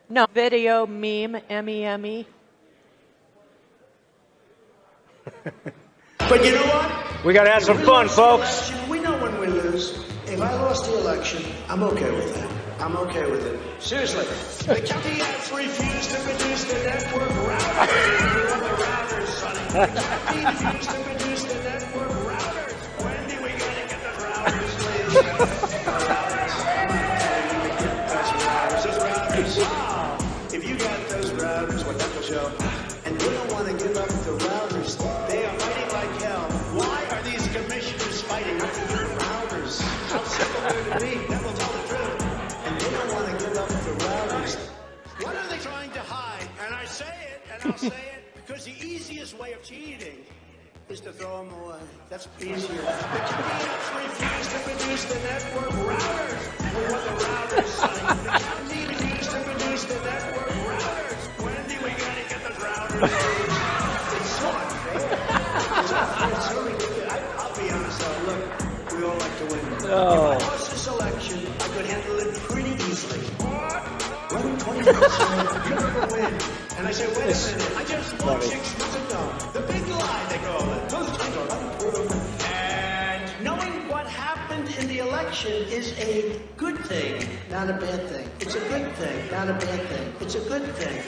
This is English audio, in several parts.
No, video, meme, M-E-M-E. But you know what? We got to have some fun, folks. We know when we lose. If I lost the election, I'm okay with that. I'm okay with it. Seriously. The county has refused to produce the network routers, Sonny. The county refused to produce the network routers. When do we gotta get the routers, please? Those routers. If you got those routers, what Uncle Joe, and they don't want to give up the routers, they are fighting like hell. Why are these commissioners fighting up the routers? How simple would it be? That will tell the truth. And they don't want to give up the routers. What are they trying to hide? And I say it, and I'll say it, because the easiest way of cheating is to throw them away. That's easier. The county refused to produce the network routers. We want the routers, Sonny. The county refused to produce the network routers. When do we gotta get the routers? It's so unfair. It's so ridiculous. I'll be honest though, look, we all like to win. If I lost this election, I could handle it pretty easily. Running 20 minutes, you never win. And I say, wait a minute, I just won 6 months ago. The big lie, they call it. Those things are unproven. And knowing what happened in the election is a good thing, not a bad thing. It's a good thing, not a bad thing. It's a good thing.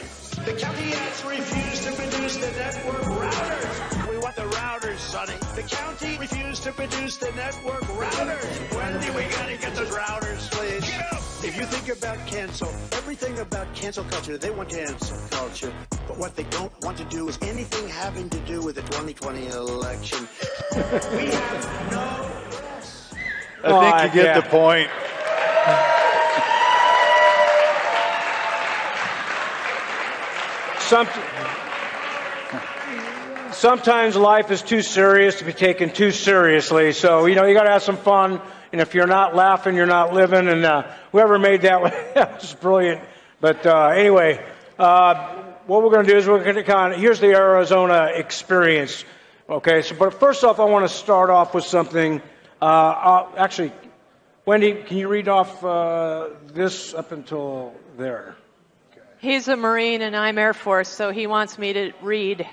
The county has refused to produce the network routers. We want the routers, Sonny. The county refused to produce the network routers. When do we gotta get those routers, please? Get up! If you think about cancel, everything about cancel culture, they want cancel culture. But what they don't want to do is anything having to do with the 2020 election. We have no press. I think you get the point. Sometimes life is too serious to be taken too seriously. So, you got to have some fun. And if you're not laughing, you're not living. And whoever made that was brilliant. But anyway, what we're going to do is we're going to here's the Arizona experience. Okay, but first off, I want to start off with something. Actually, Wendy, can you read off this up until there? He's a Marine and I'm Air Force, so he wants me to read.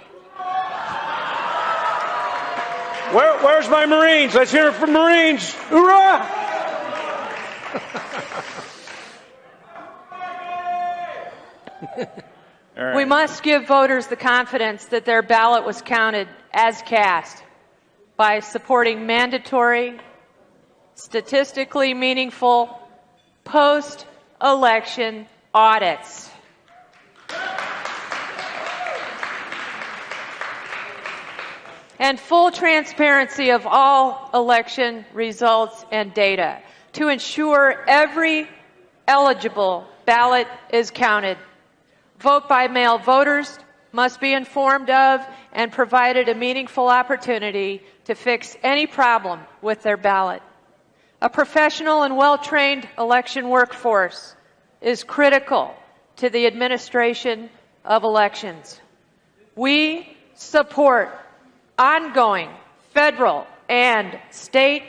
Where's my Marines? Let's hear it from Marines. Hoorah! Right. We must give voters the confidence that their ballot was counted as cast by supporting mandatory, statistically meaningful, post-election audits. And full transparency of all election results and data to ensure every eligible ballot is counted. Vote-by-mail voters must be informed of and provided a meaningful opportunity to fix any problem with their ballot. A professional and well-trained election workforce is critical to the administration of elections. We support ongoing federal and state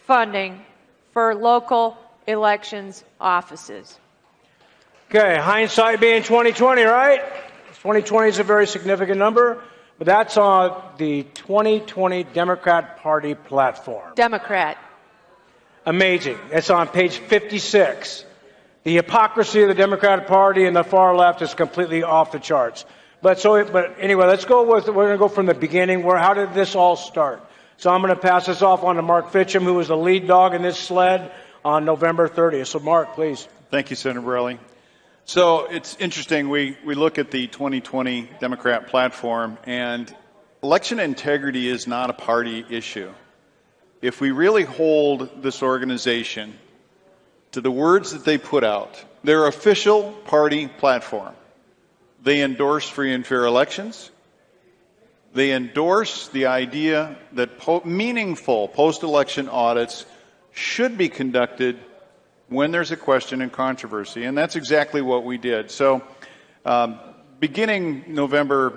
funding for local elections offices. Okay, hindsight being 2020, right? 2020 is a very significant number, but that's on the 2020 Democrat Party platform. Democrat. Amazing. It's on page 56. The hypocrisy of the Democratic Party and the far left is completely off the charts. But anyway, we're going to go from the beginning. How did this all start? So I'm going to pass this off on to Mark Fitcham, who was the lead dog in this sled on November 30th. So Mark, please. Thank you, Senator Borelli. So it's interesting. We look at the 2020 Democrat platform, and election integrity is not a party issue. If we really hold this organization to the words that they put out, their official party platform, they endorse free and fair elections. They endorse the idea that meaningful post-election audits should be conducted when there's a question and controversy, and that's exactly what we did. So beginning November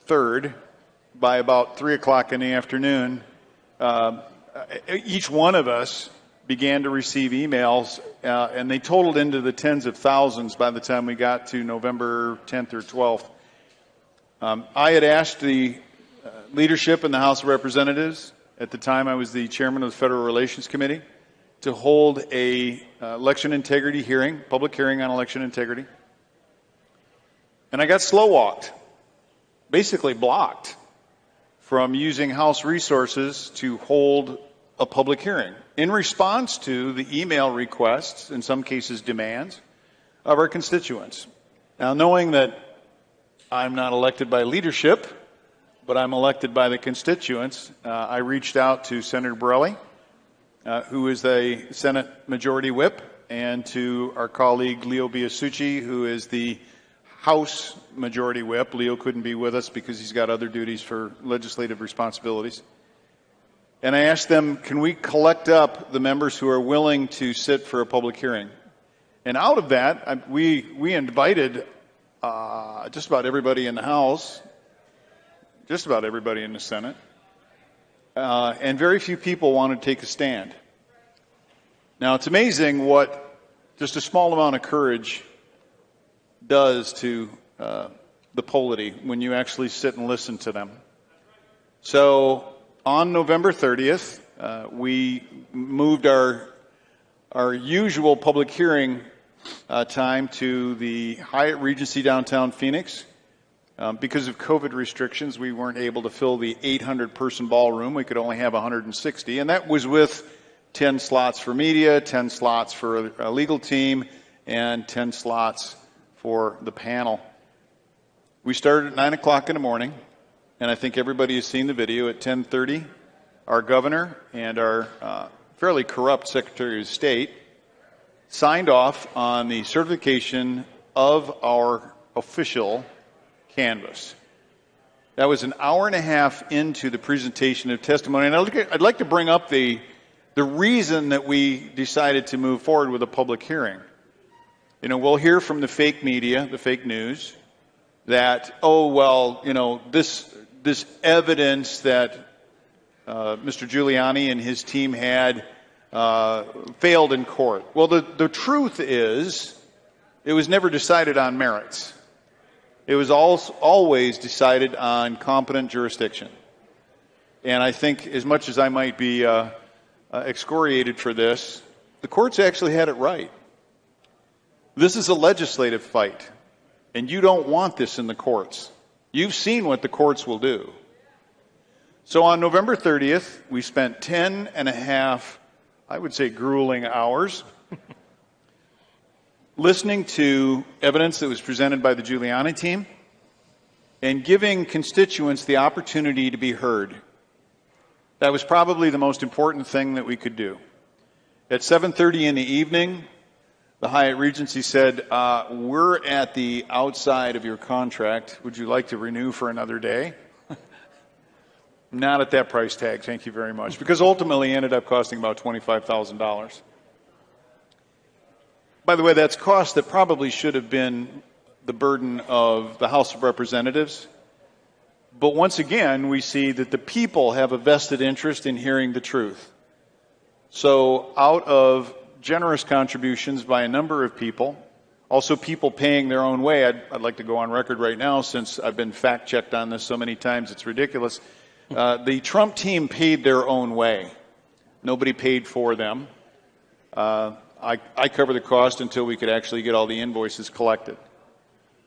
3rd, by about 3 o'clock in the afternoon, each one of us began to receive emails, and they totaled into the tens of thousands by the time we got to November 10th or 12th. I had asked the leadership in the House of Representatives, at the time I was the chairman of the Federal Relations Committee, to hold a election integrity hearing, public hearing on election integrity. And I got slow-walked, basically blocked from using House resources to hold a public hearing in response to the email requests, in some cases demands, of our constituents. Now, knowing that I'm not elected by leadership, but I'm elected by the constituents, I reached out to Senator Borelli, who is the Senate Majority Whip, and to our colleague Leo Biasucci, who is the House Majority Whip. Leo couldn't be with us because he's got other duties for legislative responsibilities. And I asked them, can we collect up the members who are willing to sit for a public hearing? And out of that, we invited just about everybody in the House, just about everybody in the Senate, and very few people wanted to take a stand. Now, it's amazing what just a small amount of courage does to the polity when you actually sit and listen to them. So on November 30th, we moved our usual public hearing time to the Hyatt Regency downtown Phoenix. Because of COVID restrictions, we weren't able to fill the 800-person ballroom. We could only have 160, and that was with 10 slots for media, 10 slots for a legal team, and 10 slots for the panel. We started at 9 o'clock in the morning, and I think everybody has seen the video. At 10:30, our governor and our fairly corrupt Secretary of State signed off on the certification of our official canvass. That was an hour and a half into the presentation of testimony, and I'd like to bring up the reason that we decided to move forward with a public hearing. You know, we'll hear from the fake media, the fake news, that, oh, well, you know, this evidence that Mr. Giuliani and his team had failed in court. Well, the truth is, it was never decided on merits. It was always decided on competent jurisdiction. And I think, as much as I might be excoriated for this, the courts actually had it right. This is a legislative fight, and you don't want this in the courts. You've seen what the courts will do. So on November 30th, we spent 10 and a half, I would say, grueling hours listening to evidence that was presented by the Giuliani team and giving constituents the opportunity to be heard. That was probably the most important thing that we could do. At 7:30 in the evening, the Hyatt Regency said, we're at the outside of your contract. Would you like to renew for another day? Not at that price tag, thank you very much, because ultimately it ended up costing about $25,000. By the way, that's cost that probably should have been the burden of the House of Representatives. But once again, we see that the people have a vested interest in hearing the truth. So out of generous contributions by a number of people, also people paying their own way, I'd like to go on record right now, since I've been fact-checked on this so many times it's ridiculous. The Trump team paid their own way. Nobody paid for them. I cover the cost until we could actually get all the invoices collected.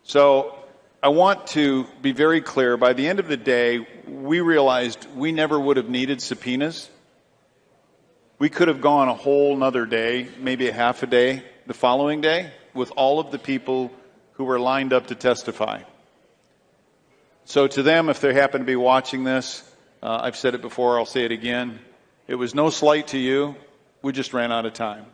So I want to be very clear. By the end of the day, we realized we never would have needed subpoenas. We could have gone a whole nother day, maybe a half a day, the following day, with all of the people who were lined up to testify. So to them, if they happen to be watching this, I've said it before, I'll say it again. It was no slight to you. We just ran out of time.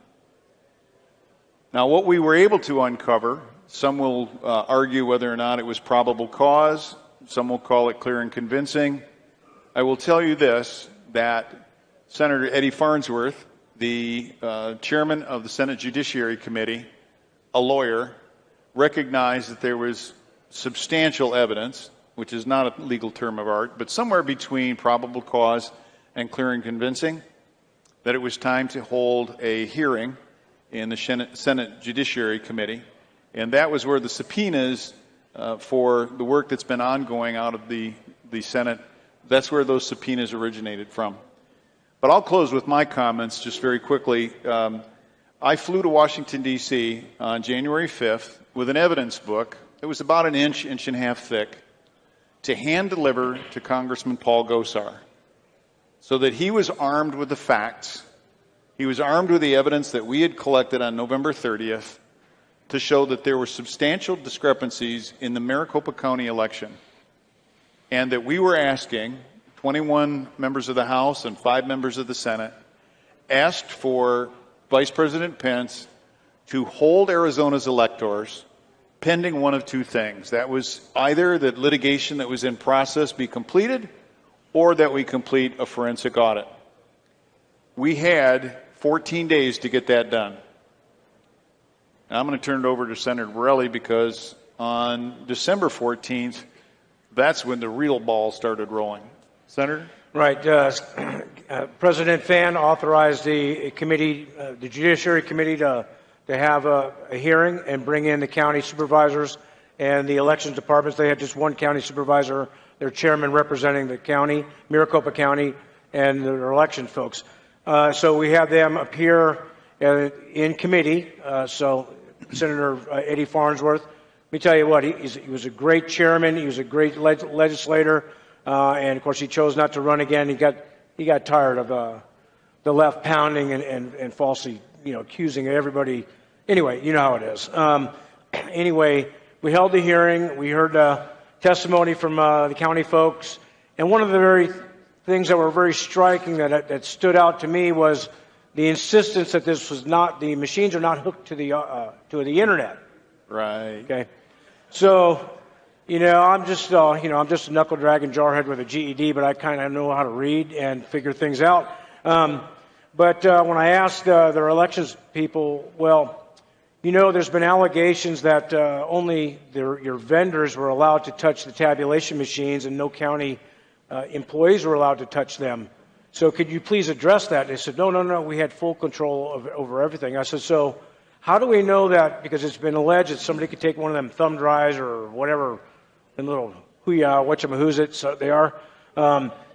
Now, what we were able to uncover, some will argue whether or not it was probable cause. Some will call it clear and convincing. I will tell you this, that Senator Eddie Farnsworth, the chairman of the Senate Judiciary Committee, a lawyer, recognized that there was substantial evidence, which is not a legal term of art, but somewhere between probable cause and clear and convincing, that it was time to hold a hearing in the Senate Judiciary Committee, and that was where the subpoenas for the work that's been ongoing out of the Senate, that's where those subpoenas originated from. But I'll close with my comments just very quickly. I flew to Washington, D.C. on January 5th with an evidence book that was about an inch and a half thick to hand deliver to Congressman Paul Gosar so that he was armed with the facts. He was armed with the evidence that we had collected on November 30th to show that there were substantial discrepancies in the Maricopa County election, and that we were asking 21 members of the House and 5 members of the Senate asked for Vice President Pence to hold Arizona's electors pending one of two things. That was either that litigation that was in process be completed or that we complete a forensic audit. We had 14 days to get that done. Now, I'm going to turn it over to Senator Borelli because on December 14th, that's when the real ball started rolling. Senator? Right. President Fan authorized the committee, the Judiciary Committee, to have a hearing and bring in the county supervisors and the elections departments. They had just one county supervisor, their chairman representing the county, Maricopa County, and their election folks. So we have them appear in committee. So Senator Eddie Farnsworth, let me tell you what, he was a great chairman. He was a great legislator. And of course, he chose not to run again. He got tired of the left pounding and falsely, accusing everybody. Anyway, you know how it is. Anyway, we held the hearing. We heard testimony from the county folks, and one of the very things that were very striking that stood out to me was the insistence that this was not, the machines are not hooked to the internet. Right. Okay. So, I'm just a knuckle dragging jarhead with a GED, but I kind of know how to read and figure things out. But when I asked their elections people, there's been allegations that only your vendors were allowed to touch the tabulation machines and no county employees were allowed to touch them. So could you please address that? They said, no, we had full control over everything. I said, so how do we know that? Because it's been alleged that somebody could take one of them thumb drives or whatever, and little whatchamahoosit so they are.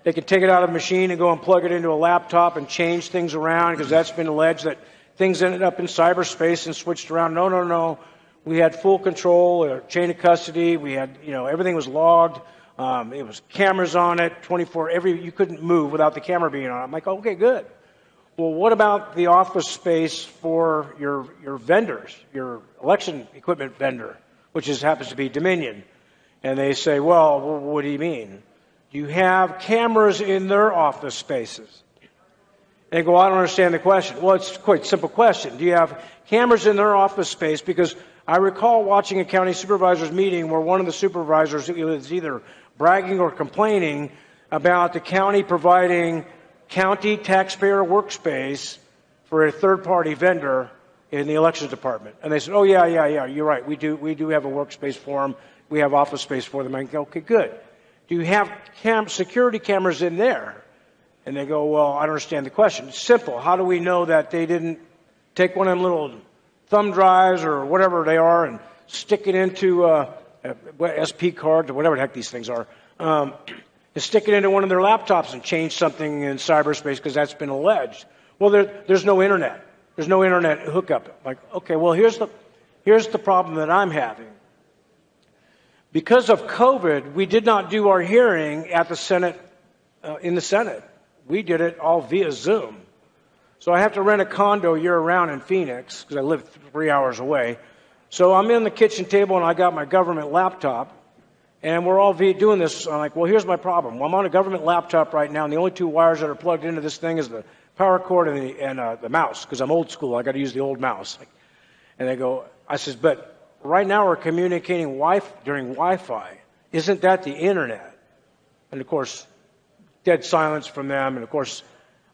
They can take it out of the machine and go and plug it into a laptop and change things around, because that's been alleged that things ended up in cyberspace and switched around. No. We had full control, chain of custody. We had, everything was logged. It was cameras on it, 24. You couldn't move without the camera being on. I'm like, okay, good. Well, what about the office space for your vendors, your election equipment vendor, which happens to be Dominion? And they say, well, what do you mean? Do you have cameras in their office spaces? And they go, I don't understand the question. Well, it's quite a simple question. Do you have cameras in their office space? Because I recall watching a county supervisors meeting where one of the supervisors was either bragging or complaining about the county providing county taxpayer workspace for a third-party vendor in the elections department. And they said, oh, yeah, you're right. We do have a workspace for them. We have office space for them. I go, okay, good. Do you have security cameras in there? And they go, well, I don't understand the question. It's simple. How do we know that they didn't take one of them little thumb drives or whatever they are and stick it into SP cards or whatever the heck these things are, and stick it into one of their laptops and change something in cyberspace, because that's been alleged? Well, there's no internet. There's no internet hookup. Like, okay, well, here's the problem that I'm having. Because of COVID, we did not do our hearing at the Senate, in the Senate. We did it all via Zoom. So I have to rent a condo year-round in Phoenix, because I live 3 hours away. So I'm in the kitchen table, and I got my government laptop, and we're all doing this. I'm like, well, here's my problem. Well, I'm on a government laptop right now, and the only two wires that are plugged into this thing is the power cord and the mouse, because I'm old school. I got to use the old mouse. And they go, I says, but right now we're communicating during Wi-Fi. Isn't that the internet? And of course, dead silence from them. And of course,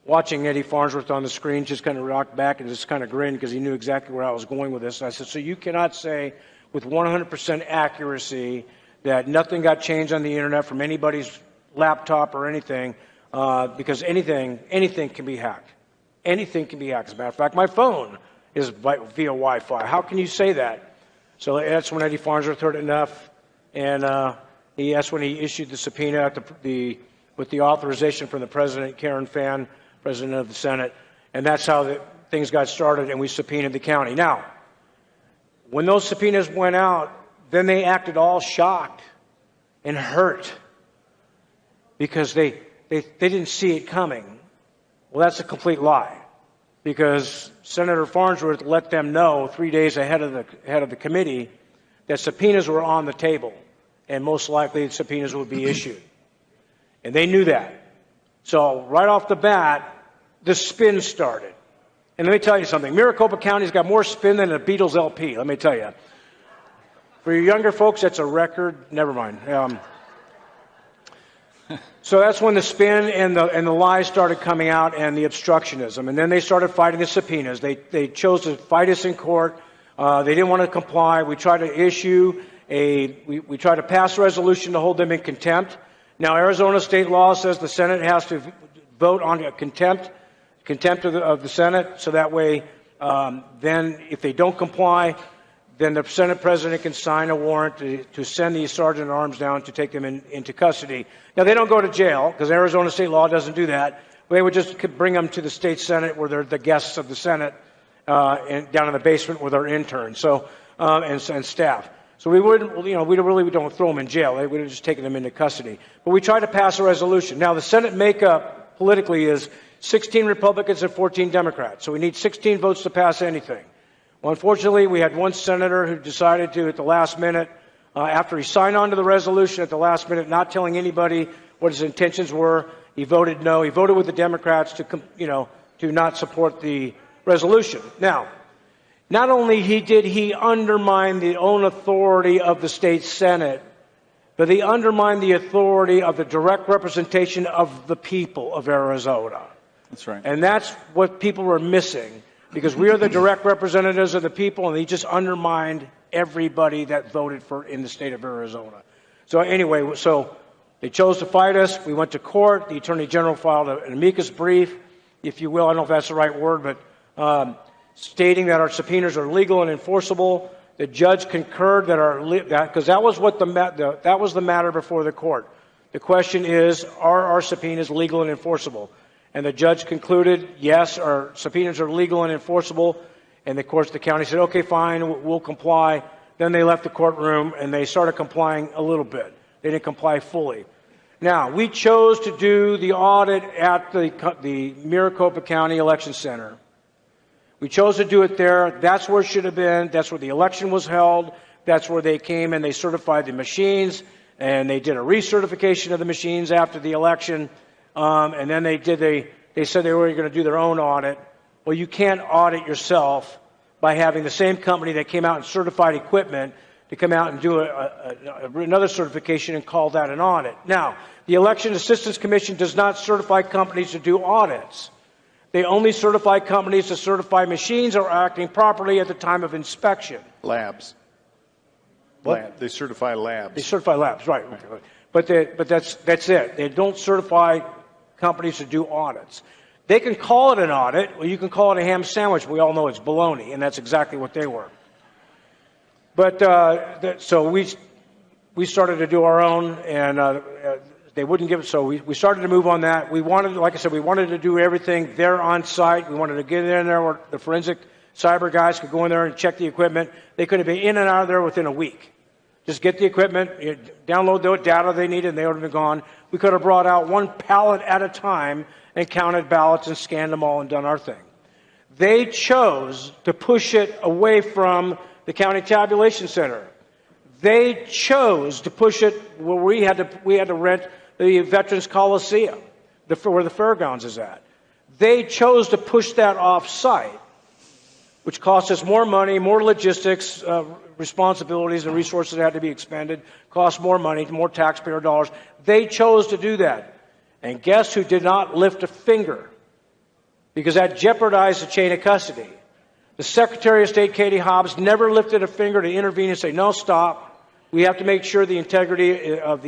watching Eddie Farnsworth on the screen just kind of rocked back and just kind of grinned, because he knew exactly where I was going with this. And I said, so you cannot say with 100% accuracy that nothing got changed on the internet from anybody's laptop or anything, because anything can be hacked. Anything can be hacked. As a matter of fact, my phone is via Wi-Fi. How can you say that? So that's when Eddie Farnsworth heard enough, and that's when he issued the subpoena with the authorization from the President, Karen Fann, President of the Senate, and that's how things got started, and we subpoenaed the county. Now, when those subpoenas went out, then they acted all shocked and hurt because they didn't see it coming. Well, that's a complete lie, because Senator Farnsworth let them know 3 days ahead of the committee that subpoenas were on the table, and most likely subpoenas would be issued. And they knew that. So right off the bat, the spin started. And let me tell you something. Maricopa County's got more spin than a Beatles LP, let me tell you. For your younger folks, that's a record. Never mind. So that's when the spin and the lies started coming out, and the obstructionism. And then they started fighting the subpoenas. They chose to fight us in court. They didn't want to comply. We tried to we tried to pass a resolution to hold them in contempt. Now, Arizona state law says the Senate has to vote on a contempt of the Senate, so that way, then if they don't comply, then the Senate President can sign a warrant to send the sergeant at arms down to take them into custody. Now, they don't go to jail, because Arizona state law doesn't do that. They would just bring them to the state Senate, where they're the guests of the Senate, and down in the basement with our interns, and staff. So we don't throw them in jail. We would have just taken them into custody. But we tried to pass a resolution. Now, the Senate makeup politically is 16 Republicans and 14 Democrats. So we need 16 votes to pass anything. Well, unfortunately, we had one senator who decided to, at the last minute, after he signed on to the resolution at the last minute, not telling anybody what his intentions were, he voted no. He voted with the Democrats to not support the resolution. Now, not only did he undermine the own authority of the state Senate, but he undermined the authority of the direct representation of the people of Arizona. That's right. And that's what people were missing, because we are the direct representatives of the people, and he just undermined everybody that voted in the state of Arizona. So anyway, so they chose to fight us. We went to court. The Attorney General filed an amicus brief, if you will. I don't know if that's the right word, but stating that our subpoenas are legal and enforceable. The judge concurred because that was the matter before the court. The question is, are our subpoenas legal and enforceable? And the judge concluded, yes, our subpoenas are legal and enforceable. And of course, the county said, okay, fine, we'll comply. Then they left the courtroom and they started complying a little bit. They didn't comply fully. Now, we chose to do the audit at the Maricopa County Election Center. We chose to do it there. That's where it should have been. That's where the election was held. That's where they came and they certified the machines, and they did a recertification of the machines after the election. And then they said they were going to do their own audit. Well, you can't audit yourself by having the same company that came out and certified equipment to come out and do another certification and call that an audit. Now, the Election Assistance Commission does not certify companies to do audits. They only certify companies to certify machines are acting properly at the time of inspection. Labs. What? They certify labs. They certify labs, right. But that's it. They don't certify companies to do audits. They can call it an audit, or you can call it a ham sandwich. We all know it's baloney, and that's exactly what they were. But so we started to do our own, and they wouldn't give it. So we started to move on that. We wanted, like I said, we wanted to do everything there on site. We wanted to get in there where the forensic cyber guys could go in there and check the equipment. They could have been in and out of there within a week. Just get the equipment, download the data they needed, and they would have been gone. We could have brought out one pallet at a time and counted ballots and scanned them all and done our thing. They chose to push it away from the county tabulation center. They chose to push it where we had to rent the Veterans Coliseum, where the fairgrounds is at. They chose to push that off-site, which cost us more money, more logistics, responsibilities and resources that had to be expended, cost more money, more taxpayer dollars. They chose to do that. And guess who did not lift a finger? Because that jeopardized the chain of custody. The Secretary of State, Katie Hobbs, never lifted a finger to intervene and say, no, stop. We have to make sure the integrity of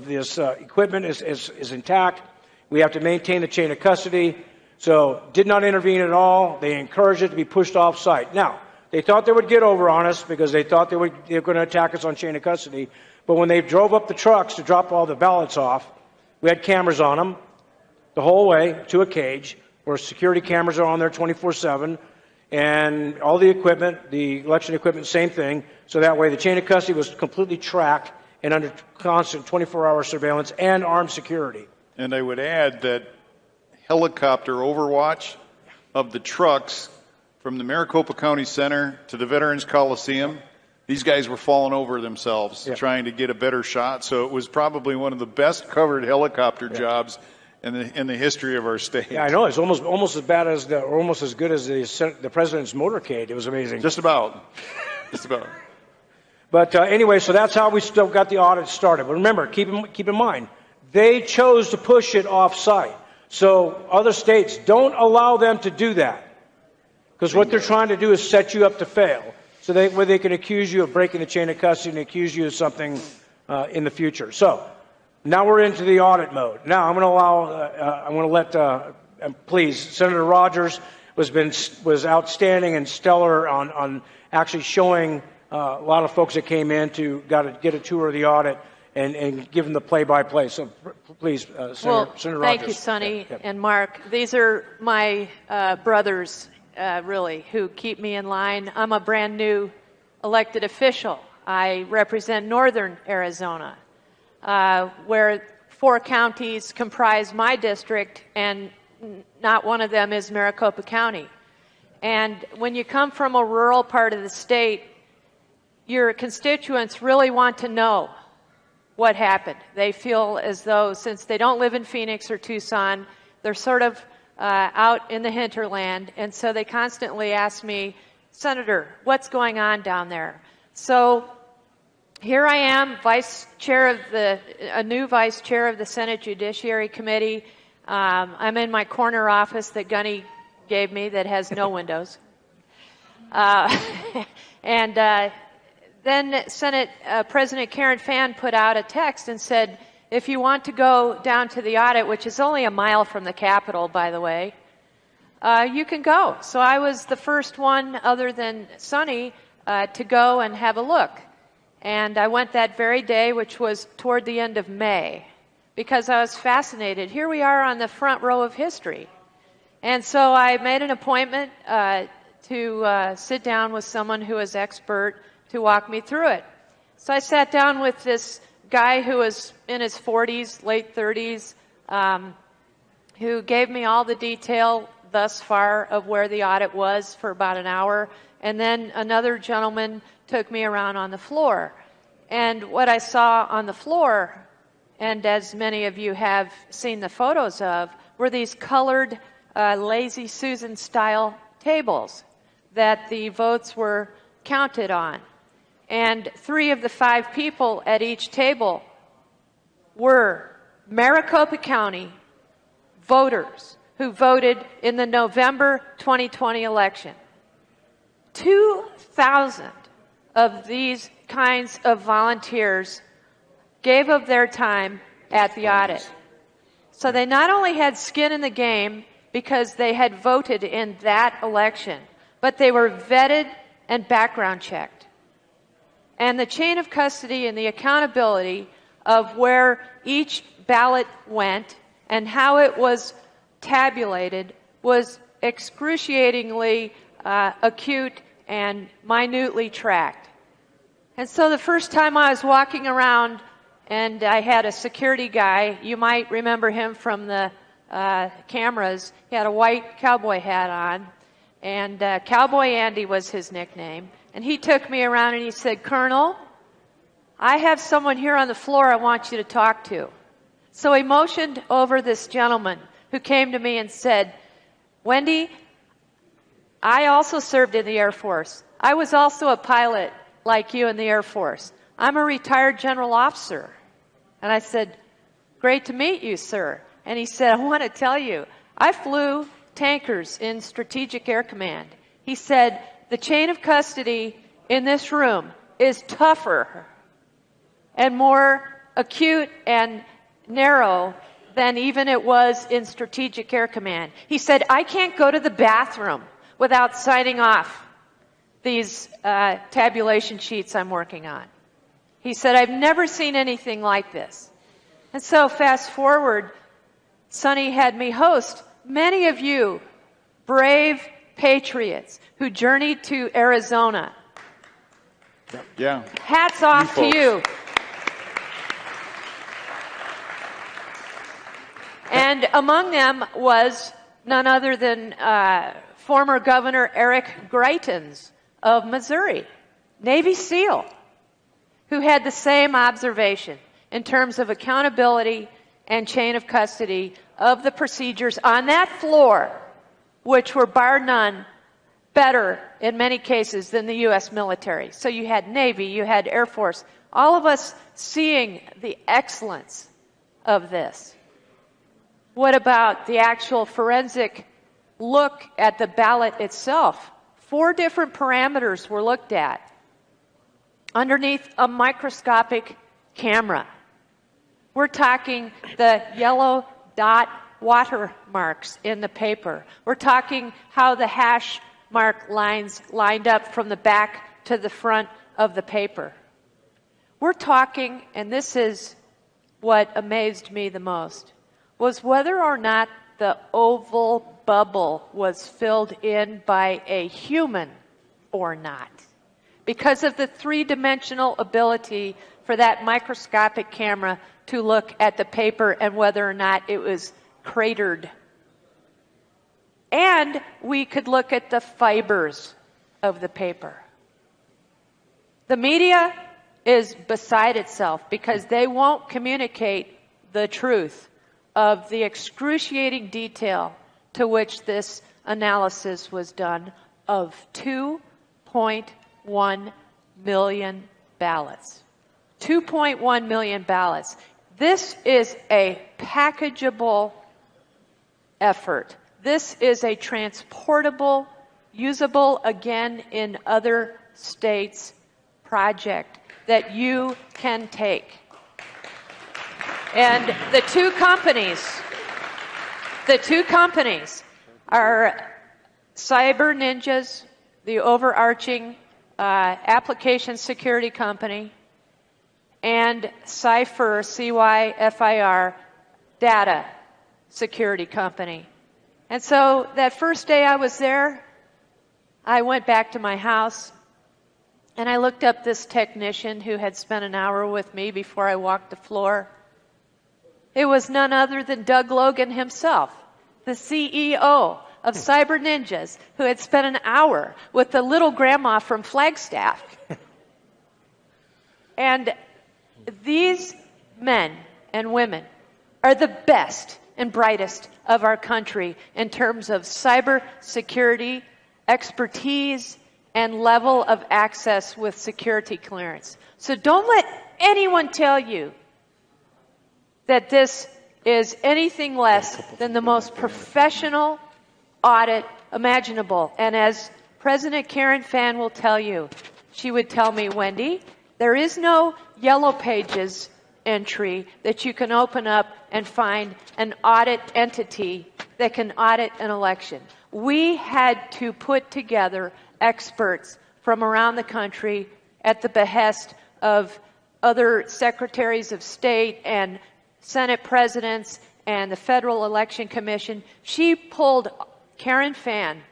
this equipment is intact. We have to maintain the chain of custody. So did not intervene at all. They encouraged it to be pushed off site. Now, they thought they would get over on us because they thought they were going to attack us on chain of custody. But when they drove up the trucks to drop all the ballots off, we had cameras on them the whole way to a cage where security cameras are on there 24/7. And all the equipment, the election equipment, same thing. So that way the chain of custody was completely tracked and under constant 24-hour surveillance and armed security. And I would add that helicopter overwatch of the trucks from the Maricopa County Center to the Veterans Coliseum, these guys were falling over themselves trying to get a better shot. So it was probably one of the best covered helicopter jobs in the history of our state. Yeah, I know. It's almost as bad as or almost as good as the president's motorcade. It was amazing. Just about. Just about. But anyway, so that's how we still got the audit started. But remember, keep in mind, they chose to push it off-site. So other states, don't allow them to do that. Because what they're trying to do is set you up to fail. So where they can accuse you of breaking the chain of custody and accuse you of something in the future. So now we're into the audit mode. Now I'm going to let, please, Senator Rogers was outstanding and stellar on actually showing a lot of folks that came in to get a tour of the audit and give them the play-by-play. So please, Senator Rogers. Thank you, Sonny and Mark. These are my brothers, really, who keep me in line. I'm a brand new elected official. I represent northern Arizona, where 4 counties comprise my district, and not one of them is Maricopa County. And when you come from a rural part of the state, your constituents really want to know what happened. They feel as though, since they don't live in Phoenix or Tucson, they're sort of out in the hinterland, and so they constantly ask me, Senator, what's going on down there? So here I am, a new vice chair of the Senate Judiciary Committee. I'm in my corner office that Gunny gave me that has no windows. Then Senate President Karen Fann put out a text and said, if you want to go down to the audit, which is only a mile from the Capitol, by the way, you can go. So I was the first one, other than Sonny, to go and have a look. And I went that very day, which was toward the end of May, because I was fascinated. Here we are on the front row of history. And so I made an appointment to sit down with someone who is expert to walk me through it. So I sat down with this guy who was in his 40s, late 30s, who gave me all the detail thus far of where the audit was for about an hour. And then another gentleman took me around on the floor. And what I saw on the floor, and as many of you have seen the photos of, were these colored Lazy Susan-style tables that the votes were counted on. And 3 of the 5 people at each table were Maricopa County voters who voted in the November 2020 election. 2,000 of these kinds of volunteers gave of their time at the audit. So they not only had skin in the game because they had voted in that election, but they were vetted and background checked. And the chain of custody and the accountability of where each ballot went and how it was tabulated was excruciatingly acute and minutely tracked. And so the first time I was walking around and I had a security guy, you might remember him from the cameras, he had a white cowboy hat on, and Cowboy Andy was his nickname. And he took me around and he said, Colonel, I have someone here on the floor I want you to talk to. So he motioned over this gentleman who came to me and said, Wendy, I also served in the Air Force. I was also a pilot like you in the Air Force. I'm a retired general officer. And I said, great to meet you, sir. And he said, I want to tell you, I flew tankers in Strategic Air Command. He said, the chain of custody in this room is tougher and more acute and narrow than even it was in Strategic Air Command. He said, I can't go to the bathroom without signing off these tabulation sheets I'm working on. He said, I've never seen anything like this. And so fast forward, Sonny had me host many of you brave patriots who journeyed to Arizona. Yeah. Hats off to you. And among them was none other than former Governor Eric Greitens of Missouri, Navy SEAL, who had the same observation in terms of accountability and chain of custody of the procedures on that floor, which were bar none better in many cases than the U.S. military. So you had Navy, you had Air Force, all of us seeing the excellence of this. What about the actual forensic look at the ballot itself? 4 different parameters were looked at underneath a microscopic camera. We're talking the yellow dot watermarks in the paper. We're talking how the hash mark lines lined up from the back to the front of the paper. We're talking, and this is what amazed me the most, was whether or not the oval bubble was filled in by a human or not. Because of the 3-dimensional ability for that microscopic camera to look at the paper and whether or not it was cratered. And we could look at the fibers of the paper. The media is beside itself because they won't communicate the truth of the excruciating detail to which this analysis was done of 2.1 million ballots. 2.1 million ballots. This is a packageable effort. This is a transportable, usable again in other states project that you can take. And the two companies are Cyber Ninjas, the overarching application security company, and Cypher, CYFIR, data security company. And so that first day I was there, I went back to my house and I looked up this technician who had spent an hour with me before I walked the floor. It was none other than Doug Logan himself, the CEO of Cyber Ninjas, who had spent an hour with the little grandma from Flagstaff. And these men and women are the best and brightest of our country in terms of cyber security, expertise, and level of access with security clearance. So don't let anyone tell you that this is anything less than the most professional audit imaginable. And as President Karen Fann will tell you, she would tell me, Wendy, there is no yellow pages entry that you can open up and find an audit entity that can audit an election. We had to put together experts from around the country at the behest of other secretaries of state and Senate presidents and the Federal Election Commission. She pulled Karen Fann,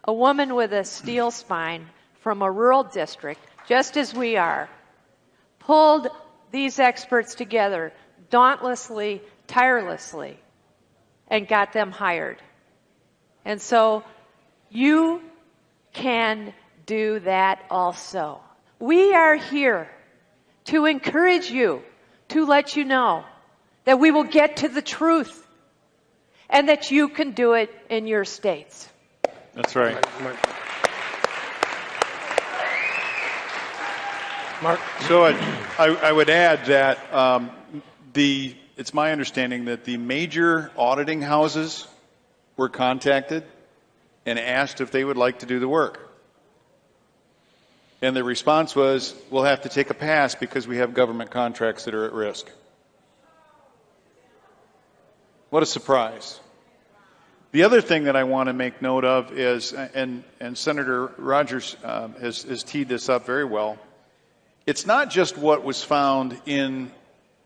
a woman with a steel spine from a rural district, just as we are, pulled these experts together dauntlessly, tirelessly, and got them hired. And so you can do that also. We are here to encourage you, to let you know that we will get to the truth and that you can do it in your states. That's right. Mark? So I would add that it's my understanding that the major auditing houses were contacted and asked if they would like to do the work. And the response was, we'll have to take a pass because we have government contracts that are at risk. What a surprise. The other thing that I want to make note of is, and Senator Rogers has teed this up very well, it's not just what was found in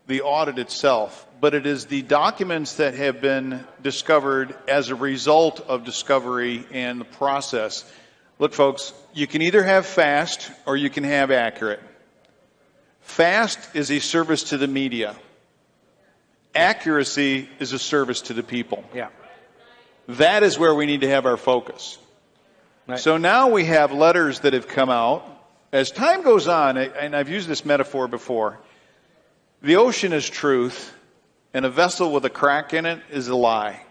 the audit itself, but it is the documents that have been discovered as a result of discovery and the process. Look, folks, you can either have fast or you can have accurate. Fast is a service to the media. Accuracy is a service to the people. Yeah. That is where we need to have our focus. Right. So now we have letters that have come out. As time goes on, and I've used this metaphor before, the ocean is truth, and a vessel with a crack in it is a lie.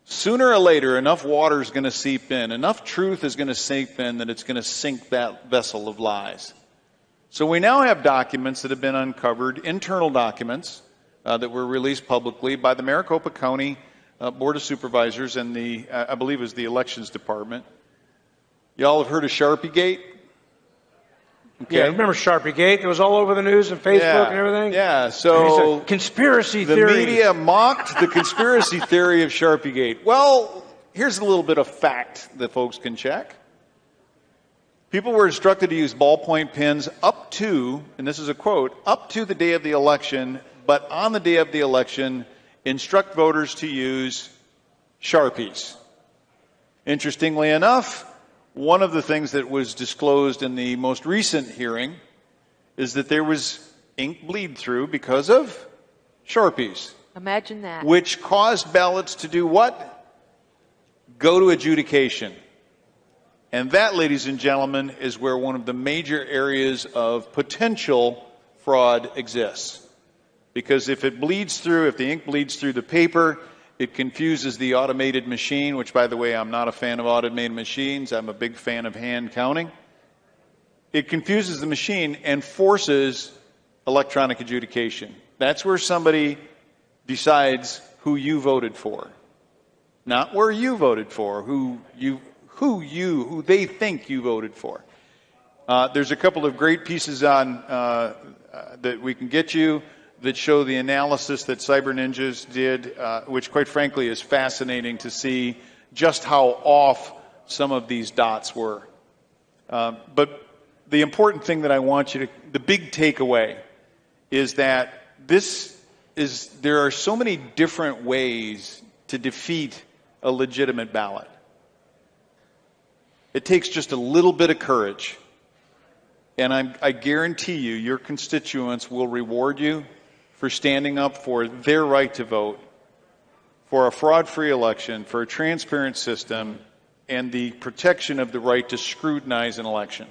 Sooner or later, enough water is going to seep in, enough truth is going to seep in that it's going to sink that vessel of lies. So we now have documents that have been uncovered, internal documents that were released publicly by the Maricopa County Board of Supervisors and the, I believe it was the Elections Department. Y'all have heard of Sharpie Gate? Okay. Yeah, remember Sharpie Gate? It was all over the news and Facebook and everything. Yeah, so conspiracy the theory. media mocked the conspiracy theory of Sharpie Gate. Well, here's a little bit of fact that folks can check. People were instructed to use ballpoint pens up to, and this is a quote, up to the day of the election, but on the day of the election, instruct voters to use Sharpies. Interestingly enough, one of the things that was disclosed in the most recent hearing is that there was ink bleed through because of Sharpies. Imagine that. Which caused ballots to do what? Go to adjudication. And that, ladies and gentlemen, is where one of the major areas of potential fraud exists. Because if it bleeds through, if the ink bleeds through the paper, it confuses the automated machine, which, by the way, I'm not a fan of automated machines. I'm a big fan of hand counting. It confuses the machine and forces electronic adjudication. That's where somebody decides who you voted for. Not where you voted for, who they think you voted for. There's a couple of great pieces on that we can get you that show the analysis that Cyber Ninjas did, which quite frankly is fascinating to see just how off some of these dots were. But the important thing that I want you to, the big takeaway is that there are so many different ways to defeat a legitimate ballot. It takes just a little bit of courage. And I guarantee you, your constituents will reward you for standing up for their right to vote, for a fraud-free election, for a transparent system, and the protection of the right to scrutinize an election.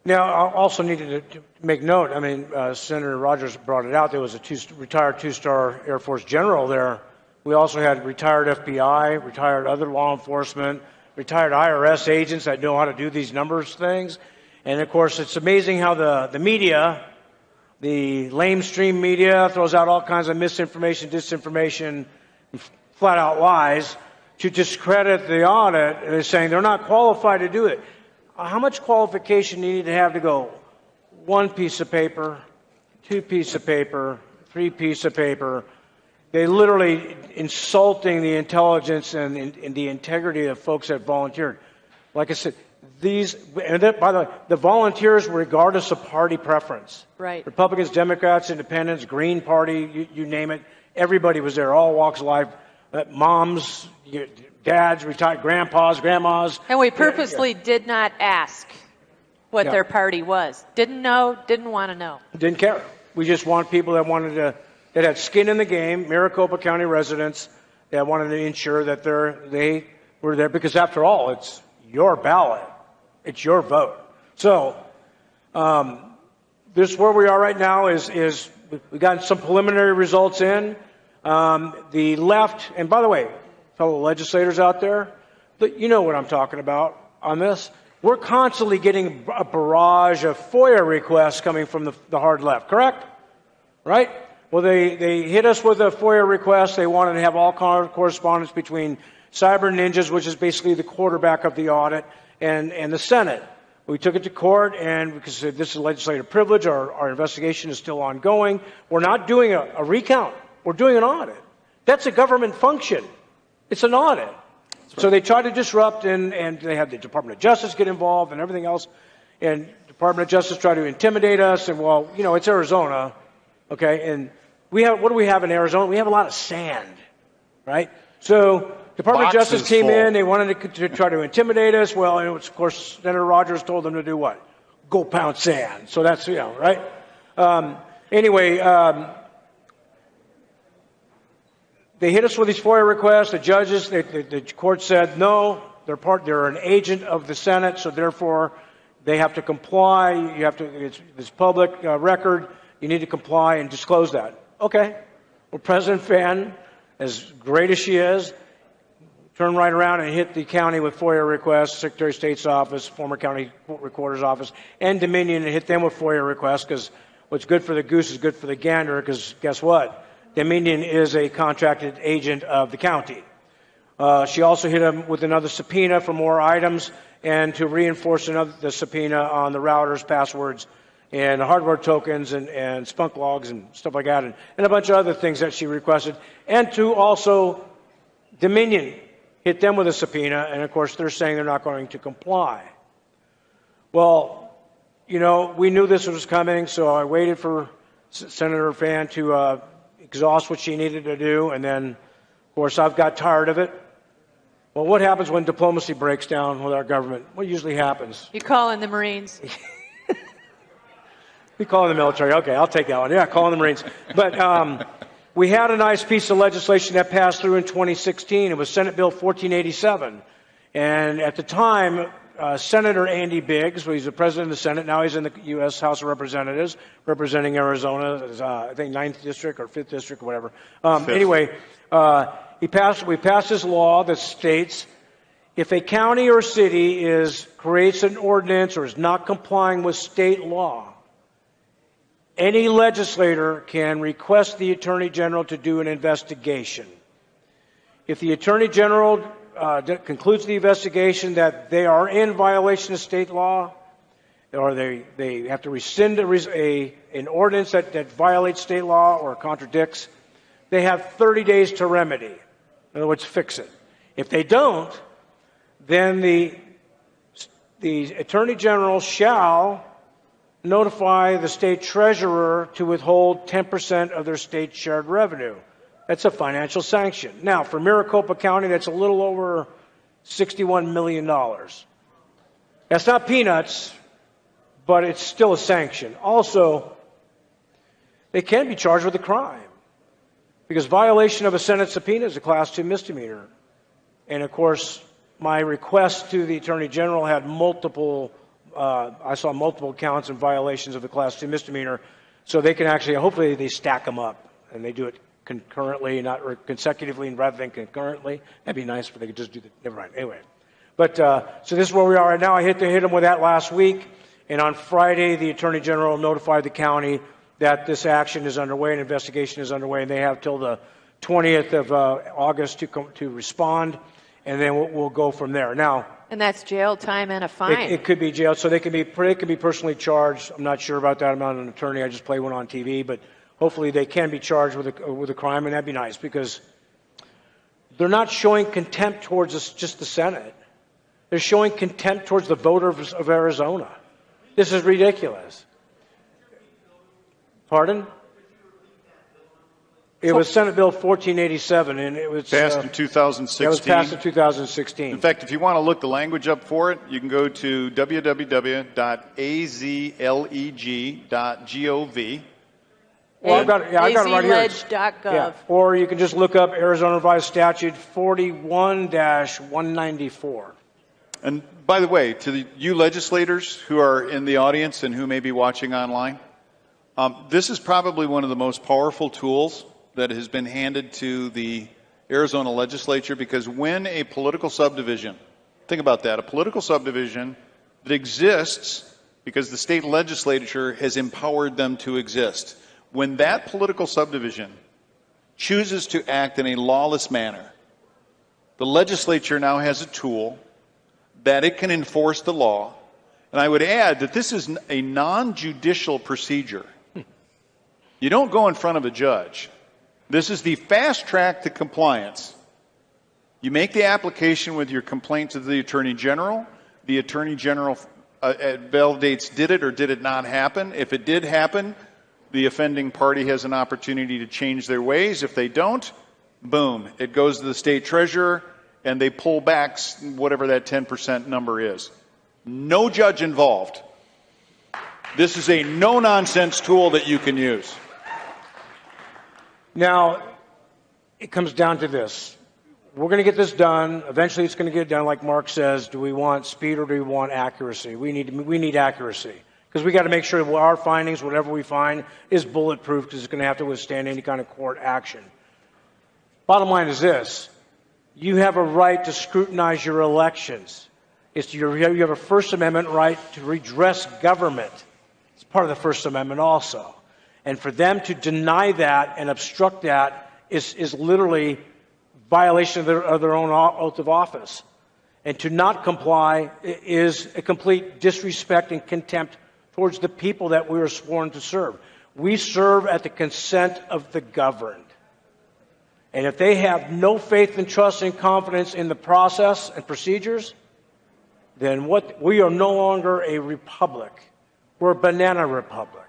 Now, I also needed to make note, I mean, Senator Rogers brought it out, there was a retired two-star Air Force general there. We also had retired FBI, retired other law enforcement, retired IRS agents that know how to do these numbers things. And, of course, it's amazing how the media, the lamestream media, throws out all kinds of misinformation, disinformation, flat-out lies to discredit the audit. And they're saying they're not qualified to do it. How much qualification do you need to have to go? 1 piece of paper, 2 pieces of paper, 3 pieces of paper. They literally insulting the intelligence and the integrity of folks that volunteered. Like I said, by the way, the volunteers were regardless of party preference. Right. Republicans, Democrats, Independents, Green Party, you name it. Everybody was there, all walks of life. Moms, dads, retired grandpas, grandmas. And we purposely did not ask what their party was. Didn't know, didn't want to know. Didn't care. We just want people that that had skin in the game, Maricopa County residents that wanted to ensure that they were there, because after all, it's your ballot. It's your vote. So this where we are right now is we got some preliminary results in. The left, and by the way, fellow legislators out there, you know what I'm talking about on this. We're constantly getting a barrage of FOIA requests coming from the hard left, correct? Right? Well, they hit us with a FOIA request. They wanted to have all correspondence between Cyber Ninjas, which is basically the quarterback of the audit, and the Senate. We took it to court, and because this is legislative privilege, our investigation is still ongoing. We're not doing a recount. We're doing an audit. That's a government function. It's an audit. So they try to disrupt, and they have the Department of Justice get involved and everything else. And Department of Justice try to intimidate us. And, well, you know, it's Arizona, okay? And what do we have in Arizona? We have a lot of sand, right? So Department of Justice came in. They wanted to try to intimidate us. Well, and of course, Senator Rogers told them to do what? Go pound sand. So that's, you know, right? They hit us with these FOIA requests. The judges, the court said, no, they're an agent of the Senate, so therefore they have to comply. You have to, it's public record. You need to comply and disclose that. Okay. Well, President Fan, as great as she is, turned right around and hit the county with FOIA requests, Secretary of State's office, former county recorder's office, and Dominion, and hit them with FOIA requests, because what's good for the goose is good for the gander, because guess what? Dominion is a contracted agent of the county. She also hit him with another subpoena for more items and to reinforce the subpoena on the routers, passwords, and hardware tokens and spunk logs and stuff like that, and a bunch of other things that she requested. And to also Dominion hit them with a subpoena, and of course they're saying they're not going to comply. Well, you know, we knew this was coming, so I waited for Senator Fan to exhaust what she needed to do, and then, of course, I've got tired of it. Well, what happens when diplomacy breaks down with our government? What usually happens? You call in the Marines. We call in the military. Okay, I'll take that one. Yeah, call in the Marines. But we had a nice piece of legislation that passed through in 2016. It was Senate Bill 1487. And at the time, Senator Andy Biggs, well, he's the president of the Senate. Now he's in the U.S. House of Representatives, representing Arizona, I think 9th District or 5th District or whatever. Anyway, we passed this law that states if a county or city creates an ordinance or is not complying with state law, any legislator can request the Attorney General to do an investigation. If the Attorney General concludes the investigation that they are in violation of state law, or they have to rescind an ordinance that violates state law or contradicts, they have 30 days to remedy. In other words, fix it. If they don't, then the Attorney General shall notify the state treasurer to withhold 10% of their state shared revenue. That's a financial sanction. Now, for Maricopa County, that's a little over $61 million. That's not peanuts, but it's still a sanction. Also, they can be charged with a crime, because violation of a Senate subpoena is a Class 2 misdemeanor. And, of course, my request to the Attorney General had I saw multiple counts and violations of the Class 2 misdemeanor, so they can actually, hopefully they stack them up, and they do it concurrently, not consecutively, rather than concurrently. That'd be nice if they could just do never mind. Anyway. But, so this is where we are right now. I hit them with that last week, and on Friday, the Attorney General notified the county that this action is underway, an investigation is underway, and they have till the 20th of August to respond, and then we'll go from there. Now, and that's jail time and a fine. It could be jail, so they can be personally charged. I'm not sure about that. I'm not an attorney. I just play one on TV, but hopefully they can be charged with a crime, and that'd be nice, because they're not showing contempt towards just the Senate. They're showing contempt towards the voters of Arizona. This is ridiculous. Pardon? It was Senate Bill 1487, and it was passed in 2016. It was passed in 2016. In fact, if you want to look the language up for it, you can go to www.azleg.gov. Well, I got it right here. AZledge.gov. Yeah. Or you can just look up Arizona Revised Statute 41-194. And by the way, to you legislators who are in the audience and who may be watching online, this is probably one of the most powerful tools that has been handed to the Arizona legislature, because when a political subdivision, think about that, a political subdivision that exists because the state legislature has empowered them to exist, when that political subdivision chooses to act in a lawless manner, the legislature now has a tool that it can enforce the law. And I would add that this is a non-judicial procedure. You don't go in front of a judge. This is the fast track to compliance. You make the application with your complaint to the Attorney General. The Attorney General validates did it or did it not happen. If it did happen, the offending party has an opportunity to change their ways. If they don't, boom, it goes to the state treasurer and they pull back whatever that 10% number is. No judge involved. This is a no-nonsense tool that you can use. Now, it comes down to this. We're going to get this done. Eventually, it's going to get done, like Mark says. Do we want speed or do we want accuracy? We need accuracy because we got to make sure that our findings, whatever we find, is bulletproof because it's going to have to withstand any kind of court action. Bottom line is this: you have a right to scrutinize your elections. You have a First Amendment right to redress government. It's part of the First Amendment also, and for them to deny that and obstruct that is literally violation of their own oath of office. And to not comply is a complete disrespect and contempt towards the people that we are sworn to serve. We serve at the consent of the governed. And if they have no faith and trust and confidence in the process and procedures, then we are no longer a republic. We're a banana republic.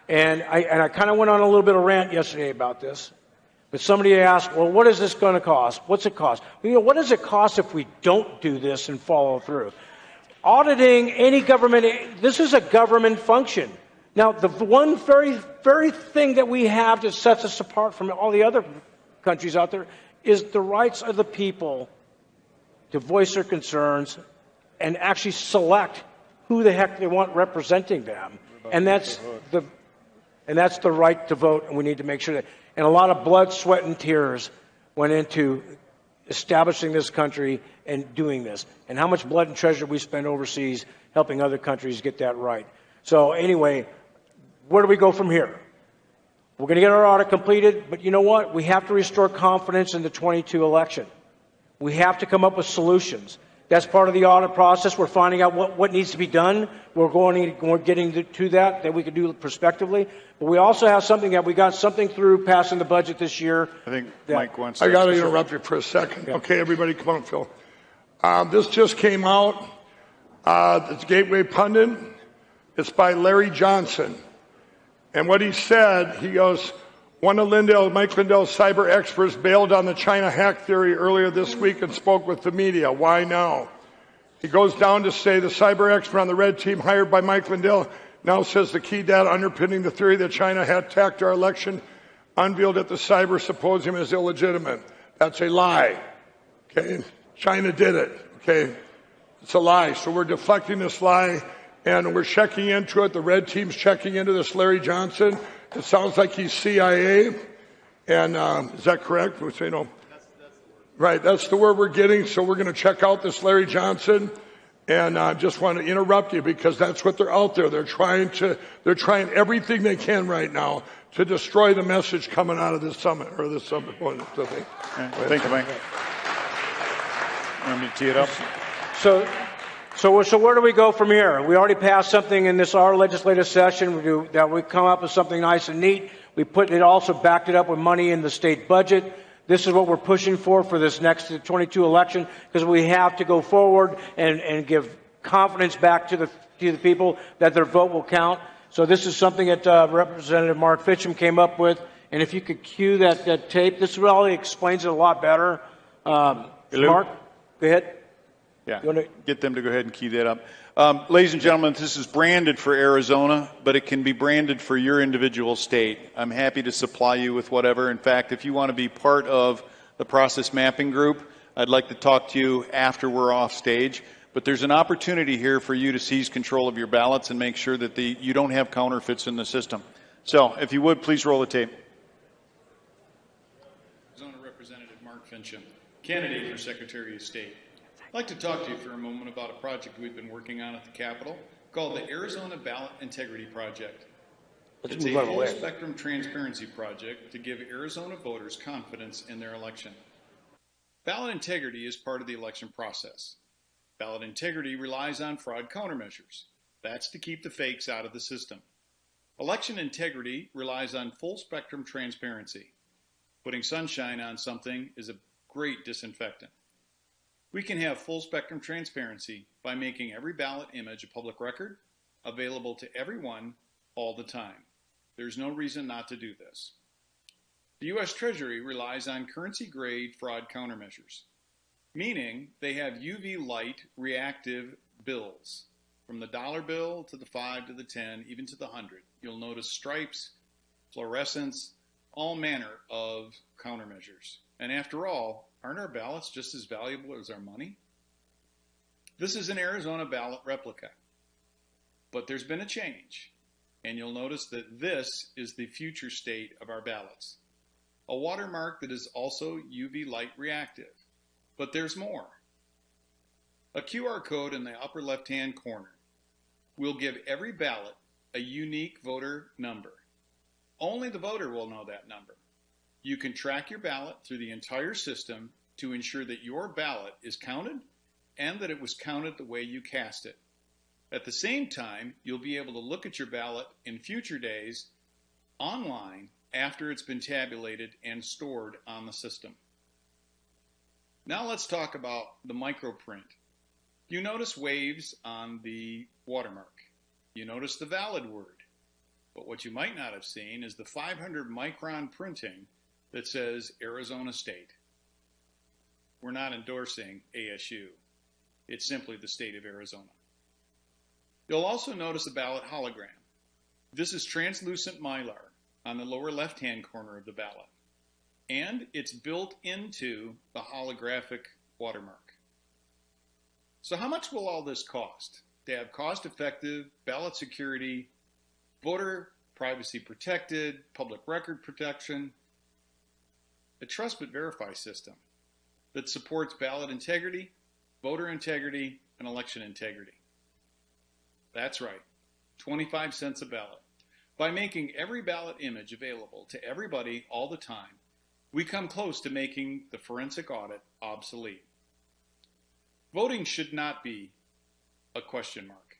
And I kind of went on a little bit of rant yesterday about this. But somebody asked, well, what is this going to cost? What's it cost? Well, what does it cost if we don't do this and follow through? Auditing any government, this is a government function. Now, the one very thing that we have that sets us apart from all the other countries out there is the rights of the people to voice their concerns and actually select who the heck they want representing them. And that's the right to vote, and we need to make sure that. And a lot of blood, sweat, and tears went into establishing this country and doing this. And how much blood and treasure we spend overseas helping other countries get that right. So anyway, where do we go from here? We're going to get our audit completed, but you know what? We have to restore confidence in the 22 election. We have to come up with solutions. That's part of the audit process. We're finding out what needs to be done. We're getting to that we can do prospectively. But we also have something that we got something through passing the budget this year. I think Mike wants to. I got to interrupt you for a second. Yeah. Okay, everybody, come on, Phil. This just came out. It's Gateway Pundit. It's by Larry Johnson. And what he said, he goes, one of Mike Lindell's cyber experts bailed on the China hack theory earlier this week and spoke with the media. Why now? He goes down to say the cyber expert on the red team hired by Mike Lindell now says the key data underpinning the theory that China had attacked our election unveiled at the cyber symposium is illegitimate. That's a lie. Okay? China did it. Okay? It's a lie. So we're deflecting this lie and we're checking into it. The red team's checking into this Larry Johnson. It sounds like he's CIA, and is that correct? We say no. Right, that's the word we're getting. So we're going to check out this Larry Johnson, and I just want to interrupt you because that's what they're out there. They're trying everything they can right now to destroy the message coming out of this summit or this summit. Thank you, Mike. Want me to tee it up? So where do we go from here? We already passed something in our legislative session that we come up with something nice and neat. We also backed it up with money in the state budget. This is what we're pushing for this next 22 election because we have to go forward and give confidence back to the people that their vote will count. So this is something that Representative Mark Fitcham came up with. And if you could cue that tape, this really explains it a lot better. Mark, go ahead. Yeah, get them to go ahead and key that up. Ladies and gentlemen, this is branded for Arizona, but it can be branded for your individual state. I'm happy to supply you with whatever. In fact, if you want to be part of the process mapping group, I'd like to talk to you after we're off stage. But there's an opportunity here for you to seize control of your ballots and make sure that you don't have counterfeits in the system. So, if you would, please roll the tape. Arizona Representative Mark Fincham, candidate for Secretary of State. I'd like to talk to you for a moment about a project we've been working on at the Capitol called the Arizona Ballot Integrity Project. It's a full-spectrum transparency project to give Arizona voters confidence in their election. Ballot integrity is part of the election process. Ballot integrity relies on fraud countermeasures. That's to keep the fakes out of the system. Election integrity relies on full-spectrum transparency. Putting sunshine on something is a great disinfectant. We can have full spectrum transparency by making every ballot image a public record, available to everyone all the time. There's no reason not to do this. The U.S. Treasury relies on currency-grade fraud countermeasures, meaning they have UV light reactive bills. From the dollar bill to the 5 to the 10, even to the 100. You'll notice stripes, fluorescence, all manner of countermeasures. And after all, aren't our ballots just as valuable as our money? This is an Arizona ballot replica, but there's been a change, and you'll notice that this is the future state of our ballots. A watermark that is also UV light reactive, but there's more. A QR code in the upper left-hand corner will give every ballot a unique voter number. Only the voter will know that number. You can track your ballot through the entire system to ensure that your ballot is counted and that it was counted the way you cast it. At the same time, you'll be able to look at your ballot in future days online after it's been tabulated and stored on the system. Now let's talk about the microprint. You notice waves on the watermark. You notice the valid word. But what you might not have seen is the 500 micron printing that says Arizona State. We're not endorsing ASU. It's simply the state of Arizona. You'll also notice a ballot hologram. This is translucent mylar on the lower left-hand corner of the ballot. And it's built into the holographic watermark. So how much will all this cost? To have cost-effective ballot security, voter privacy protected, public record protection, a trust but verify system that supports ballot integrity, voter integrity, and election integrity. That's right, 25 cents a ballot. By making every ballot image available to everybody all the time, we come close to making the forensic audit obsolete. Voting should not be a question mark.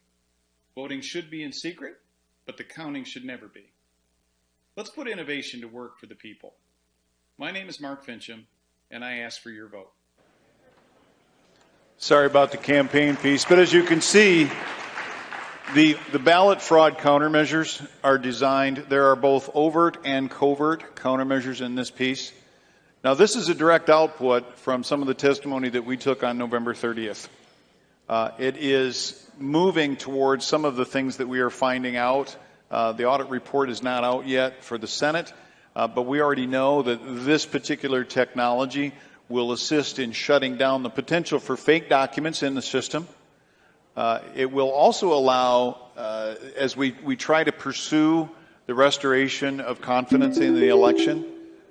Voting should be in secret, but the counting should never be. Let's put innovation to work for the people. My name is Mark Fincham, and I ask for your vote. Sorry about the campaign piece, but as you can see, the ballot fraud countermeasures are designed. There are both overt and covert countermeasures in this piece. Now, this is a direct output from some of the testimony that we took on November 30th. It is moving towards some of the things that we are finding out. The audit report is not out yet for the Senate, but we already know that this particular technology will assist in shutting down the potential for fake documents in the system. It will also allow, as we try to pursue the restoration of confidence in the election,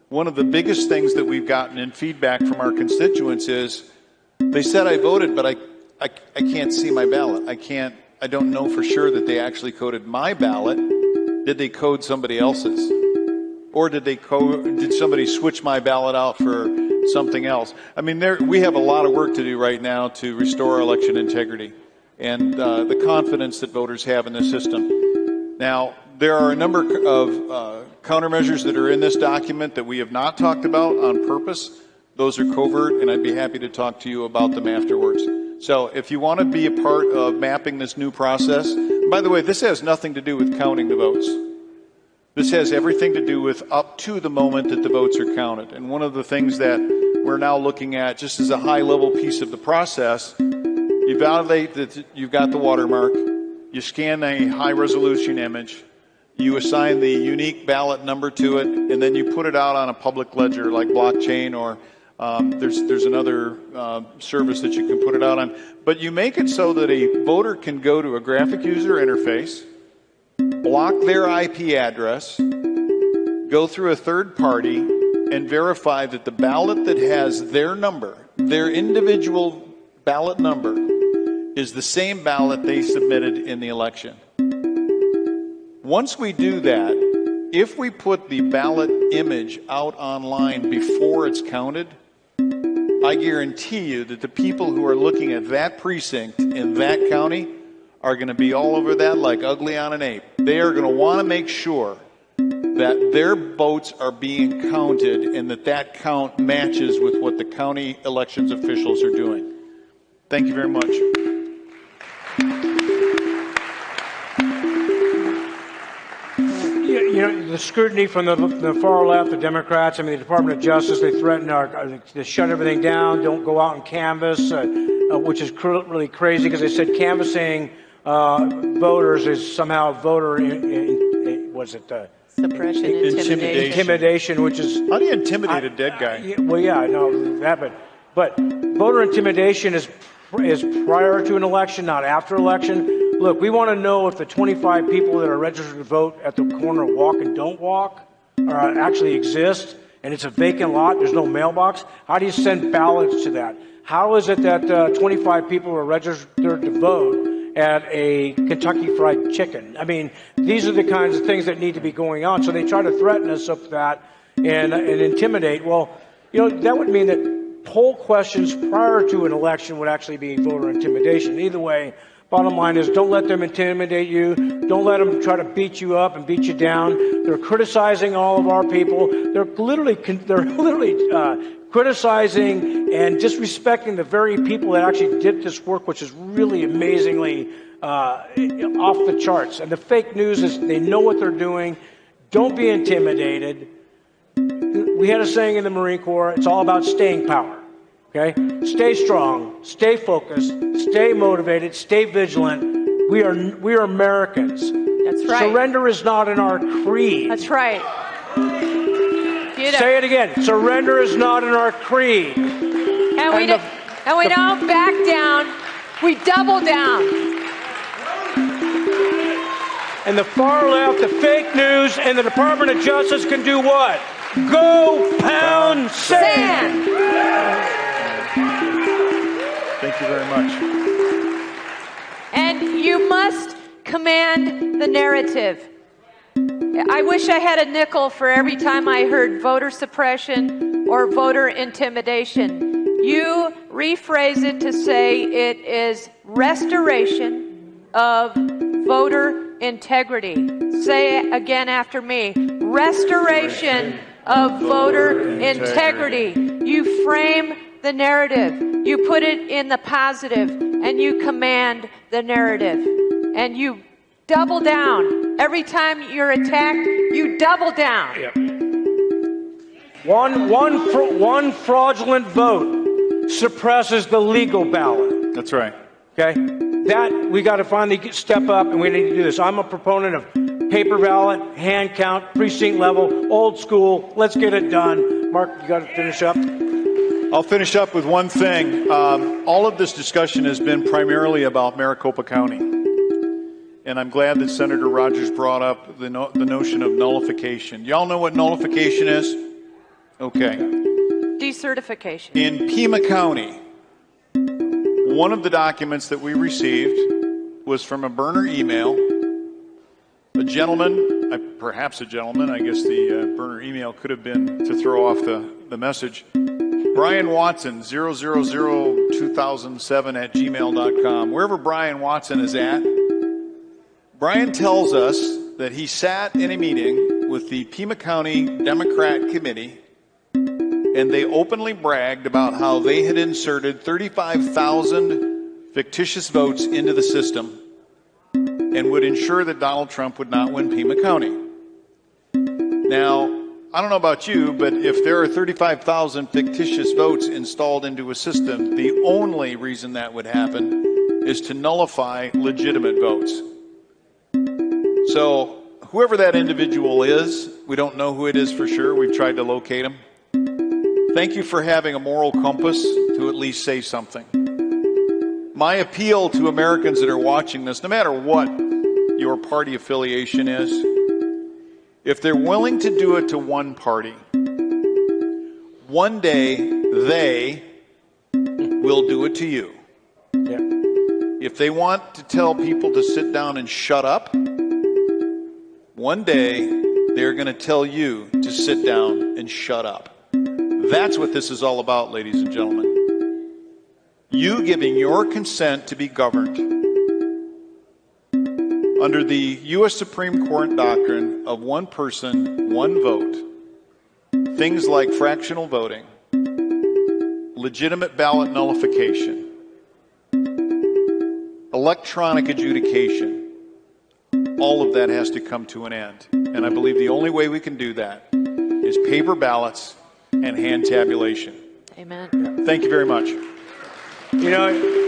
one of the biggest things that we've gotten in feedback from our constituents is they said I voted, but I can't see my ballot. I don't know for sure that they actually coded my ballot. Did they code somebody else's? Or did somebody switch my ballot out for something else? I mean, we have a lot of work to do right now to restore election integrity and the confidence that voters have in the system. Now, there are a number of countermeasures that are in this document that we have not talked about on purpose. Those are covert, and I'd be happy to talk to you about them afterwards. So if you want to be a part of mapping this new process, by the way, this has nothing to do with counting the votes. This has everything to do with up to the moment that the votes are counted. And one of the things that we're now looking at, just as a high-level piece of the process, you validate that you've got the watermark, you scan a high-resolution image, you assign the unique ballot number to it, and then you put it out on a public ledger like blockchain, or there's another service that you can put it out on. But you make it so that a voter can go to a graphic user interface, block their IP address, go through a third party, and verify that the ballot that has their number, their individual ballot number, is the same ballot they submitted in the election. Once we do that, if we put the ballot image out online before it's counted, I guarantee you that the people who are looking at that precinct in that county are going to be all over that like ugly on an ape. They are going to want to make sure that their votes are being counted and that count matches with what the county elections officials are doing. Thank you very much. You know, the scrutiny from the far left, the Democrats, I mean, the Department of Justice, they threaten to shut everything down, don't go out and canvass, which is really crazy because they said canvassing voters is somehow voter, Suppression, intimidation, which is... How do you intimidate a dead guy? Well, yeah, I know that, but voter intimidation is prior to an election, not after election. Look, we want to know if the 25 people that are registered to vote at the corner of Walk and Don't Walk actually exist, and it's a vacant lot, there's no mailbox. How do you send ballots to that? How is it that 25 people are registered to vote at a Kentucky Fried Chicken? I mean, these are the kinds of things that need to be going on. So they try to threaten us with that and intimidate. Well, you know, that would mean that poll questions prior to an election would actually be voter intimidation. Either way, bottom line is don't let them intimidate you. Don't let them try to beat you up and beat you down. They're criticizing all of our people. They're literally criticizing and disrespecting the very people that actually did this work, which is really amazingly off the charts. And the fake news is they know what they're doing. Don't be intimidated. We had a saying in the Marine Corps, it's all about staying power. Okay? Stay strong, stay focused, stay motivated, stay vigilant. We are Americans. That's right. Surrender is not in our creed. That's right. Say it again. Surrender is not in our creed. And we don't back down. We double down. And the far left, the fake news, and the Department of Justice can do what? Go pound sand. Thank you very much. And you must command the narrative. I wish I had a nickel for every time I heard voter suppression or voter intimidation. You rephrase it to say it is restoration of voter integrity. Say it again after me. Restoration of voter integrity. You frame the narrative. You put it in the positive, and you command the narrative. And you double down. Every time you're attacked, you double down. Yep. One fraudulent vote suppresses the legal ballot. That's right. Okay? That, we got to finally step up, and we need to do this. I'm a proponent of paper ballot, hand count, precinct level, old school. Let's get it done. Mark, you got to finish up. I'll finish up with one thing. All of this discussion has been primarily about Maricopa County. And I'm glad that Senator Rogers brought up the notion of nullification. Y'all know what nullification is? Okay. Decertification. In Pima County, one of the documents that we received was from a burner email. A gentleman, perhaps a gentleman, I guess the burner email could have been to throw off the message. Brian Watson, 0002007@gmail.com. Wherever Brian Watson is at, Brian tells us that he sat in a meeting with the Pima County Democrat Committee, and they openly bragged about how they had inserted 35,000 fictitious votes into the system and would ensure that Donald Trump would not win Pima County. Now, I don't know about you, but if there are 35,000 fictitious votes installed into a system, the only reason that would happen is to nullify legitimate votes. So whoever that individual is, we don't know who it is for sure. We've tried to locate him. Thank you for having a moral compass to at least say something. My appeal to Americans that are watching this, no matter what your party affiliation is, if they're willing to do it to one party, one day they will do it to you. Yeah. If they want to tell people to sit down and shut up, one day they're going to tell you to sit down and shut up. That's what this is all about, ladies and gentlemen. You giving your consent to be governed. Under the U.S. Supreme Court doctrine of one person, one vote, things like fractional voting, legitimate ballot nullification, electronic adjudication, all of that has to come to an end. And I believe the only way we can do that is paper ballots and hand tabulation. Amen. Thank you very much. You know,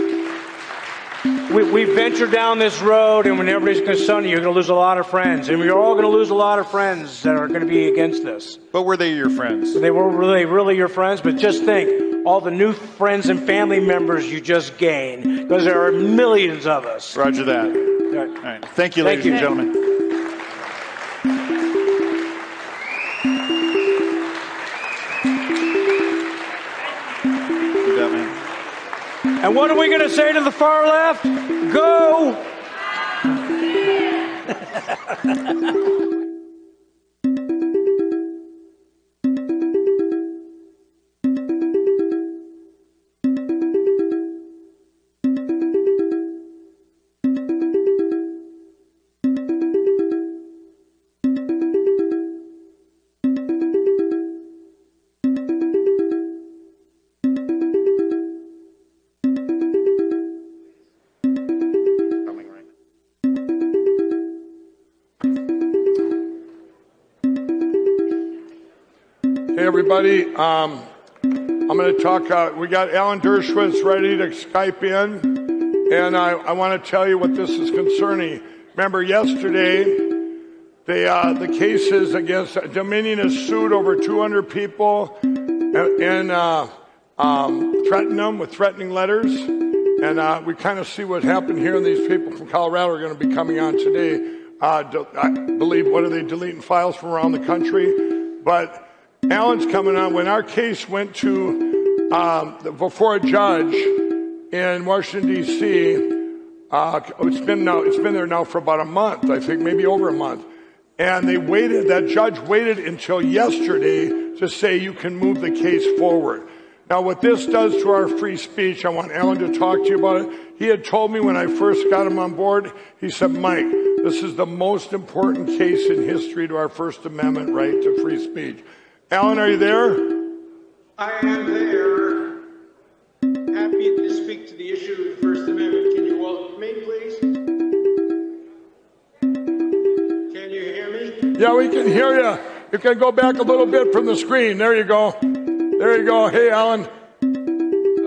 we venture down this road, and when everybody's going to sun you, you're going to lose a lot of friends. And we're all going to lose a lot of friends that are going to be against this. But were they your friends? They were really your friends, but just think, all the new friends and family members you just gained, because there are millions of us. Roger that. Right. All right. Thank you, ladies and gentlemen. You bet, man. And what are we going to say to the far left? Go! Hey, everybody. I'm going to talk. We got Alan Dershowitz ready to Skype in, and I want to tell you what this is concerning. Remember, yesterday, the cases against Dominion has sued over 200 people and threatened them with threatening letters. And we kind of see what happened here, and these people from Colorado are going to be coming on today. I believe, what are they, deleting files from around the country? But Alan's coming on. When our case went to before a judge in Washington, D.C., it's been there now for about a month, I think, maybe over a month. And that judge waited until yesterday to say you can move the case forward. Now, what this does to our free speech, I want Alan to talk to you about it. He had told me when I first got him on board, he said, Mike, this is the most important case in history to our First Amendment right to free speech. Alan, are you there? I am there. Happy to speak to the issue of the First Amendment. Can you welcome me, please? Can you hear me? Yeah, we can hear you. You can go back a little bit from the screen. There you go. There you go. Hey, Alan.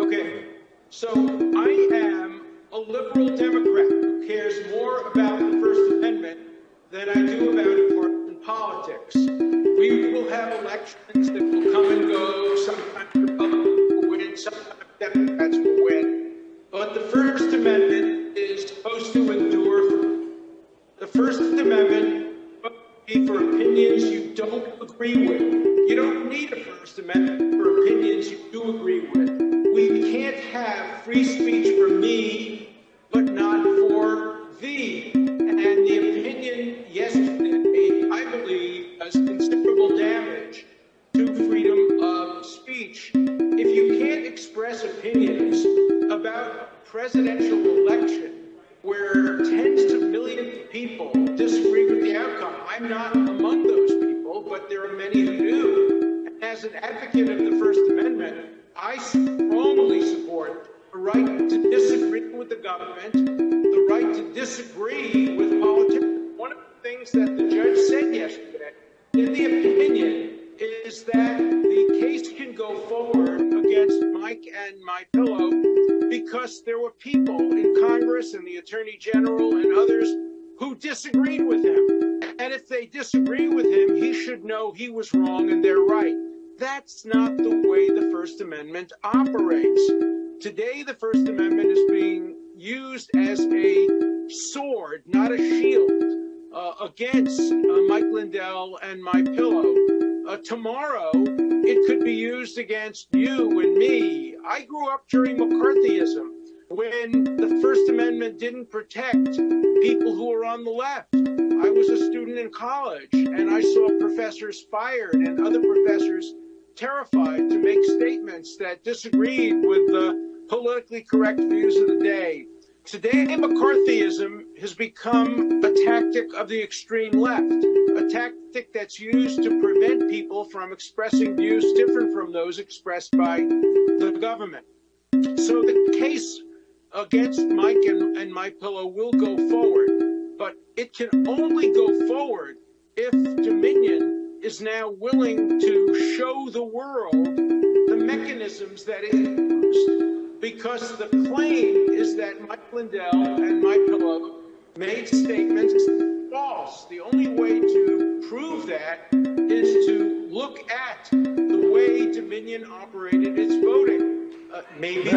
Okay. So I am a liberal Democrat who cares more about the First Amendment than I do about partisan politics. We will have elections that will come and go. Sometimes Republicans will win, sometimes Democrats will win. But the First Amendment is supposed to endure. The First Amendment is for opinions you don't agree with. You don't need a First Amendment for opinions you do agree with. We can't have free speech for me, but not for thee. And the opinion yesterday, I believe, does considerable damage to freedom of speech. If you can't express opinions about a presidential election where tens of millions of people disagree with the outcome, I'm not among those people, but there are many who do. And as an advocate of the First Amendment, I strongly support the right to disagree with the government, the right to disagree with politicians. One of the things that the judge said yesterday in the opinion is that the case can go forward against Mike and my pillow because there were people in Congress and the Attorney General and others who disagreed with him. And if they disagree with him, he should know he was wrong and they're right. That's not the way the First Amendment operates. Today, the First Amendment is being used as a sword, not a shield, against Mike Lindell and my pillow. Tomorrow, it could be used against you and me. I grew up during McCarthyism, when the First Amendment didn't protect people who were on the left. I was a student in college, and I saw professors fired and other professors terrified to make statements that disagreed with the politically correct views of the day. Today, McCarthyism has become a tactic of the extreme left, a tactic that's used to prevent people from expressing views different from those expressed by the government. So the case against Mike and MyPillow will go forward, but it can only go forward if Dominion is now willing to show the world the mechanisms that it used, because the claim is that Mike Lindell and MyPillow made statements false. The only way to prove that is to look at the way Dominion operated its voting. Maybe they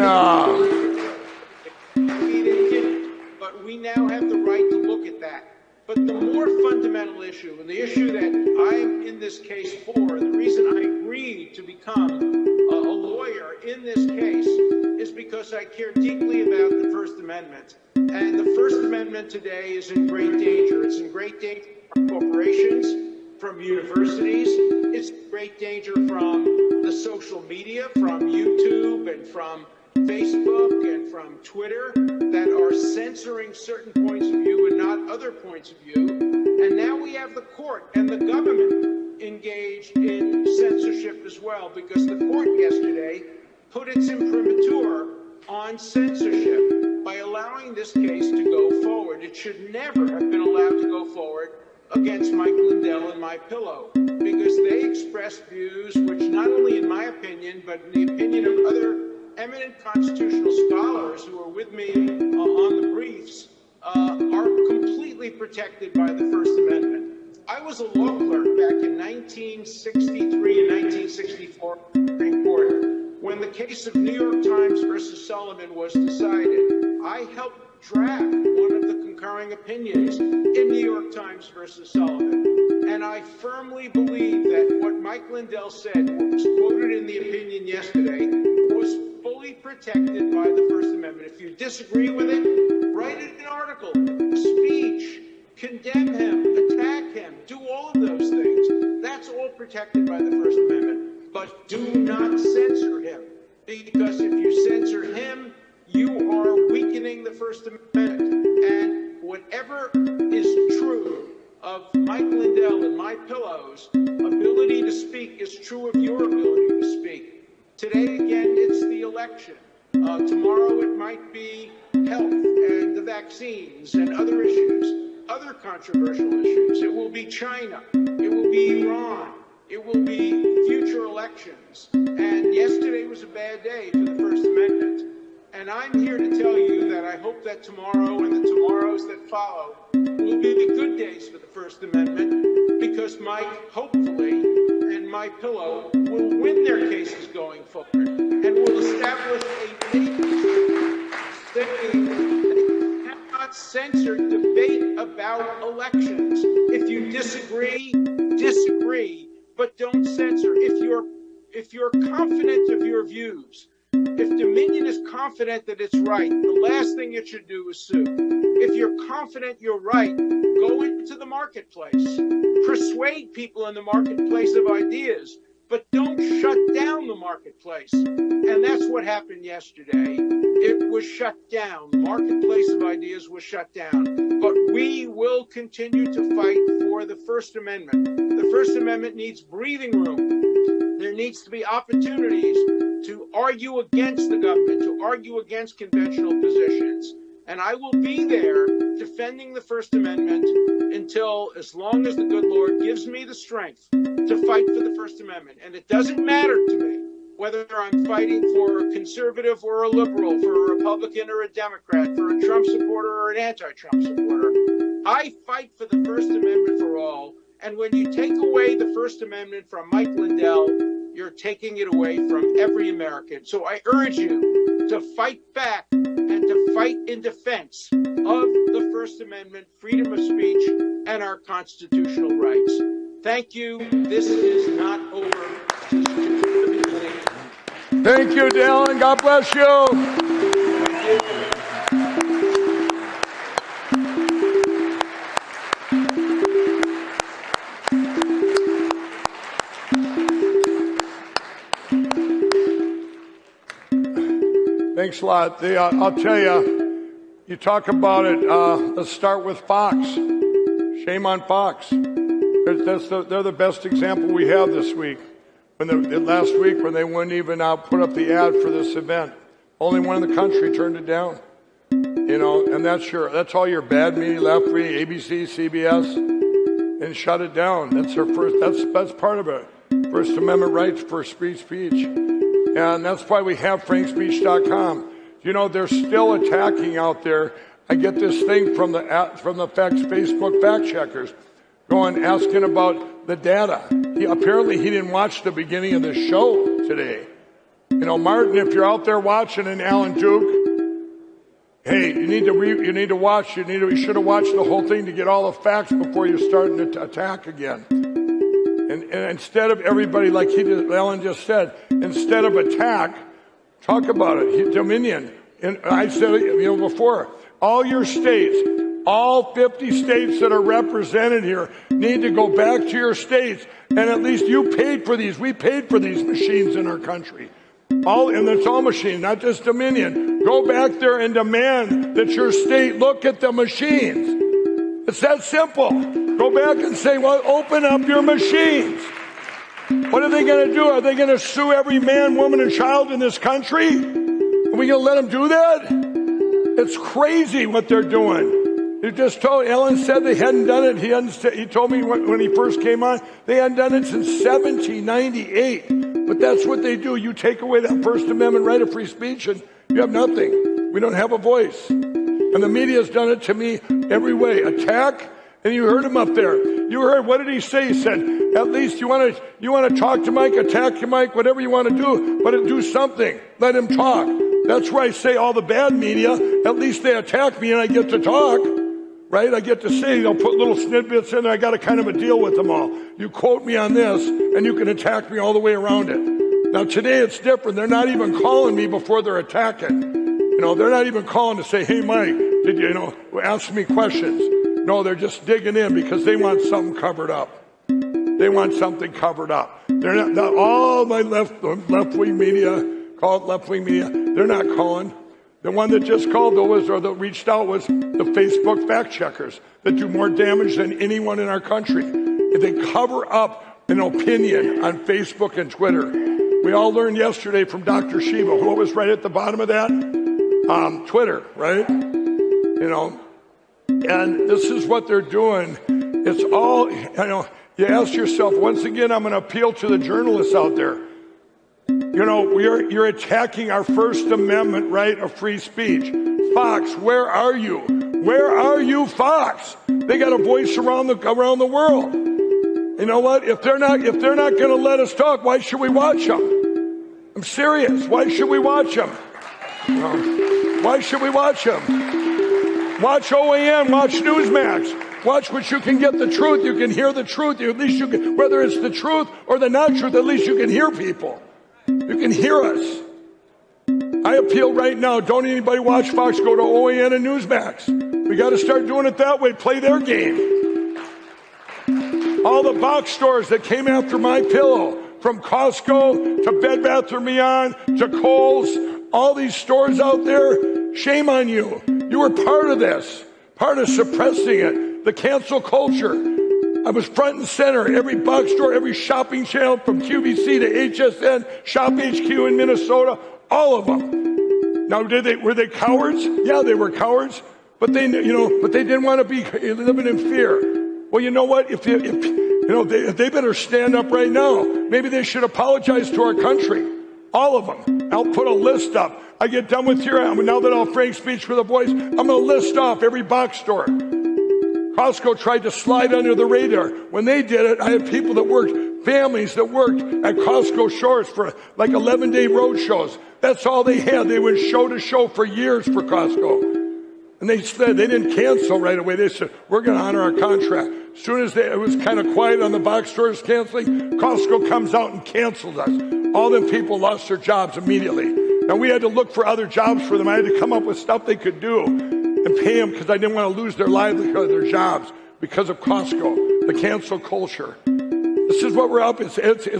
didn't, but we now have the right to look at that. But the more fundamental issue, and the issue that I'm in this case for, the reason I agreed to become a lawyer in this case is because I care deeply about the First Amendment. And the First Amendment today is in great danger. It's in great danger from corporations, from universities. It's in great danger from the social media, from YouTube and from Facebook and from Twitter, that are censoring certain points of view and not other points of view. And now we have the court and the government engaged in censorship as well, because the court yesterday put its imprimatur on censorship by allowing this case to go forward. It should never have been allowed to go forward against Mike Lindell and MyPillow, because they expressed views which, not only in my opinion, but in the opinion of other eminent constitutional scholars who are with me on the briefs, are completely protected by the First Amendment. I was a law clerk back in 1963 and 1964 Supreme Court. When the case of New York Times versus Sullivan was decided, I helped draft one of the concurring opinions in New York Times versus Sullivan. And I firmly believe that what Mike Lindell said, what was quoted in the opinion yesterday, was fully protected by the First Amendment. If you disagree with it, write it in an article, a speech, condemn him, attack him, do all of those things. That's all protected by the First Amendment. But do not censor him, because if you censor him, you are weakening the First Amendment. And whatever is true of Mike Lindell and MyPillow's ability to speak is true of your ability to speak. Today, again, it's the election. Tomorrow it might be health and the vaccines and other issues, other controversial issues. It will be China. It will be Iran. It will be future elections. And yesterday was a bad day for the First Amendment. And I'm here to tell you that I hope that tomorrow and the tomorrows that follow will be the good days for the First Amendment, because Mike, hopefully, and MyPillow will win their cases going forward and will establish a nation saying they cannot censor debate about elections. If you disagree, disagree, but don't censor. If you're confident of your views, if Dominion is confident that it's right, the last thing it should do is sue. If you're confident you're right, go into the marketplace. Persuade people in the marketplace of ideas, but don't shut down the marketplace. And that's what happened yesterday. It was shut down. The marketplace of ideas was shut down. But we will continue to fight for the First Amendment. The First Amendment needs breathing room. There needs to be opportunities to argue against the government, to argue against conventional positions. And I will be there defending the First Amendment until, as long as the good Lord gives me the strength to fight for the First Amendment. And it doesn't matter to me whether I'm fighting for a conservative or a liberal, for a Republican or a Democrat, for a Trump supporter or an anti-Trump supporter. I fight for the First Amendment for all. And when you take away the First Amendment from Mike Lindell, you're taking it away from every American. So I urge you to fight back and to fight in defense of the First Amendment, freedom of speech, and our constitutional rights. Thank you. This is not over. Thank you, Dylan. God bless you. Thanks a lot. I'll tell you, You talk about it. Let's start with Fox. Shame on Fox. They're the best example we have this week. Last week when they wouldn't even put up the ad for this event. Only one in the country turned it down. You know, and that's all your bad media, left wing, ABC, CBS, and shut it down. That's part of it. First Amendment rights for free speech. And that's why we have frankspeech.com. You know, they're still attacking out there. I get this thing from the Facebook fact checkers asking about the data. Apparently he didn't watch the beginning of the show today. You know, Martin, if you're out there watching, and Alan Duke, hey, you should have watched the whole thing to get all the facts before you're starting to attack again. And instead of everybody, like Alan just said, instead of attack, talk about it. Dominion. And I said it before. All your states, all 50 states that are represented here need to go back to your states. And at least you paid for these. We paid for these machines in our country. And it's all machines, not just Dominion. Go back there and demand that your state look at the machines. It's that simple. Go back and say, well, open up your machines. What are they going to do? Are they going to sue every man, woman, and child in this country? Are we going to let them do that? It's crazy what they're doing. You just told, Ellen said they hadn't done it. He told me when he first came on, they hadn't done it since 1798. But that's what they do. You take away that First Amendment right of free speech and you have nothing. We don't have a voice. And the media's done it to me every way. Attack, and you heard him up there. You heard, what did he say? He said, at least you want to talk to Mike, attack your Mike, whatever you want to do, but do something. Let him talk. That's where I say all the bad media, at least they attack me and I get to talk. Right? I get to say, they'll put little snippets in there. I got a kind of a deal with them all. You quote me on this, and you can attack me all the way around it. Now, today it's different. They're not even calling me before they're attacking. You know, they're not even calling to say, hey, Mike, did you, ask me questions. No, they're just digging in because they want something covered up. They want something covered up. They're not all my left-wing media, call it left-wing media, they're not calling. The one that just called, though, that reached out was the Facebook fact checkers that do more damage than anyone in our country. They cover up an opinion on Facebook and Twitter. We all learned yesterday from Dr. Shiva. What was right at the bottom of that? Twitter, right? And this is what they're doing. It's all, you ask yourself, once again, I'm going to appeal to the journalists out there. You're attacking our First Amendment right of free speech. Fox, where are you? Where are you, Fox? They got a voice around the world. You know what? If they're not going to let us talk, why should we watch them? I'm serious. Why should we watch them? Why should we watch them? Watch OAN, watch Newsmax. Watch what you can get the truth. You can hear the truth. At least you can, whether it's the truth or the not truth, at least you can hear people. You can hear us. I appeal right now. Don't anybody watch Fox. Go to OAN and Newsmax. We got to start doing it that way. Play their game. All the box stores that came after My Pillow, from Costco to Bed Bath & Beyond to Kohl's, all these stores out there, shame on you. You were part of this, part of suppressing it, the cancel culture. I was front and center, every box store, every shopping channel from QVC to HSN, Shop HQ in Minnesota, all of them. Now, were they cowards? Yeah, they were cowards, but they didn't want to be living in fear. Well, you know what? If they better stand up right now. Maybe they should apologize to our country. All of them. I'll put a list up. I get done with here. Now that I'll Frank speech for the voice, I'm going to list off every box store. Costco tried to slide under the radar. When they did it, I had people that worked, families that worked at Costco stores for like 11-day road shows. That's all they had. They went show to show for years for Costco. And they said they didn't cancel right away. They said, we're going to honor our contract. As soon as it was kind of quiet on the box stores canceling, Costco comes out and cancels us. All them people lost their jobs immediately. Now, we had to look for other jobs for them. I had to come up with stuff they could do and pay them because I didn't want to lose their livelihood, their jobs, because of Costco, the cancel culture. This is what we're up. It's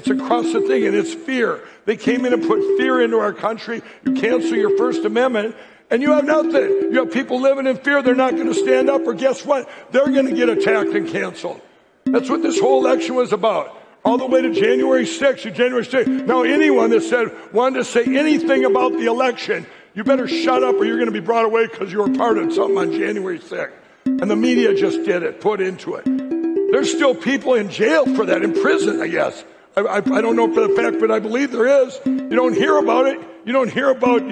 across the thing, and it's fear. They came in and put fear into our country. You cancel your First Amendment, And you have nothing. You have people living in fear. They're not going to stand up, or guess what? They're going to get attacked and canceled. That's what this whole election was about. All the way to January 6th or January 6th. Now, anyone that wanted to say anything about the election, you better shut up or you're going to be brought away because you were part of something on January 6th. And the media just did it, put into it. There's still people in jail for that, in prison, I guess. I don't know for the fact, but I believe there is. You don't hear about it. You don't hear about,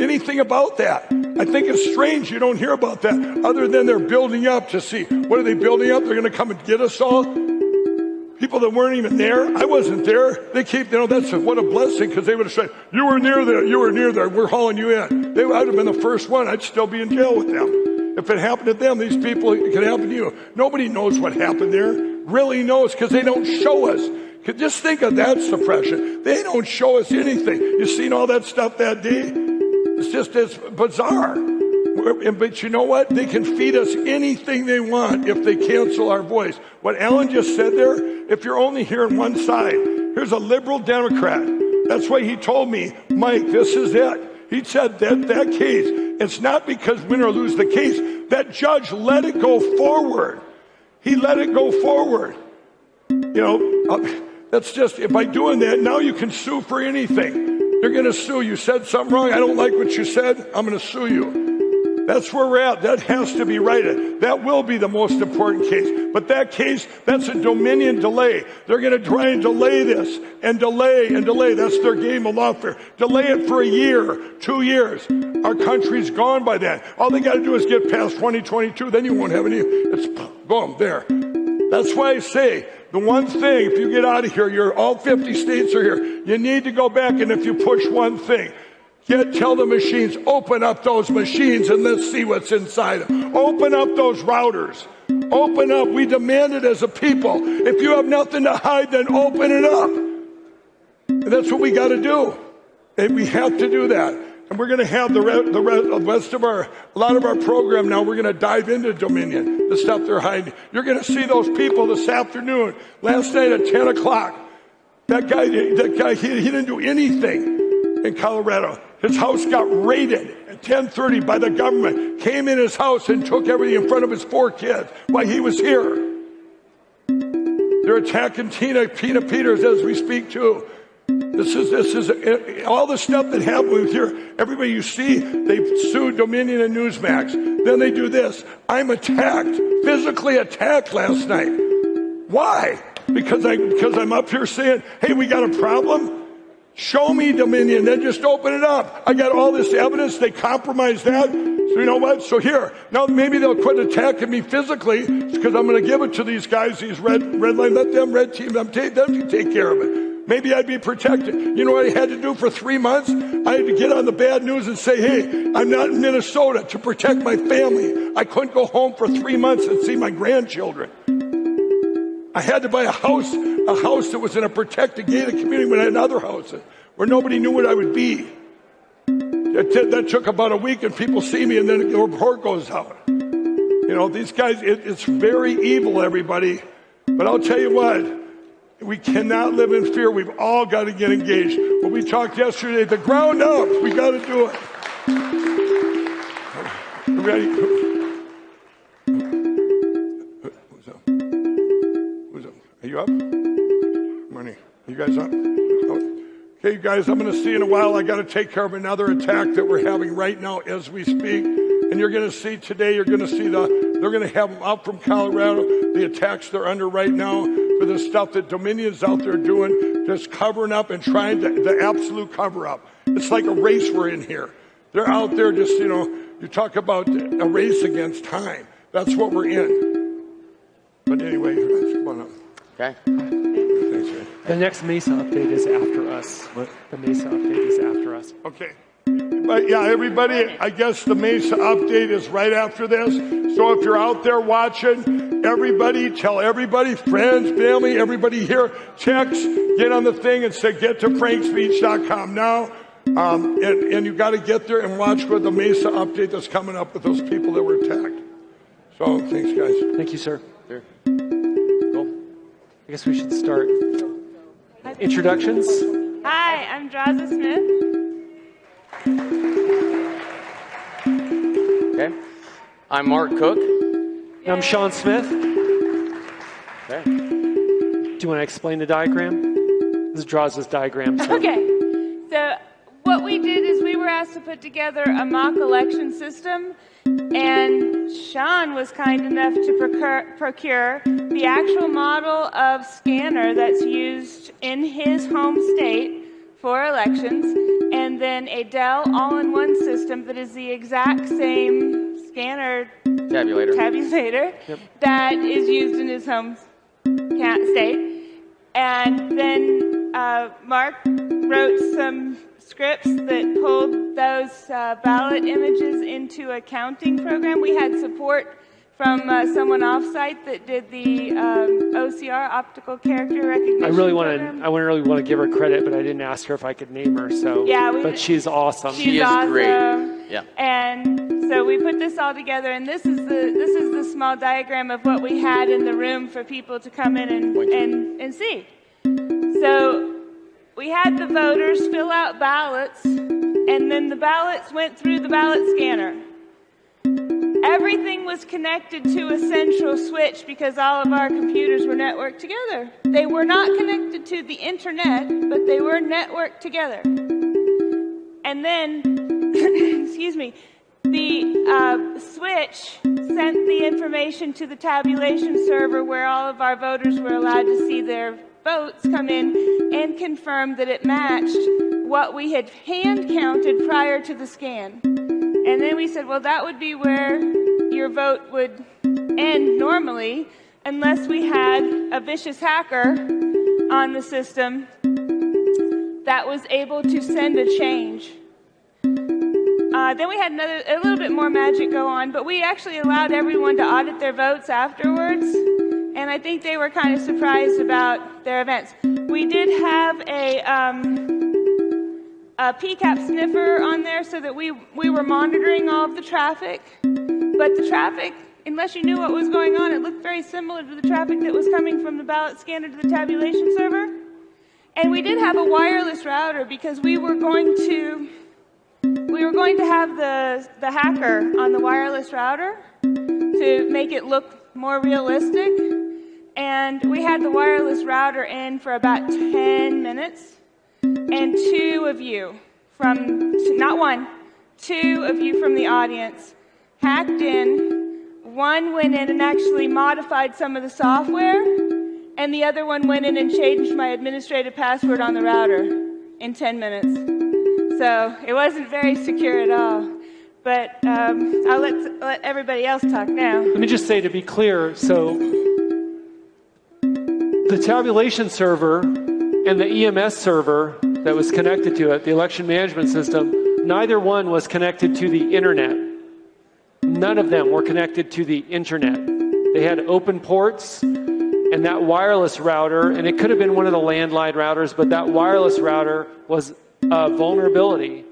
anything about that. I think it's strange you don't hear about that, other than they're building up to see. What are they building up? They're going to come and get us all? People that weren't even there. I wasn't there. They keep, that's what a blessing, because they would have said, you were near there, you were near there, we're hauling you in. I'd have been the first one. I'd still be in jail with them. If it happened to them, these people, it could happen to you. Nobody knows what happened there. Really knows, because they don't show us. Just think of that suppression. They don't show us anything. You seen all that stuff that day? It's bizarre. But you know what? They can feed us anything they want if they cancel our voice. What Alan just said there, if you're only hearing one side, here's a liberal Democrat. That's why he told me, Mike, this is it. He said that case, it's not because win or lose the case. That judge let it go forward. He let it go forward. That's just, by doing that, now you can sue for anything. They're going to sue. You said something wrong. I don't like what you said. I'm going to sue you. That's where we're at. That has to be righted. That will be the most important case. But that case, that's a Dominion delay. They're going to try and delay this and delay and delay. That's their game of lawfare. Delay it for a year, 2 years. Our country's gone by then. All they got to do is get past 2022. Then you won't have any. It's boom, there. That's why I say, the one thing, if you get out of here, all 50 states are here. You need to go back, and if you push one thing, tell the machines, open up those machines and let's see what's inside them. Open up those routers. Open up. We demand it as a people. If you have nothing to hide, then open it up. And that's what we got to do. And we have to do that. And we're going to have the rest of a lot of our program now. We're going to dive into Dominion, the stuff they're hiding. You're going to see those people this afternoon. Last night at 10 o'clock, that guy, he didn't do anything in Colorado. His house got raided at 10:30 by the government. Came in his house and took everything in front of his 4 kids while he was here. They're attacking Tina Peters as we speak too. This is all the stuff that happened with here. Everybody you see, they sued Dominion and Newsmax. Then they do this. I'm attacked, physically attacked last night. Why? Because I'm up here saying, hey, we got a problem. Show me Dominion, then just open it up. I got all this evidence. They compromised that. So you know what? So here, now maybe they'll quit attacking me physically because I'm going to give it to these guys, these red line. Let them red team them take care of it. Maybe I'd be protected. You know what I had to do for 3 months? I had to get on the bad news and say, hey, I'm not in Minnesota, to protect my family. I couldn't go home for 3 months and see my grandchildren. I had to buy a house that was in a protected gated community when I had other houses where nobody knew what I would be. That took about a week, and people see me, and then the report goes out. These guys, it's very evil, everybody. But I'll tell you what. We cannot live in fear. We've all got to get engaged. What we talked yesterday, the ground up, we got to do it. Ready? Who's up? Who's up? Are you up? Morning. Are you guys up? Okay, you guys, I'm going to see you in a while. I got to take care of another attack that we're having right now as we speak. And you're going to see today, they're going to have them out from Colorado, the attacks they're under right now. For the stuff that Dominion's out there doing, just covering up and trying the absolute cover up. It's like a race we're in here. They're out there just, you talk about a race against time. That's what we're in. But anyway, come on up. Okay. Thanks, man. The next Mesa update is after us. The Mesa update is after us. Okay. But yeah, everybody, I guess the Mesa update is right after this. So if you're out there watching, everybody, tell everybody, friends, family, everybody here, text, get on the thing and say, get to frankspeech.com now. And you got to get there and watch for the Mesa update that's coming up with those people that were attacked. So thanks, guys. Thank you, sir. Sure. Cool. I guess we should start. Introductions. Hi, I'm Draza Smith. I'm Mark Cook. And I'm Sean Smith. Okay. Do you want to explain the diagram? This draws this diagram. So. Okay. So what we did is we were asked to put together a mock election system, and Sean was kind enough to procure the actual model of scanner that's used in his home state for elections, and then a Dell all-in-one system that is the exact same scanner tabulator that is used in his home state. And then Mark wrote some scripts that pulled those ballot images into a counting program. We had support from someone offsite that did the OCR, optical character recognition. I really want to give her credit, but I didn't ask her if I could name her. So, yeah, but she's awesome. She is awesome. Great. Yeah. And so we put this all together, and this is the small diagram of what we had in the room for people to come in and see. So we had the voters fill out ballots, and then the ballots went through the ballot scanner. Everything was connected to a central switch because all of our computers were networked together. They were not connected to the internet, but they were networked together. And then, excuse me, the switch sent the information to the tabulation server where all of our voters were allowed to see their votes come in and confirm that it matched what we had hand counted prior to the scan. And then we said, well, that would be where your vote would end normally unless we had a vicious hacker on the system that was able to send a change. Then we had a little bit more magic go on, but we actually allowed everyone to audit their votes afterwards, and I think they were kind of surprised about their events. We did have a PCAP sniffer on there so that we were monitoring all of the traffic, but the traffic, unless you knew what was going on, it looked very similar to the traffic that was coming from the ballot scanner to the tabulation server. And we did have a wireless router because we were going to have the hacker on the wireless router to make it look more realistic. And we had the wireless router in for about 10 minutes. And two of you from the audience hacked in. One went in and actually modified some of the software, and the other one went in and changed my administrative password on the router in 10 minutes. So it wasn't very secure at all. But I'll let everybody else talk now. Let me just say, to be clear, so the tabulation server and the EMS server that was connected to it, the election management system, neither one was connected to the internet. None of them were connected to the internet. They had open ports, and that wireless router, and it could have been one of the landline routers, but that wireless router was a vulnerability.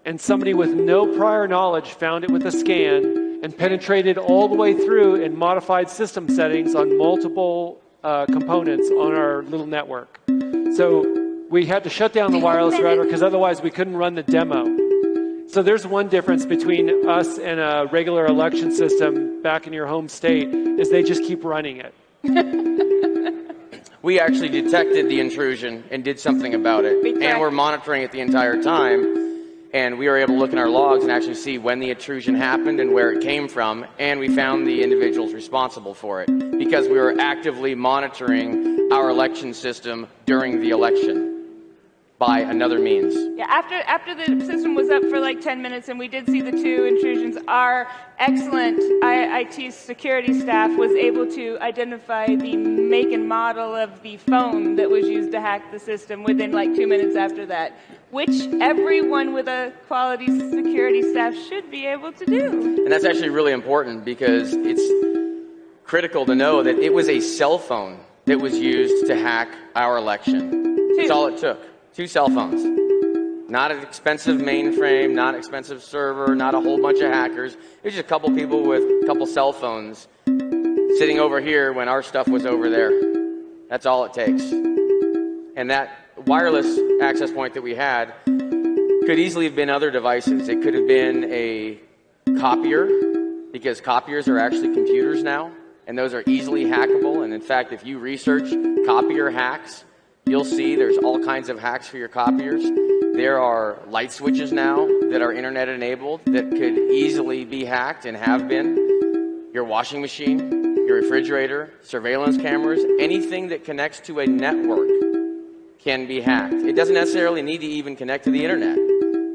And somebody with no prior knowledge found it with a scan and penetrated all the way through and modified system settings on multiple components on our little network. So we had to shut down the wireless router because otherwise we couldn't run the demo. So there's one difference between us and a regular election system back in your home state is they just keep running it. We actually detected the intrusion and did something about it. And we're monitoring it the entire time. And we were able to look in our logs and actually see when the intrusion happened and where it came from. And we found the individuals responsible for it because we were actively monitoring our election system during the election by another means. Yeah, after the system was up for like 10 minutes and we did see the two intrusions, our excellent IT security staff was able to identify the make and model of the phone that was used to hack the system within like 2 minutes after that, which everyone with a quality security staff should be able to do. And that's actually really important because it's critical to know that it was a cell phone that was used to hack our election. That's all it took. 2 cell phones. Not an expensive mainframe, not an expensive server, not a whole bunch of hackers. It was just a couple people with a couple cell phones sitting over here when our stuff was over there. That's all it takes. And that wireless access point that we had could easily have been other devices. It could have been a copier because copiers are actually computers now, and those are easily hackable. And in fact, if you research copier hacks, you'll see there's all kinds of hacks for your copiers. There are light switches now that are internet enabled that could easily be hacked and have been. Your washing machine, your refrigerator, surveillance cameras, anything that connects to a network can be hacked. It doesn't necessarily need to even connect to the internet.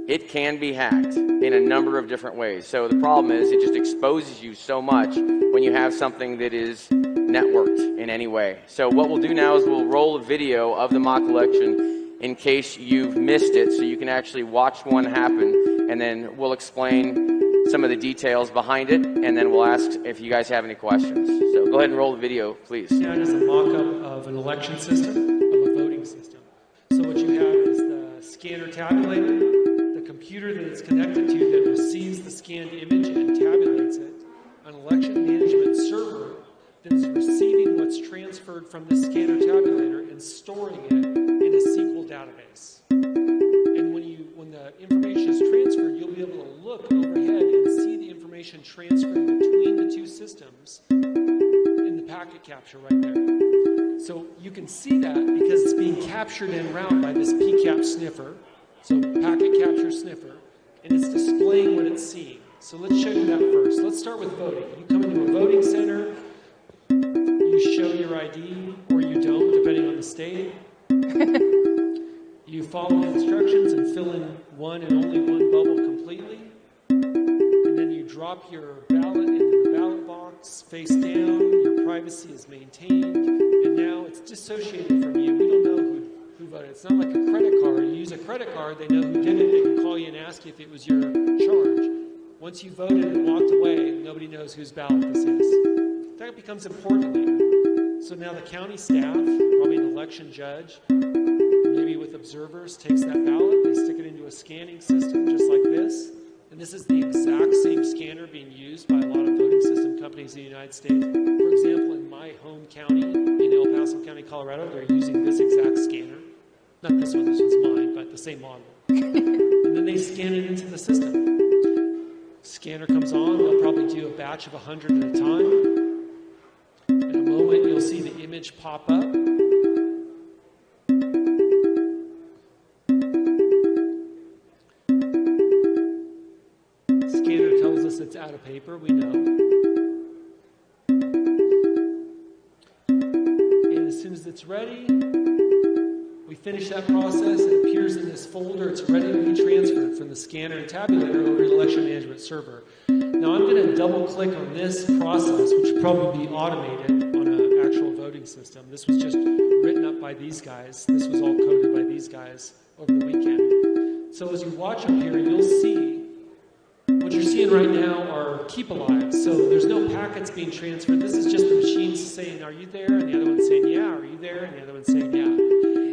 It can be hacked in a number of different ways. So the problem is it just exposes you so much when you have something that is networked in any way. So what we'll do now is we'll roll a video of the mock election in case you've missed it, so you can actually watch one happen, and then we'll explain some of the details behind it, and then we'll ask if you guys have any questions. So go ahead and roll the video, please. That is a mock-up of an election system, of a voting system. So what you have is the scanner tabulator, the computer that it's connected to that receives the scanned image and tabulates it, an election management server that is receiving what's transferred from the scanner tabulator and storing it in a SQL database. And when the information is transferred, you'll be able to look overhead and see the information transferring between the two systems in the packet capture right there. So you can see that because it's being captured en route by this PCAP sniffer, so packet capture sniffer, and it's displaying what it's seeing. So let's show you that first. Let's start with voting. You come into a voting center, you show your ID, or you don't, depending on the state. You follow the instructions and fill in one and only one bubble completely. And then you drop your ballot into the ballot box, face down, your privacy is maintained, and now it's dissociated from you. We don't know who voted. It's not like a credit card. You use a credit card, they know who did it, they can call you and ask you if it was your charge. Once you voted and walked away, nobody knows whose ballot this is. That becomes important later. So now the county staff, probably an election judge, maybe with observers, takes that ballot, they stick it into a scanning system just like this. And this is the exact same scanner being used by a lot of voting system companies in the United States. For example, in my home county, in El Paso County, Colorado, they're using this exact scanner. Not this one, this one's mine, but the same model. And then they scan it into the system. Scanner comes on, they'll probably do a batch of 100 at a time. In a moment, you'll see the image pop up. Scanner tells us it's out of paper, we know. And as soon as it's ready, we finish that process. It appears in this folder. It's ready to be transferred from the scanner and tabulator over to the election management server. Now I'm going to double click on this process, which will probably be automated on an actual voting system. This was just written up by these guys. This was all coded by these guys over the weekend. So as you watch up here, you'll see what you're seeing right now are keep alive. So there's no packets being transferred. This is just the machines saying, are you there? And the other one's saying, yeah. Are you there? And the other one's saying, yeah.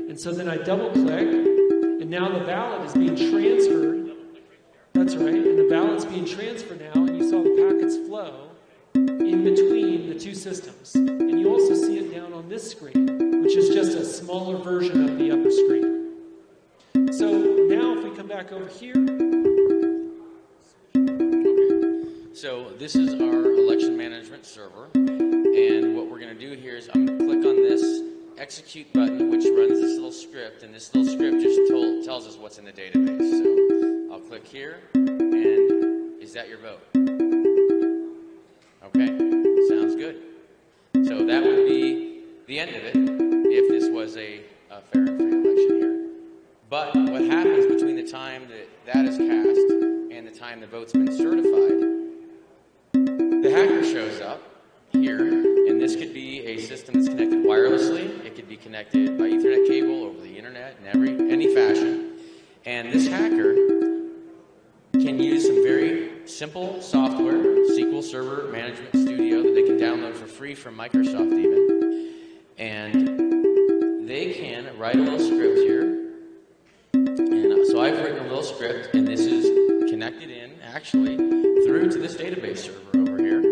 And so then I double click, and now the ballot is being transferred. That's right, and the ballot's being transferred now, and you saw the packets flow in between the two systems. And you also see it down on this screen, which is just a smaller version of the upper screen. So now if we come back over here. Okay. So this is our election management server, and what we're going to do here is I'm going to click on this execute button, which runs this little script, and this little script just tells us what's in the database. So I'll click here, and is that your vote? Okay, sounds good. So that would be the end of it if this was a fair and free election here. But what happens between the time that is cast and the time the vote's been certified, the hacker shows up here, and this could be a system that's connected wirelessly. It could be connected by Ethernet cable over the internet in any fashion. And this hacker can use some very simple software, SQL Server Management Studio, that they can download for free from Microsoft even. And they can write a little script here. And so I've written a little script, and this is connected in, actually, through to this database server over here.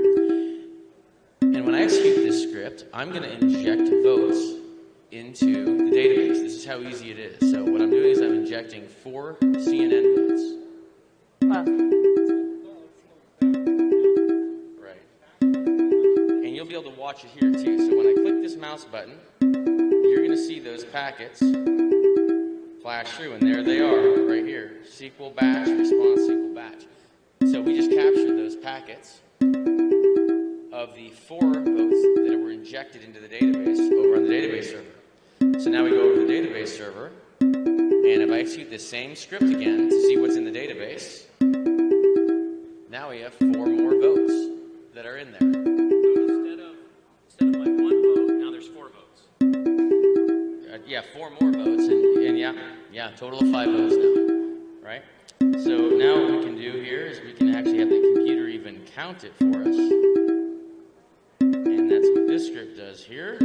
And when I execute this script, I'm going to inject votes into the database. This is how easy it is. So what I'm doing is I'm injecting 4 CNN votes. Well, watch it here too. So when I click this mouse button, you're going to see those packets flash through, and there they are right here. SQL batch, response, SQL batch. So we just captured those packets of the 4 votes that were injected into the database over on the database server. So now we go over to the database server, and if I execute the same script again to see what's in the database, now we have 4 more votes that are in there. Instead of my 1 vote, now there's 4 votes. Yeah, 4 more votes, and yeah, total of 5 votes now, right? So now what we can do here is we can actually have the computer even count it for us. And that's what this script does here.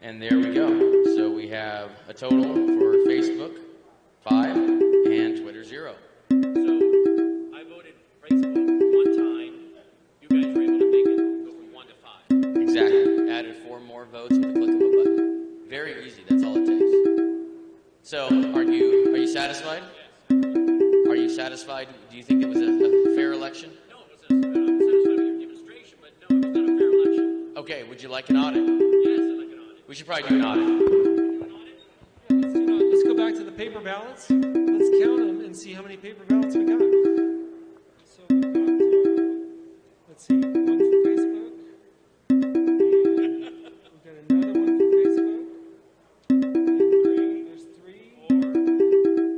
And there we go. So we have a total for Facebook, 5, and Twitter, 0. So I voted Facebook 1 time. You guys were able to make it go from 1 to 5. Exactly. Added 4 more votes with the click of a button. Very easy. That's all it takes. So are you satisfied? Yes. Are you satisfied? Do you think it was a fair election? No, it was I'm satisfied with your demonstration, but no, it was not a fair election. Okay. Would you like an audit? Yes, I'd like an audit. We should probably do an audit. Yeah, let's go back to the paper ballots. Let's count them and see how many paper ballots we got. So we've got, let's see, 1 for Facebook. And we've got another 1 for Facebook. And 3. There's 3. 4. And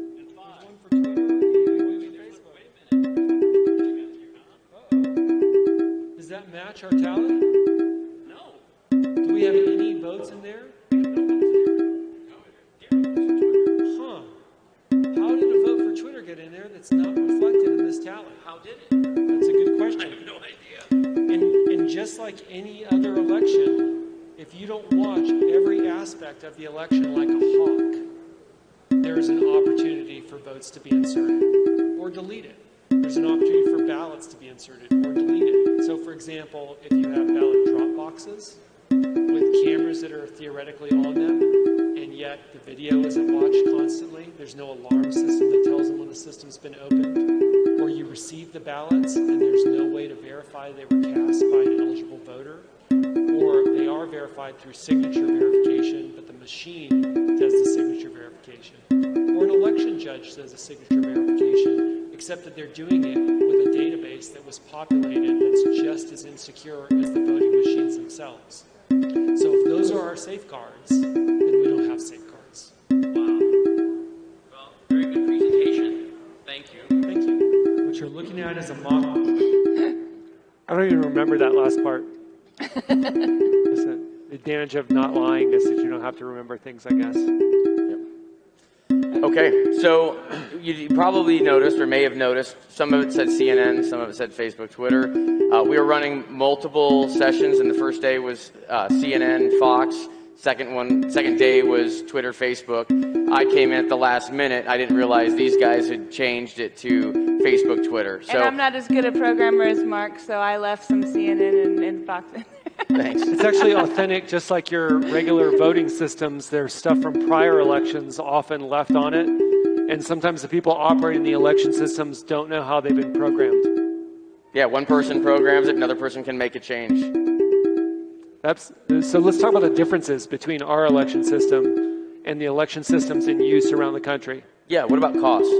5. There's 1 for Twitter and 1 for Facebook. Wait a minute. Uh-oh. Does that match our tally? No. Do we have any votes in there? Huh. How did a vote for Twitter get in there that's not reflected in this tally? How did it? That's a good question. I have no idea. And just like any other election, if you don't watch every aspect of the election like a hawk, there's an opportunity for votes to be inserted or deleted. There's an opportunity for ballots to be inserted or deleted. So for example, if you have ballot drop boxes with cameras that are theoretically on them, and yet the video isn't watched constantly, there's no alarm system that tells them when the system's been opened, or you receive the ballots and there's no way to verify they were cast by an eligible voter, or they are verified through signature verification, but the machine does the signature verification, or an election judge does the signature verification, except that they're doing it with a database that was populated that's just as insecure as the voting machines themselves. So if those are our safeguards, then we don't have safeguards. Wow. Well, very good presentation. Thank you. Thank you. What you're looking at is a mock. I don't even remember that last part. Listen, the advantage of not lying is that you don't have to remember things, I guess. Okay, so you probably noticed or may have noticed some of it said CNN, some of it said Facebook, Twitter. We were running multiple sessions, and the first day was CNN, Fox. Second day was Twitter, Facebook. I came in at the last minute. I didn't realize these guys had changed it to Facebook, Twitter. So And I'm not as good a programmer as Mark, so I left some CNN and Fox in there. thanks. It's actually authentic, just like your regular voting systems. There's stuff from prior elections often left on it, and sometimes the people operating the election systems don't know how they've been programmed. Yeah, one person programs it, another person can make a change. So let's talk about the differences between our election system and the election systems in use around the country. Yeah, what about cost?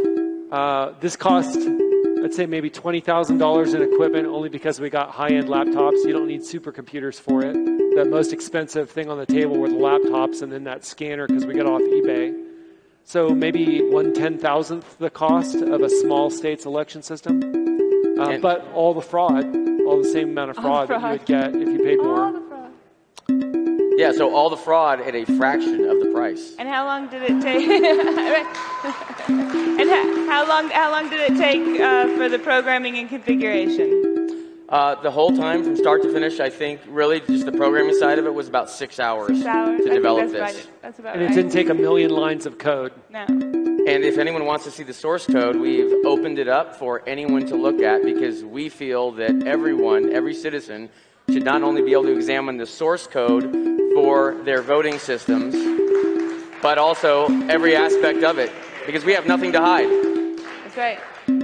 This cost, I'd say maybe $20,000 in equipment, only because we got high-end laptops. You don't need supercomputers for it. The most expensive thing on the table were the laptops and then that scanner because we got off eBay. So maybe 1/10,000th the cost of a small state's election system. But all the fraud, all the same amount of fraud that you would get if you paid more. All the fraud. Yeah, so all the fraud at a fraction of the price. And how long did it take? And how long did it take for the programming and configuration? The whole time from start to finish, I think really just the programming side of it was about 6 hours, 6 hours? to I develop think this. That's about And right. it didn't take a million lines of code. No. And if anyone wants to see the source code, we've opened it up for anyone to look at because we feel that every citizen, should not only be able to examine the source code for their voting systems, but also every aspect of it, because we have nothing to hide. That's right.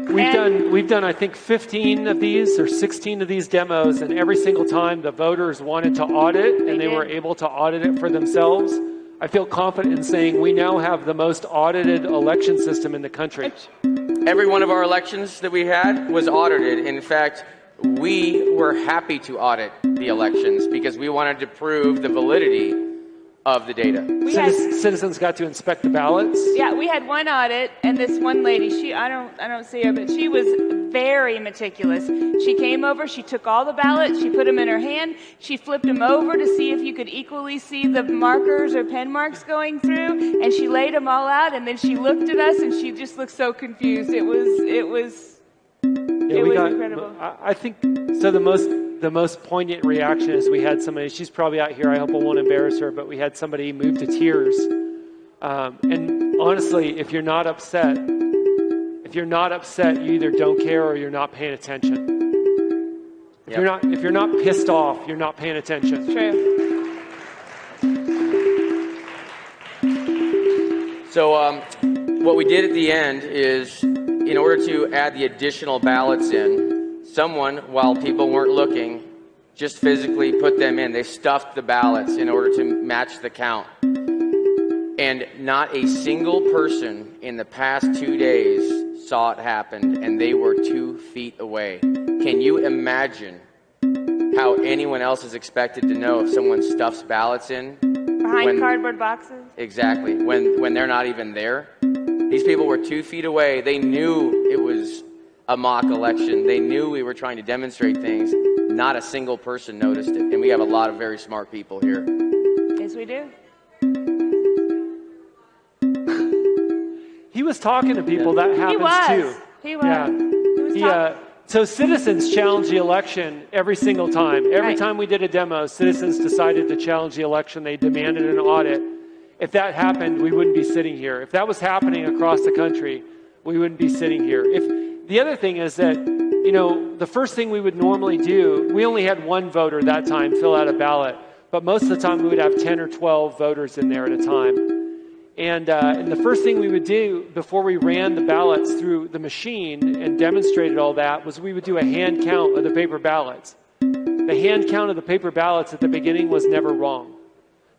We've done I think 15 of these or 16 of these demos, and every single time the voters wanted to audit and they were able to audit it for themselves. I feel confident in saying we now have the most audited election system in the country. Every one of our elections that we had was audited. In fact, we were happy to audit the elections because we wanted to prove the validity of the data. Citizens got to inspect the ballots. Yeah, we had one audit, and this one lady, I don't see her, but she was very meticulous. She came over, she took all the ballots, she put them in her hand, she flipped them over to see if you could equally see the markers or pen marks going through, and she laid them all out, and then she looked at us, and she just looked so confused. It was incredible. I think so. The most poignant reaction is we had somebody. She's probably out here. I hope I won't embarrass her, but we had somebody move to tears. And honestly, if you're not upset, you either don't care or you're not paying attention. Yep. If you're not pissed off, you're not paying attention. True. So what we did at the end is, in order to add the additional ballots in, someone, while people weren't looking, just physically put them in. They stuffed the ballots in order to match the count. And not a single person in the past 2 days saw it happen, and they were 2 feet away. Can you imagine how anyone else is expected to know if someone stuffs ballots in? Behind cardboard boxes? Exactly. When they're not even there. These people were 2 feet away. They knew it was a mock election. They knew we were trying to demonstrate things. Not a single person noticed it. And we have a lot of very smart people here. Yes, we do. He was talking to people. That happens too. He was. So citizens challenge the election every single time. Every time we did a demo, citizens decided to challenge the election. They demanded an audit. If that happened, we wouldn't be sitting here. If that was happening across the country, we wouldn't be sitting here. The other thing is that, the first thing we would normally do, we only had one voter that time fill out a ballot, but most of the time we would have 10 or 12 voters in there at a time. And the first thing we would do before we ran the ballots through the machine and demonstrated all that was we would do a hand count of the paper ballots. The hand count of the paper ballots at the beginning was never wrong.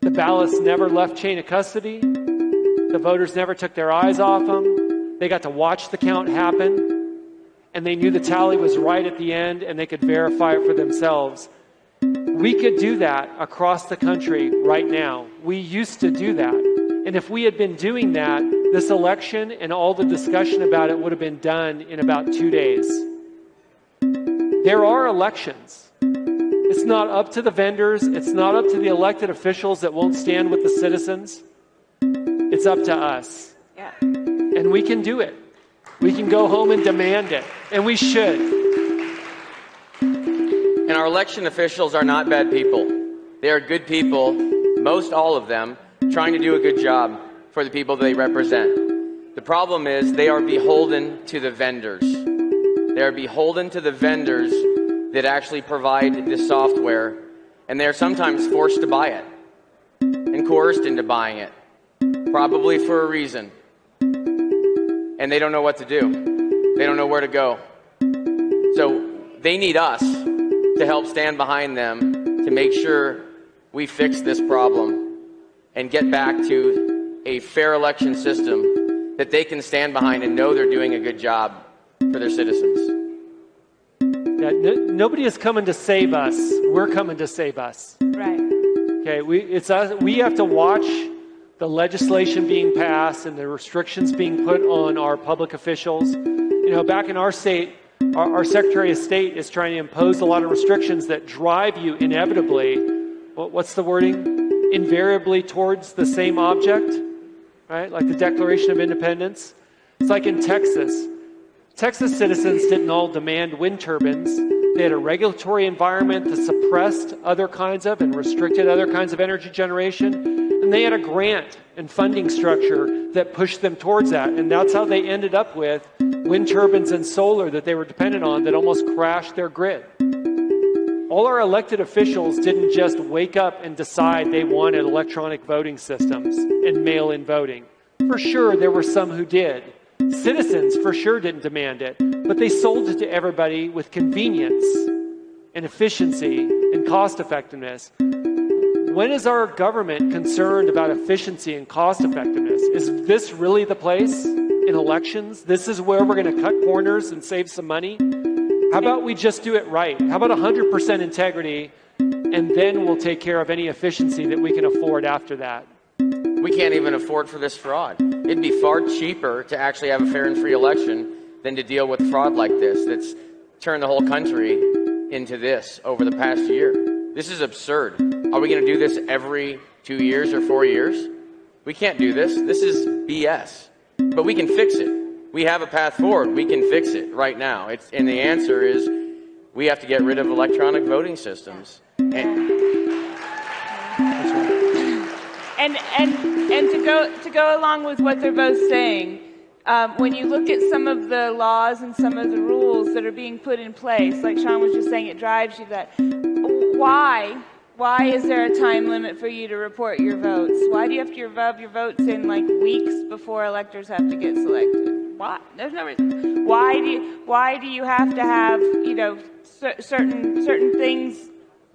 The ballots never left chain of custody. The voters never took their eyes off them. They got to watch the count happen. And they knew the tally was right at the end, and they could verify it for themselves. We could do that across the country right now. We used to do that. And if we had been doing that, this election and all the discussion about it would have been done in about 2 days. There are elections. It's not up to the vendors. It's not up to the elected officials that won't stand with the citizens. It's up to us. Yeah. And we can do it. We can go home and demand it. And we should. And our election officials are not bad people. They are good people, most all of them, trying to do a good job for the people they represent. The problem is they are beholden to the vendors. They are beholden to the vendors that actually provide the software, and they are sometimes forced to buy it and coerced into buying it, probably for a reason. And they don't know what to do. They don't know where to go. So they need us to help stand behind them to make sure we fix this problem and get back to a fair election system that they can stand behind and know they're doing a good job for their citizens. Yeah, nobody is coming to save us. We're coming to save us. Right. Okay, it's us. We have to watch the legislation being passed and the restrictions being put on our public officials. Back in our state, our Secretary of State is trying to impose a lot of restrictions that drive you inevitably, what's the wording? Invariably towards the same object, right? Like the Declaration of Independence. It's like in Texas. Texas citizens didn't all demand wind turbines. They had a regulatory environment that suppressed other kinds of and restricted other kinds of energy generation. And they had a grant and funding structure that pushed them towards that. And that's how they ended up with wind turbines and solar that they were dependent on that almost crashed their grid. All our elected officials didn't just wake up and decide they wanted electronic voting systems and mail-in voting. For sure, there were some who did. Citizens for sure didn't demand it, but they sold it to everybody with convenience and efficiency and cost effectiveness. When is our government concerned about efficiency and cost effectiveness? Is this really the place in elections? This is where we're going to cut corners and save some money? How about we just do it right? How about 100% integrity, and then we'll take care of any efficiency that we can afford after that? We can't even afford for this fraud. It'd be far cheaper to actually have a fair and free election than to deal with fraud like this that's turned the whole country into this over the past year. This is absurd. Are we going to do this every 2 years or 4 years? We can't do this. This is BS. But we can fix it. We have a path forward. We can fix it right now. And the answer is we have to get rid of electronic voting systems. And to go along with what they're both saying, when you look at some of the laws and some of the rules that are being put in place, like Sean was just saying, it drives you that. Why is there a time limit for you to report your votes? Why do you have to have your votes in like weeks before electors have to get selected? Why? There's no reason. Why do you have to have, certain things,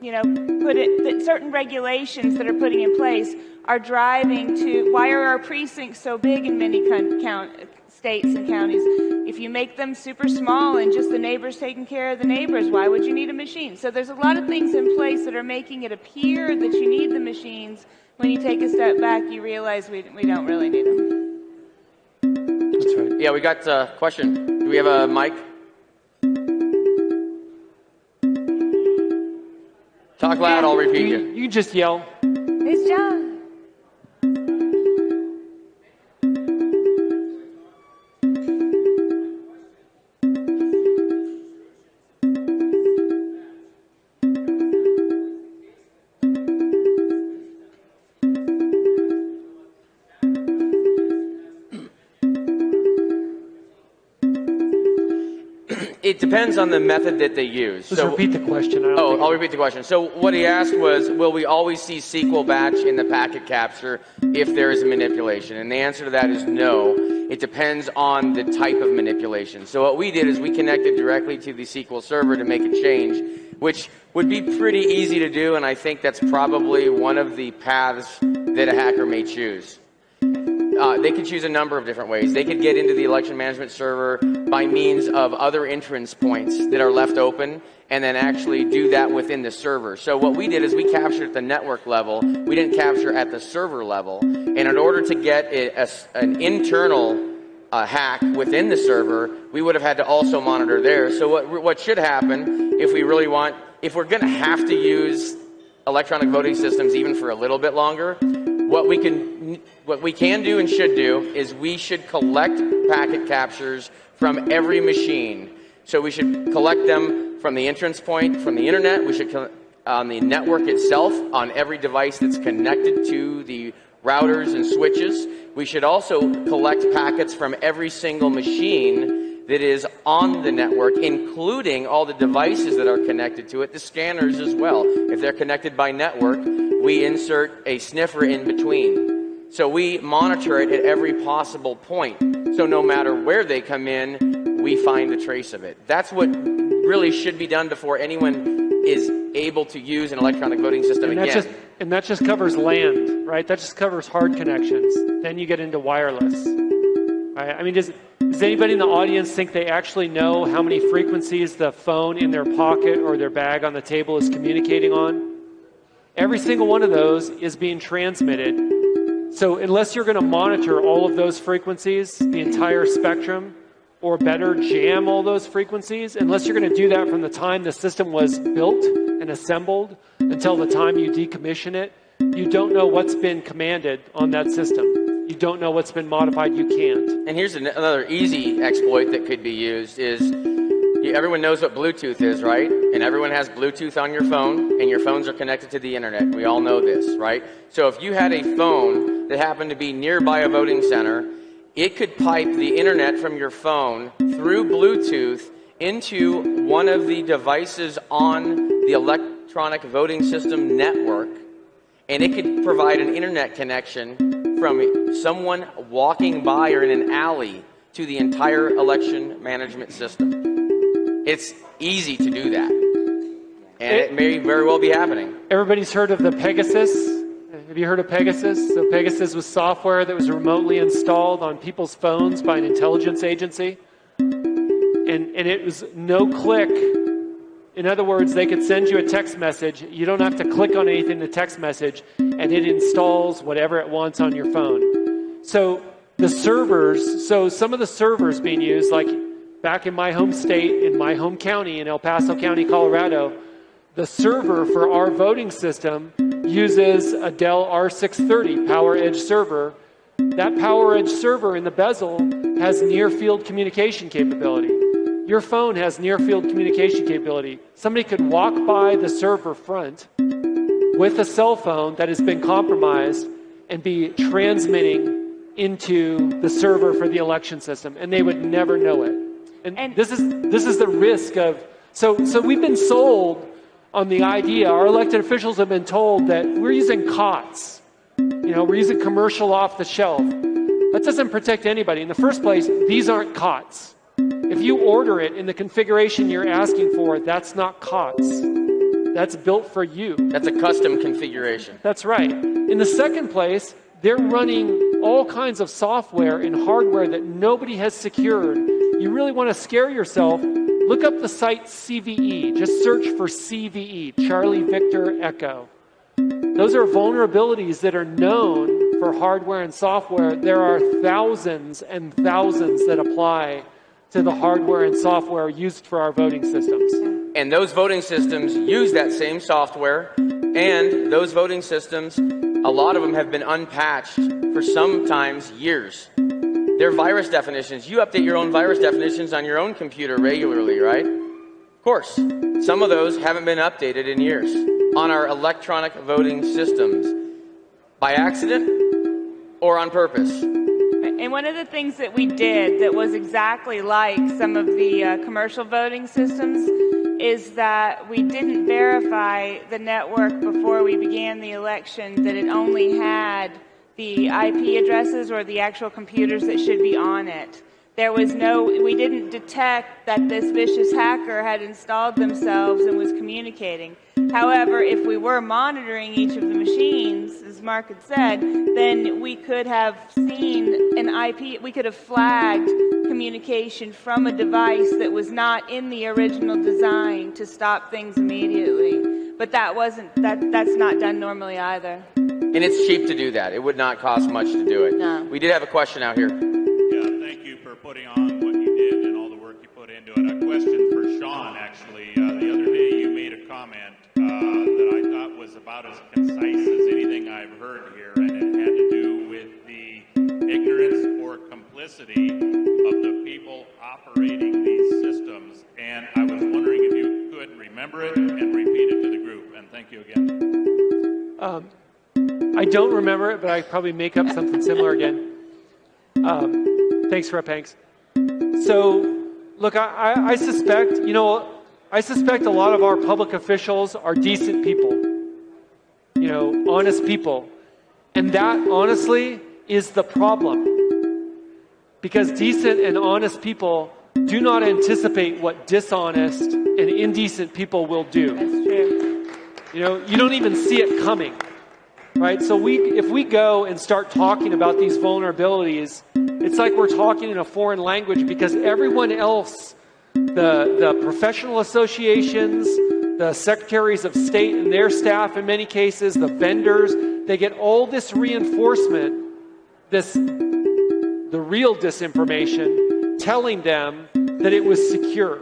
certain regulations that are putting in place are driving to, why are our precincts so big in many states and counties? If you make them super small and just the neighbors taking care of the neighbors, why would you need a machine? So there's a lot of things in place that are making it appear that you need the machines. When you take a step back, you realize we don't really need them. That's right. Yeah, we got a question. Do we have a mic? Talk loud, I'll repeat you. You just yell. It's John. It depends on the method that they use. Just repeat the question. I'll repeat the question. So what he asked was, will we always see SQL batch in the packet capture if there is a manipulation? And the answer to that is no. It depends on the type of manipulation. So what we did is we connected directly to the SQL server to make a change, which would be pretty easy to do, and I think that's probably one of the paths that a hacker may choose. They could choose a number of different ways. They could get into the election management server by means of other entrance points that are left open and then actually do that within the server. So what we did is we captured at the network level. We didn't capture at the server level. And in order to get an internal hack within the server, we would have had to also monitor there. So what should happen if we really want, if we're going to have to use electronic voting systems even for a little bit longer, what we can do and should do is we should collect packet captures from every machine. So we should collect them from the entrance point, from the internet. We should on the network itself, on every device that's connected to the routers and switches. We should also collect packets from every single machine that is on the network, including all the devices that are connected to it, the scanners as well. If they're connected by network, we insert a sniffer in between. So we monitor it at every possible point. So no matter where they come in, we find the trace of it. That's what really should be done before anyone is able to use an electronic voting system again. And that just covers land, right? That just covers hard connections. Then you get into wireless. Right? I mean, does anybody in the audience think they actually know how many frequencies the phone in their pocket or their bag on the table is communicating on? Every single one of those is being transmitted. So unless you're going to monitor all of those frequencies, the entire spectrum, or better, jam all those frequencies, unless you're going to do that from the time the system was built and assembled until the time you decommission it, you don't know what's been commanded on that system. You don't know what's been modified. You can't. And here's another easy exploit that could be used is, everyone knows what Bluetooth is, right? And everyone has Bluetooth on your phone, and your phones are connected to the internet. We all know this, right? So if you had a phone that happened to be nearby a voting center, it could pipe the internet from your phone through Bluetooth into one of the devices on the electronic voting system network, and it could provide an internet connection from someone walking by or in an alley to the entire election management system. It's easy to do that. And it may very well be happening. Everybody's heard of the Pegasus. Have you heard of Pegasus? So Pegasus was software that was remotely installed on people's phones by an intelligence agency. And it was no click. In other words, they could send you a text message. You don't have to click on anything in the text message, and it installs whatever it wants on your phone. So the servers, some of the servers being used, like back in my home state, in my home county, in El Paso County, Colorado, the server for our voting system uses a Dell R630 PowerEdge server. That PowerEdge server in the bezel has near-field communication capability. Your phone has near-field communication capability. Somebody could walk by the server front with a cell phone that has been compromised and be transmitting into the server for the election system, and they would never know it. And this is the risk of... So we've been sold on the idea, our elected officials have been told that we're using COTS. We're using commercial off the shelf. That doesn't protect anybody. In the first place, these aren't COTS. If you order it in the configuration you're asking for, that's not COTS. That's built for you. That's a custom configuration. That's right. In the second place, they're running all kinds of software and hardware that nobody has secured. You really want to scare yourself, look up the site CVE. Just search for CVE, Charlie Victor Echo. Those are vulnerabilities that are known for hardware and software. There are thousands and thousands that apply to the hardware and software used for our voting systems. And those voting systems use that same software, and those voting systems, a lot of them have been unpatched for sometimes years. They're virus definitions. You update your own virus definitions on your own computer regularly, right? Of course. Some of those haven't been updated in years on our electronic voting systems, by accident or on purpose. And one of the things that we did that was exactly like some of the commercial voting systems is that we didn't verify the network before we began the election that it only had the IP addresses or the actual computers that should be on it. We didn't detect that this vicious hacker had installed themselves and was communicating. However, if we were monitoring each of the machines, as Mark had said, then we could have seen an IP, we could have flagged communication from a device that was not in the original design to stop things immediately. But that's not done normally either. And it's cheap to do that. It would not cost much to do it. No. We did have a question out here. Yeah, thank you for putting on what you did and all the work you put into it. A question for Sean, actually. The other day you made a comment that I thought was about as concise as anything I've heard here, and it had to do with the ignorance or complicity of the people operating these systems. And I was wondering if you could remember it and repeat it to the group. And thank you again. I don't remember it, but I probably make up something similar again. Thanks, Rep. Hanks. So, look, I suspect, I suspect a lot of our public officials are decent people, honest people. And that, honestly, is the problem. Because decent and honest people do not anticipate what dishonest and indecent people will do. That's true. You don't even see it coming. Right? So if we go and start talking about these vulnerabilities, it's like we're talking in a foreign language because everyone else, the professional associations, the secretaries of state and their staff in many cases, the vendors, they get all this reinforcement, the real disinformation, telling them that it was secure.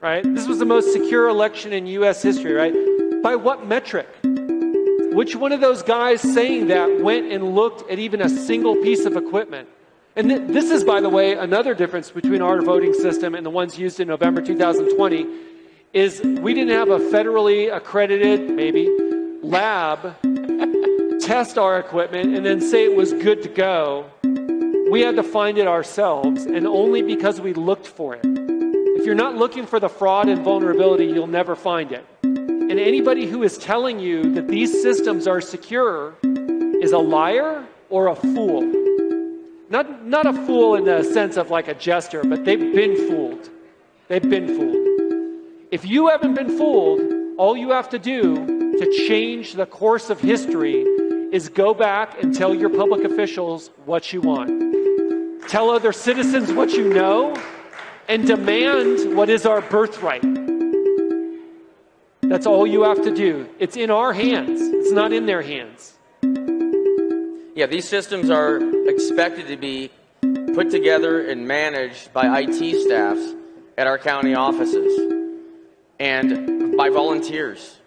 Right? This was the most secure election in U.S. history, right? By what metric? Which one of those guys saying that went and looked at even a single piece of equipment? And this is, by the way, another difference between our voting system and the ones used in November 2020, is we didn't have a federally accredited, maybe, lab test our equipment and then say it was good to go. We had to find it ourselves, and only because we looked for it. If you're not looking for the fraud and vulnerability, you'll never find it. And anybody who is telling you that these systems are secure is a liar or a fool. Not a fool in the sense of like a jester, but they've been fooled. They've been fooled. If you haven't been fooled, all you have to do to change the course of history is go back and tell your public officials what you want. Tell other citizens what you know, and demand what is our birthright. That's all you have to do. It's in our hands. It's not in their hands. Yeah, these systems are expected to be put together and managed by IT staffs at our county offices and by volunteers.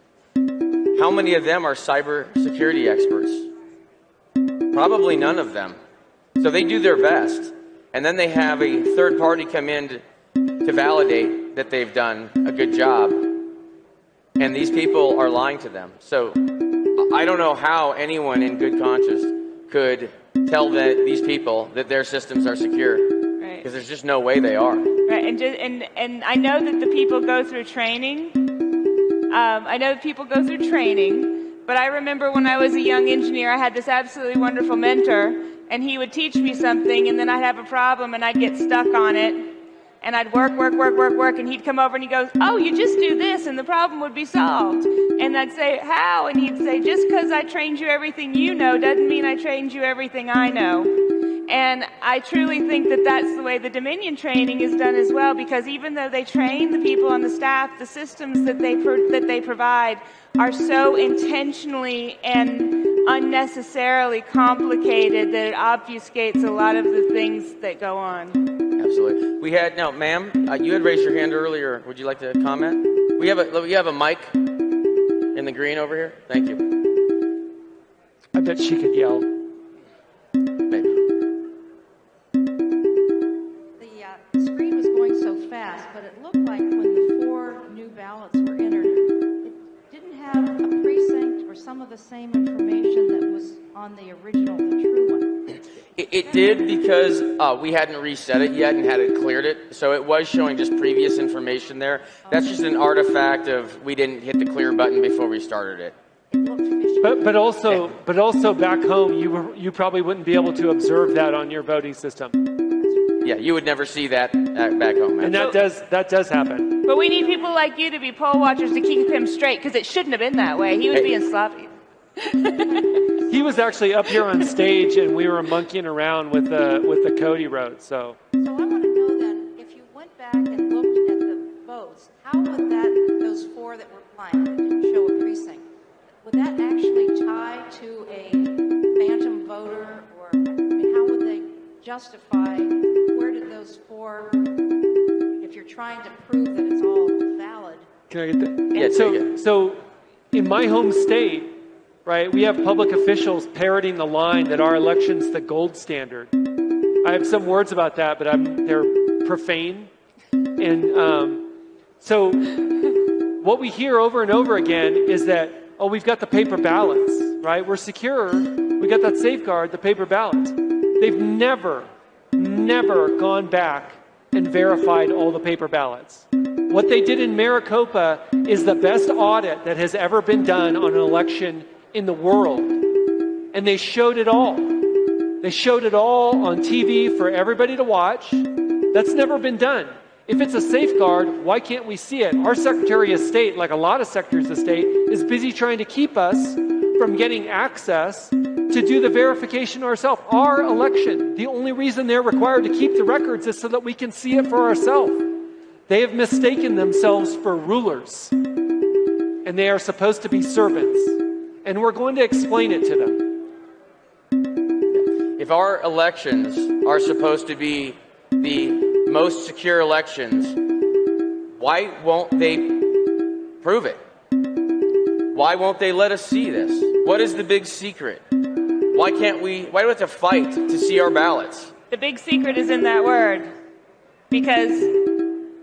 How many of them are cybersecurity experts? Probably none of them. So they do their best, and then they have a third party come in to validate that they've done a good job, and these people are lying to them. So I don't know how anyone in good conscience could tell these people that their systems are secure, because there's just no way they are. Right, and I know that the people go through training. But I remember when I was a young engineer, I had this absolutely wonderful mentor, and he would teach me something, and then I'd have a problem, and I'd get stuck on it, and I'd work, and he'd come over and he goes, "Oh, you just do this, and the problem would be solved." And I'd say, "How?" And he'd say, "Just because I trained you everything you know doesn't mean I trained you everything I know." And I truly think that that's the way the Dominion training is done as well, because even though they train the people on the staff, the systems that they provide are so intentionally and unnecessarily complicated that it obfuscates a lot of the things that go on. Absolutely. We had, now, ma'am, you had raised your hand earlier. Would you like to comment? We have a mic in the green over here. Thank you. I bet she could yell. Maybe. The screen was going so fast, but it looked like when the 4 new ballots were entered, it didn't have a precinct or some of the same information that was on the original, the true one. It did, because we hadn't reset it yet and hadn't cleared it, so it was showing just previous information there. That's just an artifact of we didn't hit the clear button before we started it. But also back home, you probably wouldn't be able to observe that on your voting system. Yeah, you would never see that back home. And that does happen. But we need people like you to be poll watchers to keep him straight, because it shouldn't have been that way. He was being sloppy. He was actually up here on stage, and we were monkeying around with the code he wrote. So I want to know then, if you went back and looked at the votes, how would those 4 that were blank, that didn't show a precinct, would that actually tie to a phantom voter, or how would they justify where did those 4? If you're trying to prove that it's all valid. Can I get that? Yeah. So in my home state, right, we have public officials parroting the line that our election's the gold standard. I have some words about that, but they're profane. And so what we hear over and over again is that, oh, we've got the paper ballots, right? We're secure. We got that safeguard, the paper ballots. They've never gone back and verified all the paper ballots. What they did in Maricopa is the best audit that has ever been done on an election in the world. And they showed it all. They showed it all on TV for everybody to watch. That's never been done. If it's a safeguard, why can't we see it? Our Secretary of State, like a lot of Secretaries of State, is busy trying to keep us from getting access to do the verification ourselves. Our election, the only reason they're required to keep the records is so that we can see it for ourselves. They have mistaken themselves for rulers, and they are supposed to be servants. And we're going to explain it to them. If our elections are supposed to be the most secure elections, why won't they prove it? Why won't they let us see this? What is the big secret? Why do we have to fight to see our ballots? The big secret is in that word, because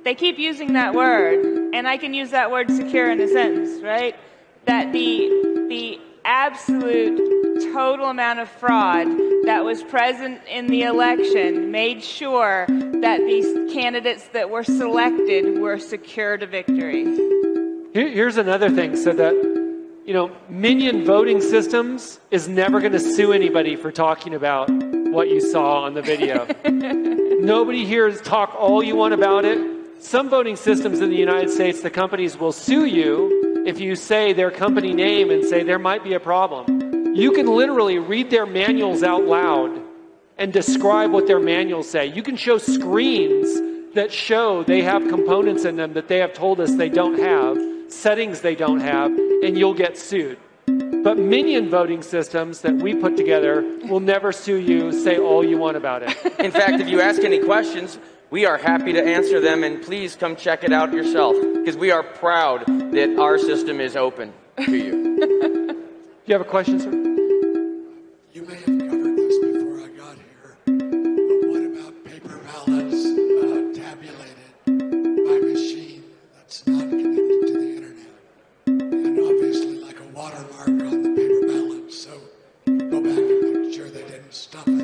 they keep using that word, and I can use that word secure in a sentence, right? That the absolute total amount of fraud that was present in the election made sure that these candidates that were selected were secure to victory. Here's another thing, so that, Minion Voting Systems is never going to sue anybody for talking about what you saw on the video. Nobody here talk all you want about it. Some voting systems in the United States, the companies will sue you if you say their company name and say there might be a problem. You can literally read their manuals out loud and describe what their manuals say. You can show screens that show they have components in them that they have told us they don't have, settings they don't have, and you'll get sued. But minion voting systems that we put together will never sue you, say all you want about it. In fact, if you ask any questions, we are happy to answer them, and please come check it out yourself, because we are proud that our system is open to you. Do you have a question, sir? You may have covered this before I got here, but what about paper ballots tabulated by machine that's not connected to the internet? And obviously like a watermark on the paper ballot, so go back and make sure they didn't stuff it.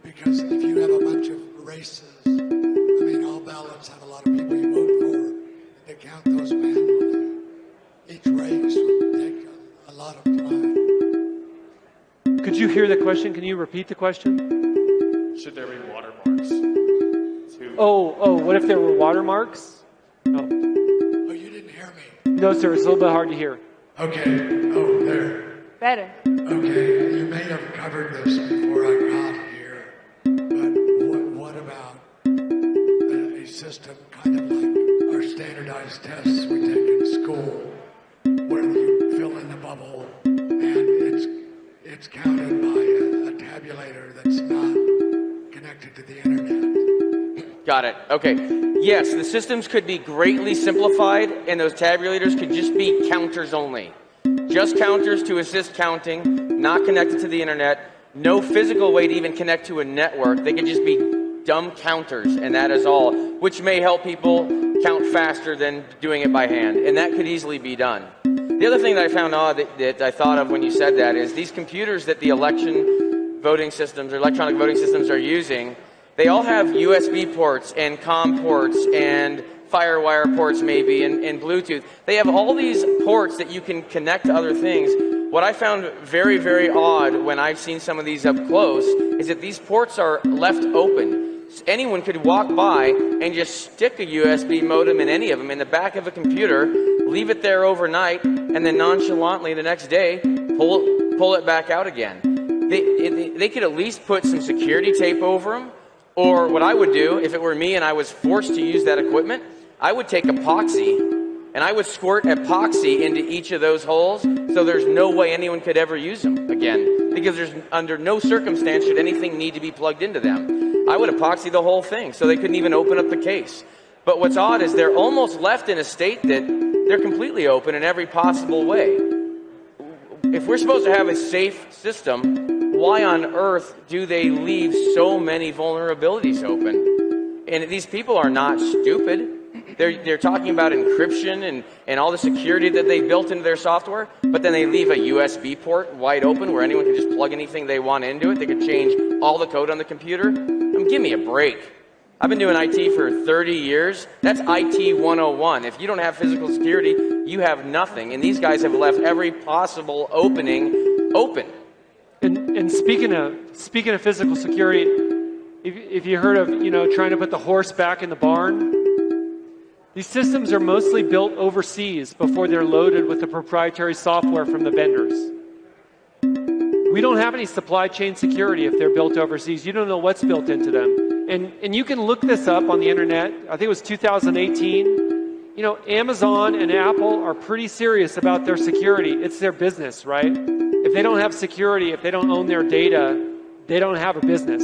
Because if you have a bunch of races, I mean, all ballots have a lot of people you vote for. They count those manually. Each race would take a lot of time. Could you hear the question? Can you repeat the question? Should there be watermarks? What if there were watermarks? No. Oh, you didn't hear me. No, sir, it's a little bit hard to hear. Okay. Oh, there. Better. Okay, you may have covered this before I got here, but what about a system kind of like our standardized tests we take in school, where you fill in the bubble and it's counted by a tabulator that's not connected to the internet? Got it. Okay. Yes, the systems could be greatly simplified, and those tabulators could just be counters only. Just counters to assist counting, not connected to the internet, no physical way to even connect to a network. They could just be dumb counters, and that is all, which may help people count faster than doing it by hand, and that could easily be done. The other thing that I found odd that I thought of when you said that is these computers that the election voting systems or electronic voting systems are using, they all have USB ports and COM ports and FireWire ports maybe and Bluetooth. They have all these ports that you can connect to other things. What I found very, very odd when I've seen some of these up close is that these ports are left open. Anyone could walk by and just stick a USB modem in any of them in the back of a computer, leave it there overnight, and then nonchalantly the next day pull it back out again. They could at least put some security tape over them, or what I would do if it were me and I was forced to use that equipment, I would take epoxy and I would squirt epoxy into each of those holes so there's no way anyone could ever use them again, because there's under no circumstance should anything need to be plugged into them. I would epoxy the whole thing so they couldn't even open up the case. But what's odd is they're almost left in a state that they're completely open in every possible way. If we're supposed to have a safe system, why on earth do they leave so many vulnerabilities open? And these people are not stupid. They're talking about encryption and all the security that they built into their software, but then they leave a USB port wide open where anyone can just plug anything they want into it. They could change all the code on the computer. Give me a break. I've been doing IT for 30 years. That's IT 101. If you don't have physical security, you have nothing. And these guys have left every possible opening open. And speaking of physical security, if you heard of trying to put the horse back in the barn, these systems are mostly built overseas before they're loaded with the proprietary software from the vendors. We don't have any supply chain security if they're built overseas. You don't know what's built into them. And you can look this up on the internet. I think it was 2018. Amazon and Apple are pretty serious about their security. It's their business, right? If they don't have security, if they don't own their data, they don't have a business.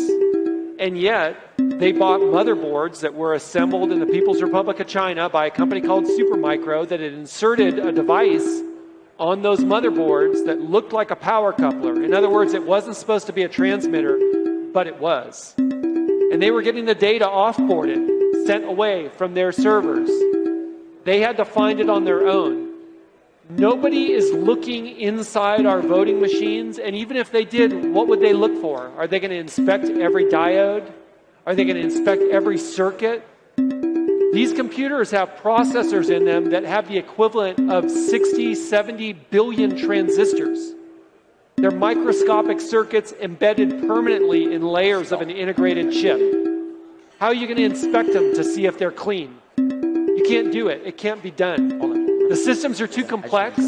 And yet, they bought motherboards that were assembled in the People's Republic of China by a company called Supermicro that had inserted a device on those motherboards that looked like a power coupler. In other words, it wasn't supposed to be a transmitter, but it was. And they were getting the data off-boarded, sent away from their servers. They had to find it on their own. Nobody is looking inside our voting machines, and even if they did, what would they look for? Are they going to inspect every diode? Are they going to inspect every circuit? These computers have processors in them that have the equivalent of 60, 70 billion transistors. They're microscopic circuits embedded permanently in layers of an integrated chip. How are you going to inspect them to see if they're clean? You can't do it. It can't be done. The systems are too complex.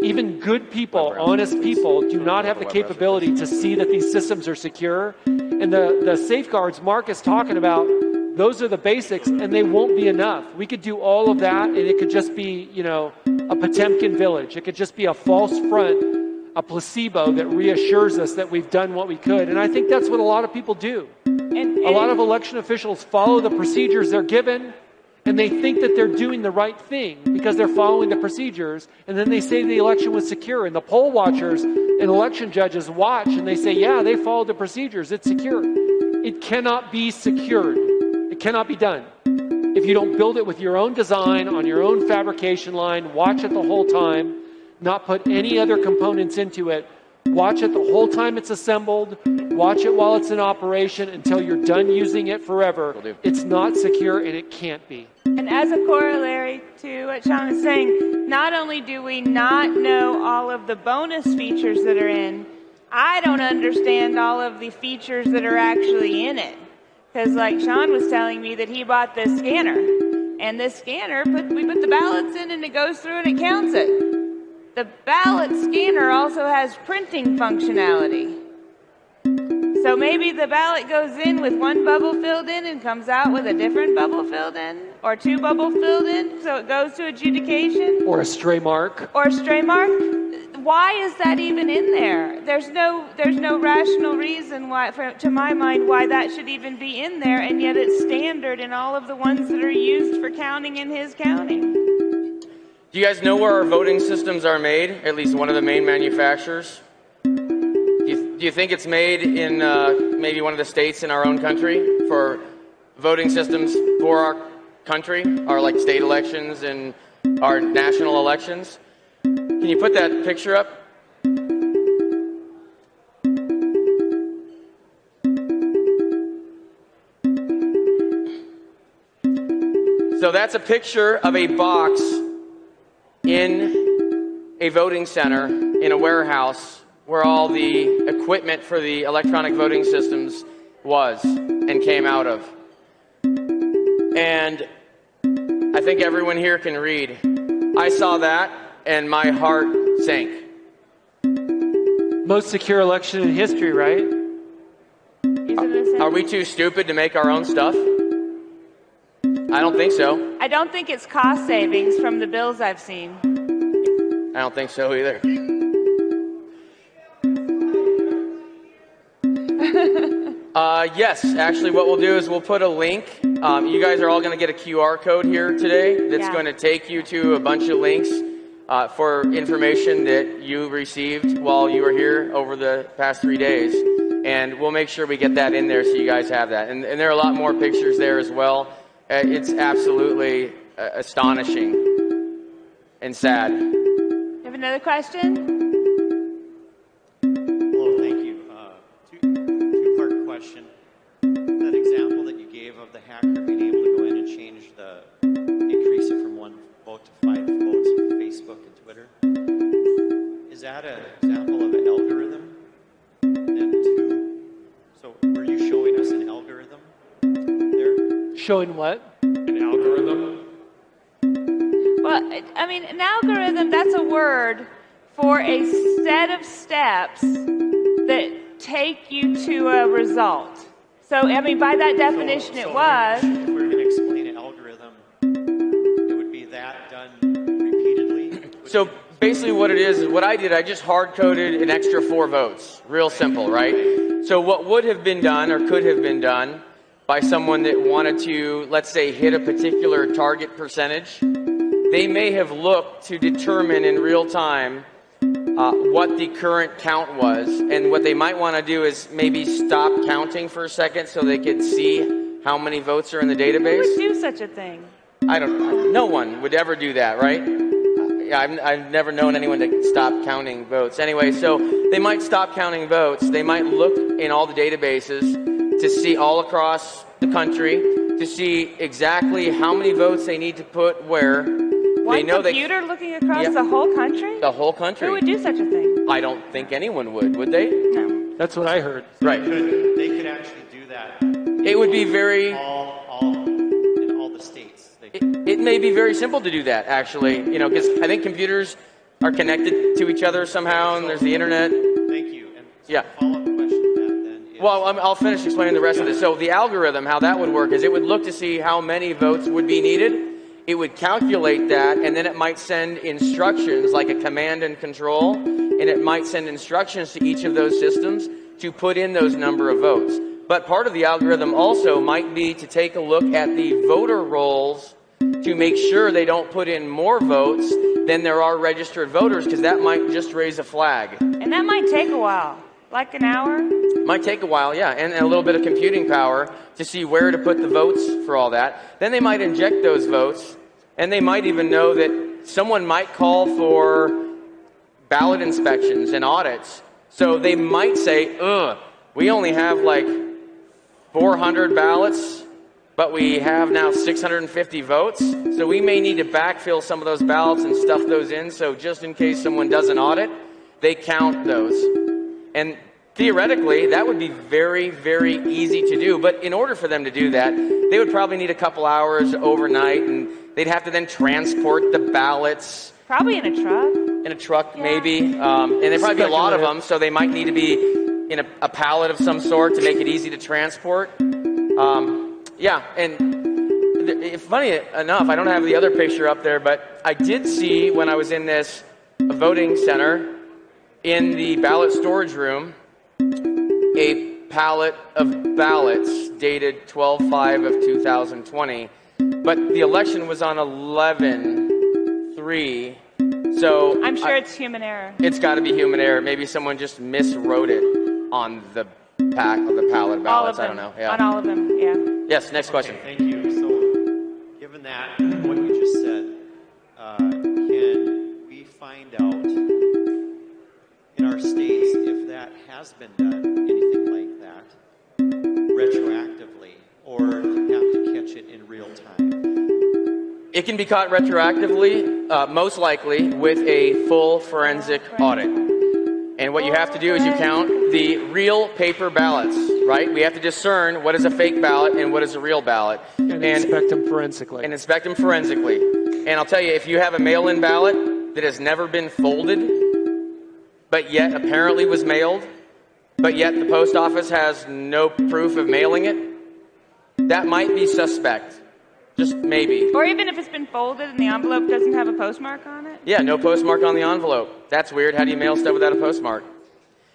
Even good people, honest people, do not have the capability to see that these systems are secure. And the safeguards Mark is talking about, those are the basics, and they won't be enough. We could do all of that, and it could just be, a Potemkin village. It could just be a false front, a placebo that reassures us that we've done what we could. And I think that's what a lot of people do. A lot of election officials follow the procedures they're given, and they think that they're doing the right thing because they're following the procedures, and then they say the election was secure, and the poll watchers and election judges watch, and they say, yeah, they followed the procedures, it's secure. It cannot be secured. It cannot be done. If you don't build it with your own design, on your own fabrication line, watch it the whole time, not put any other components into it, watch it the whole time it's assembled, watch it while it's in operation until you're done using it forever. It's not secure, and it can't be. And as a corollary to what Sean is saying, not only do we not know all of the bonus features that are in, I don't understand all of the features that are actually in it. Because like Sean was telling me that he bought this scanner, and this scanner, we put the ballots in and it goes through and it counts it. The ballot scanner also has printing functionality. So maybe the ballot goes in with one bubble filled in and comes out with a different bubble filled in, or two bubbles filled in, so it goes to adjudication. Or a stray mark. Or a stray mark. Why is that even in there? There's no rational reason why, to my mind, why that should even be in there, and yet it's standard in all of the ones that are used for counting in his county. Do you guys know where our voting systems are made? At least one of the main manufacturers? Do you think it's made in maybe one of the states in our own country for voting systems for our country, our like state elections and our national elections? Can you put that picture up? So that's a picture of a box in a voting center in a warehouse where all the equipment for the electronic voting systems was and came out of. And I think everyone here can read. I saw that and my heart sank. Most secure election in history, right? Are we too stupid to make our own stuff? I don't think so. I don't think it's cost savings from the bills I've seen. I don't think so either. Yes, actually what we'll do is we'll put a link. You guys are all going to get a QR code here today that's going to take you to a bunch of links for information that you received while you were here over the past 3 days. And we'll make sure we get that in there so you guys have that. And there are a lot more pictures there as well. It's absolutely astonishing and sad. You have another question? Hello, thank you. Two-part question. That example that you gave of the hacker being able to go in and change increase it from 1 vote to 5 votes on Facebook and Twitter, is that an example of an algorithm? And two, so were you showing us an algorithm there? Showing what? An algorithm. Well, I mean, an algorithm, that's a word for a set of steps that take you to a result. So, I mean, by that definition, it was. If we were going to explain an algorithm, it would be that done repeatedly? So basically what it is what I did, I just hard-coded an extra 4 votes. Real simple, right? So what would have been done or could have been done by someone that wanted to, let's say, hit a particular target percentage, they may have looked to determine in real time what the current count was. And what they might want to do is maybe stop counting for a second so they could see how many votes are in the database. Who would do such a thing? No one would ever do that, right? I've never known anyone to stop counting votes. Anyway, so they might stop counting votes. They might look in all the databases to see all across the country, to see exactly how many votes they need to put where. One computer looking across the whole country? The whole country. Who would do such a thing? I don't think anyone would they? No. That's what I heard. Right. They could actually do that. It would be very... All may be very simple to do that, actually. You know, because I think computers are connected to each other somehow, and there's the internet. Thank you. And so Yeah. a follow-up question to that then is... Well, I'll finish explaining the rest of this. So the algorithm, how that would work is it would look to see how many votes would be needed. It would calculate that, and then it might send instructions like a command and control, and it might send instructions to each of those systems to put in those number of votes. But part of the algorithm also might be to take a look at the voter rolls to make sure they don't put in more votes than there are registered voters, because that might just raise a flag. And that might take a while, like an hour. Might take a while, yeah, and a little bit of computing power to see where to put the votes for all that. Then they might inject those votes, and they might even know that someone might call for ballot inspections and audits. So they might say, we only have like 400 ballots, but we have now 650 votes, so we may need to backfill some of those ballots and stuff those in, so just in case someone does an audit, they count those. And theoretically, that would be very, very easy to do, but in order for them to do that, they would probably need a couple hours overnight, and they'd have to then transport the ballots. Probably in a truck. In a truck, maybe. And there'd probably be a lot of them, so they might need to be in a pallet of some sort to make it easy to transport. Yeah, and funny enough, I don't have the other picture up there, but I did see when I was in this voting center in the ballot storage room a pallet of ballots dated 12/5 of 2020, but the election was on 11/3, so I'm sure it's human error. It's got to be human error. Maybe someone just miswrote it on the pallet of ballots. All of them. I don't know. Yeah. On all of them, yeah. Yes, next question. Thank you. So, given that, what you just said, can we find out in our states if that has been done, anything like that, retroactively, or do you have to catch it in real time? It can be caught retroactively, most likely, with a full forensic audit. And what you have to do is you count the real paper ballots, right? We have to discern what is a fake ballot and what is a real ballot. And inspect them forensically. And inspect them forensically. And I'll tell you, if you have a mail-in ballot that has never been folded, but yet apparently was mailed, but yet the post office has no proof of mailing it, that might be suspect. Just maybe. Or even if it's been folded and the envelope doesn't have a postmark on it. Yeah, no postmark on the envelope. That's weird. How do you mail stuff without a postmark?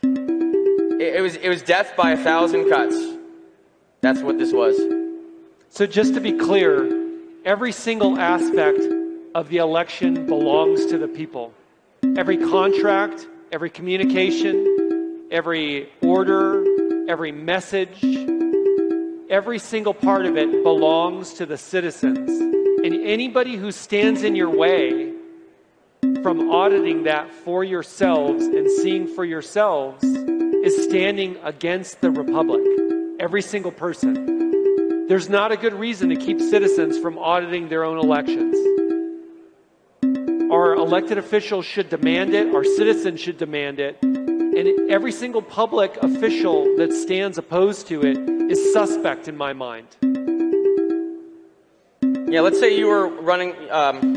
It was death by 1,000 cuts. That's what this was. So just to be clear, every single aspect of the election belongs to the people. Every contract, every communication, every order, every message, every single part of it belongs to the citizens. And anybody who stands in your way from auditing that for yourselves and seeing for yourselves is standing against the Republic. Every single person. There's not a good reason to keep citizens from auditing their own elections. Our elected officials should demand it. Our citizens should demand it. And every single public official that stands opposed to it is suspect in my mind. Yeah, let's say you were running,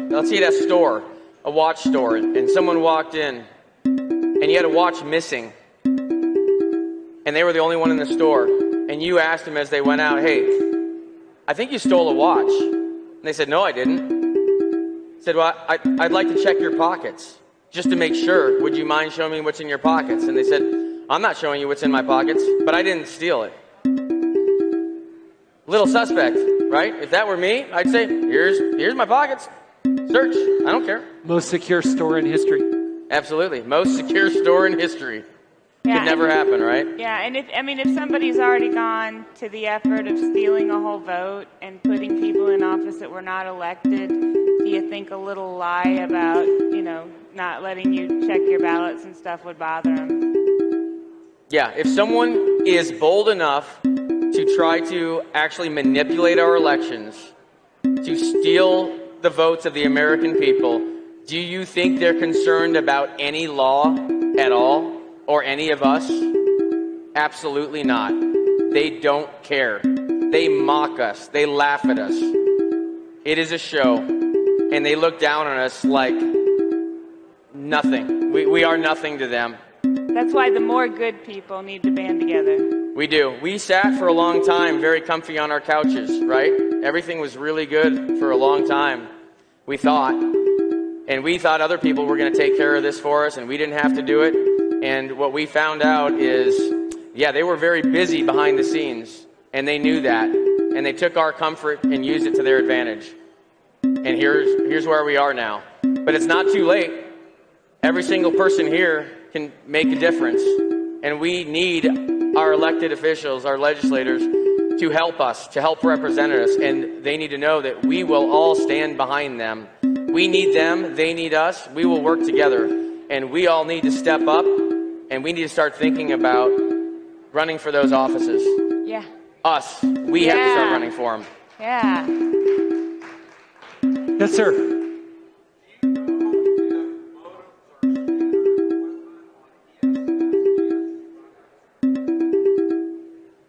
let's say at a store, a watch store, and someone walked in, and you had a watch missing, and they were the only one in the store, and you asked them as they went out, hey, I think you stole a watch. And they said, no, I didn't. Said, well, I'd like to check your pockets, just to make sure. Would you mind showing me what's in your pockets? And they said, I'm not showing you what's in my pockets, but I didn't steal it. Little suspect, right? If that were me, I'd say, here's my pockets. Search. I don't care. Most secure store in history. Absolutely. Most secure store in history. Yeah, Could never happen, right? Yeah, and if somebody's already gone to the effort of stealing a whole vote and putting people in office that were not elected, do you think a little lie about, not letting you check your ballots and stuff would bother them? Yeah, if someone is bold enough to try to actually manipulate our elections, to steal the votes of the American people, do you think they're concerned about any law at all? Or any of us? Absolutely not. They don't care. They mock us. They laugh at us. It is a show. and they look down on us like nothing. We are nothing to them. That's why the more good people need to band together. We do. We sat for a long time very comfy on our couches, right? Everything was really good for a long time, we thought. And we thought other people were going to take care of this for us, and we didn't have to do it. And what we found out is, yeah, they were very busy behind the scenes, and they knew that. And they took our comfort and used it to their advantage. And here's where we are now. But it's not too late. Every single person here can make a difference. And we need our elected officials, our legislators, to help us, to help represent us. And they need to know that we will all stand behind them. We need them, they need us, we will work together. And we all need to step up, and we need to start thinking about running for those offices. Yeah. Us. We have to start running for them. Yeah. Yes, sir.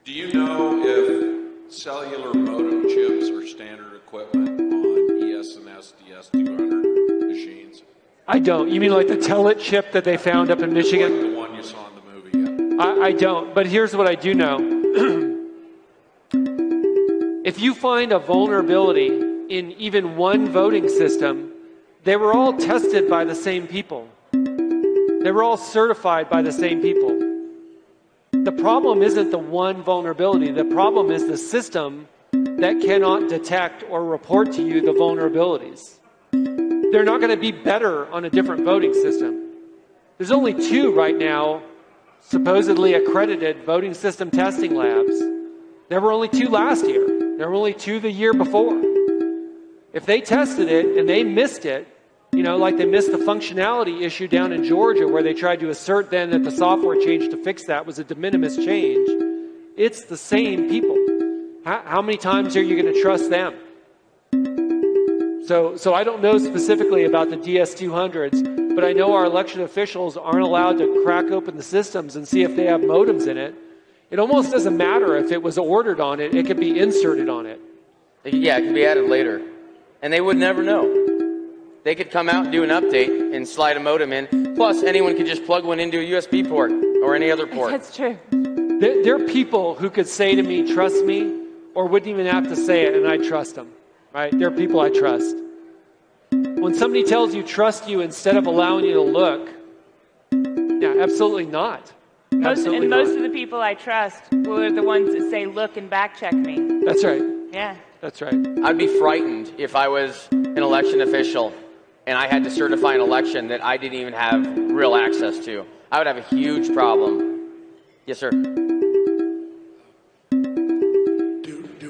Do you know if cellular modem chips are standard equipment on ES and SDS-200 machines? I don't. You mean like the Telit chip that they found up in Michigan? Like the one you saw in the movie, yeah. I don't. But here's what I do know. If you find a vulnerability in even one voting system, they were all tested by the same people. They were all certified by the same people. The problem isn't the one vulnerability. The problem is the system that cannot detect or report to you the vulnerabilities. They're not going to be better on a different voting system. There's only 2 right now supposedly accredited voting system testing labs. There were only 2 last year. There were only 2 the year before. If they tested it and they missed it, you know, like they missed the functionality issue down in Georgia where they tried to assert then that the software change to fix that was a de minimis change, it's the same people. How many times are you going to trust them? So I don't know specifically about the DS-200s, but I know our election officials aren't allowed to crack open the systems and see if they have modems in it. It almost doesn't matter if it was ordered on it. It could be inserted on it. Yeah, it could be added later. And they would never know. They could come out and do an update and slide a modem in. Plus, anyone could just plug one into a USB port or any other port. That's true. There are people who could say to me, trust me, or wouldn't even have to say it, and I trust them. Right? There are people I trust. When somebody tells you trust you instead of allowing you to look, yeah, absolutely not. Most of the people I trust were the ones that say look and back check me. That's right. Yeah. That's right. I'd be frightened if I was an election official and I had to certify an election that I didn't even have real access to. I would have a huge problem. Yes, sir. Do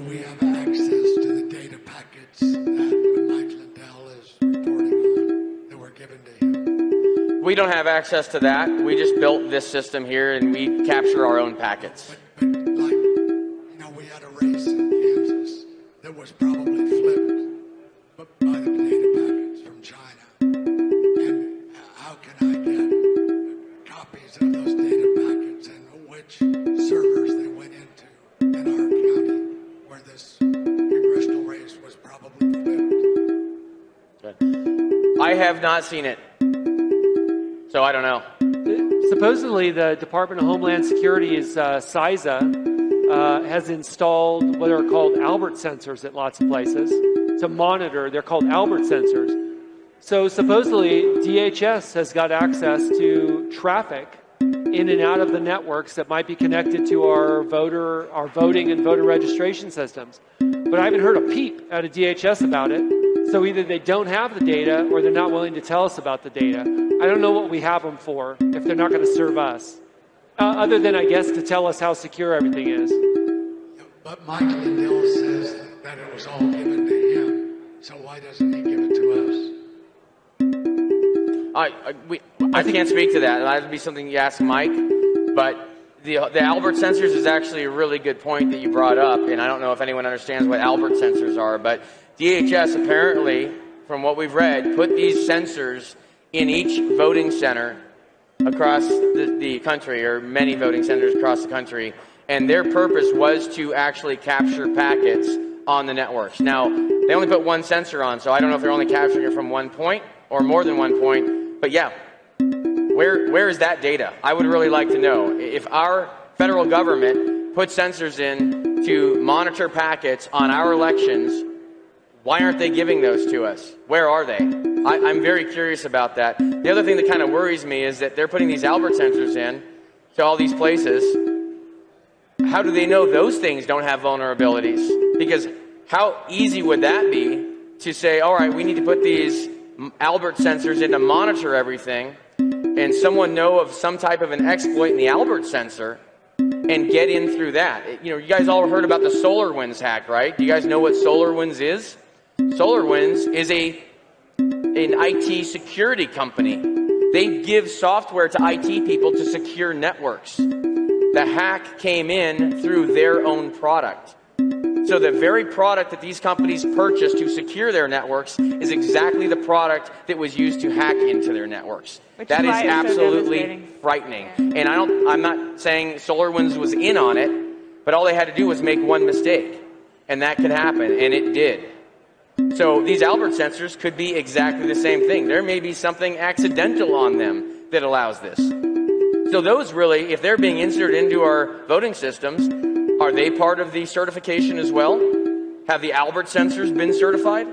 we have access to the data packets that Mike Lindell is reporting on that were given to him? We don't have access to that. We just built this system here and we capture our own packets. But like, you know, we had a race in Kansas that was probably flipped by the data packets from China. And how can I get copies of those data packets and which servers they went into in our county where this congressional race was probably flipped? I have not seen it. So I don't know. Supposedly, the Department of Homeland Security's CISA has installed what are called Albert sensors at lots of places to monitor. They're called Albert sensors. So supposedly, DHS has got access to traffic in and out of the networks that might be connected to our voting and voter registration systems. But I haven't heard a peep out of DHS about it. So either they don't have the data or they're not willing to tell us about the data. I don't know what we have them for if they're not going to serve us. Other than, I guess, to tell us how secure everything is. But Mike Lindell says that it was all given to him, so why doesn't he give it to us? I can't speak to that. That would be something you ask Mike. But the Albert sensors is actually a really good point that you brought up, and I don't know if anyone understands what Albert sensors are, but DHS apparently, from what we've read, put these sensors in each voting center across the country, or many voting centers across the country, and their purpose was to actually capture packets on the networks. Now, They only put one sensor on, so I don't know if they're only capturing it from one point or more than one point. But yeah, where is that data? I would really like to know. If our federal government puts sensors in to monitor packets on our elections, why aren't they giving those to us? Where are they? I'm very curious about that. The other thing that kind of worries me is that they're putting these Albert sensors in to all these places. How do they know those things don't have vulnerabilities? Because how easy would that be to say, all right, we need to put these Albert sensors in to monitor everything, and someone know of some type of an exploit in the Albert sensor and get in through that? You guys all heard about the SolarWinds hack, right? Do you guys know what SolarWinds is? SolarWinds is an IT security company. They give software to IT people to secure networks. The hack came in through their own product. So the very product that these companies purchased to secure their networks is exactly the product that was used to hack into their networks. That is absolutely frightening. And I'm not saying SolarWinds was in on it, but all they had to do was make one mistake. And that could happen, and it did. So these Albert sensors could be exactly the same thing. There may be something accidental on them that allows this. So those really, if they're being inserted into our voting systems, are they part of the certification as well? Have the Albert sensors been certified?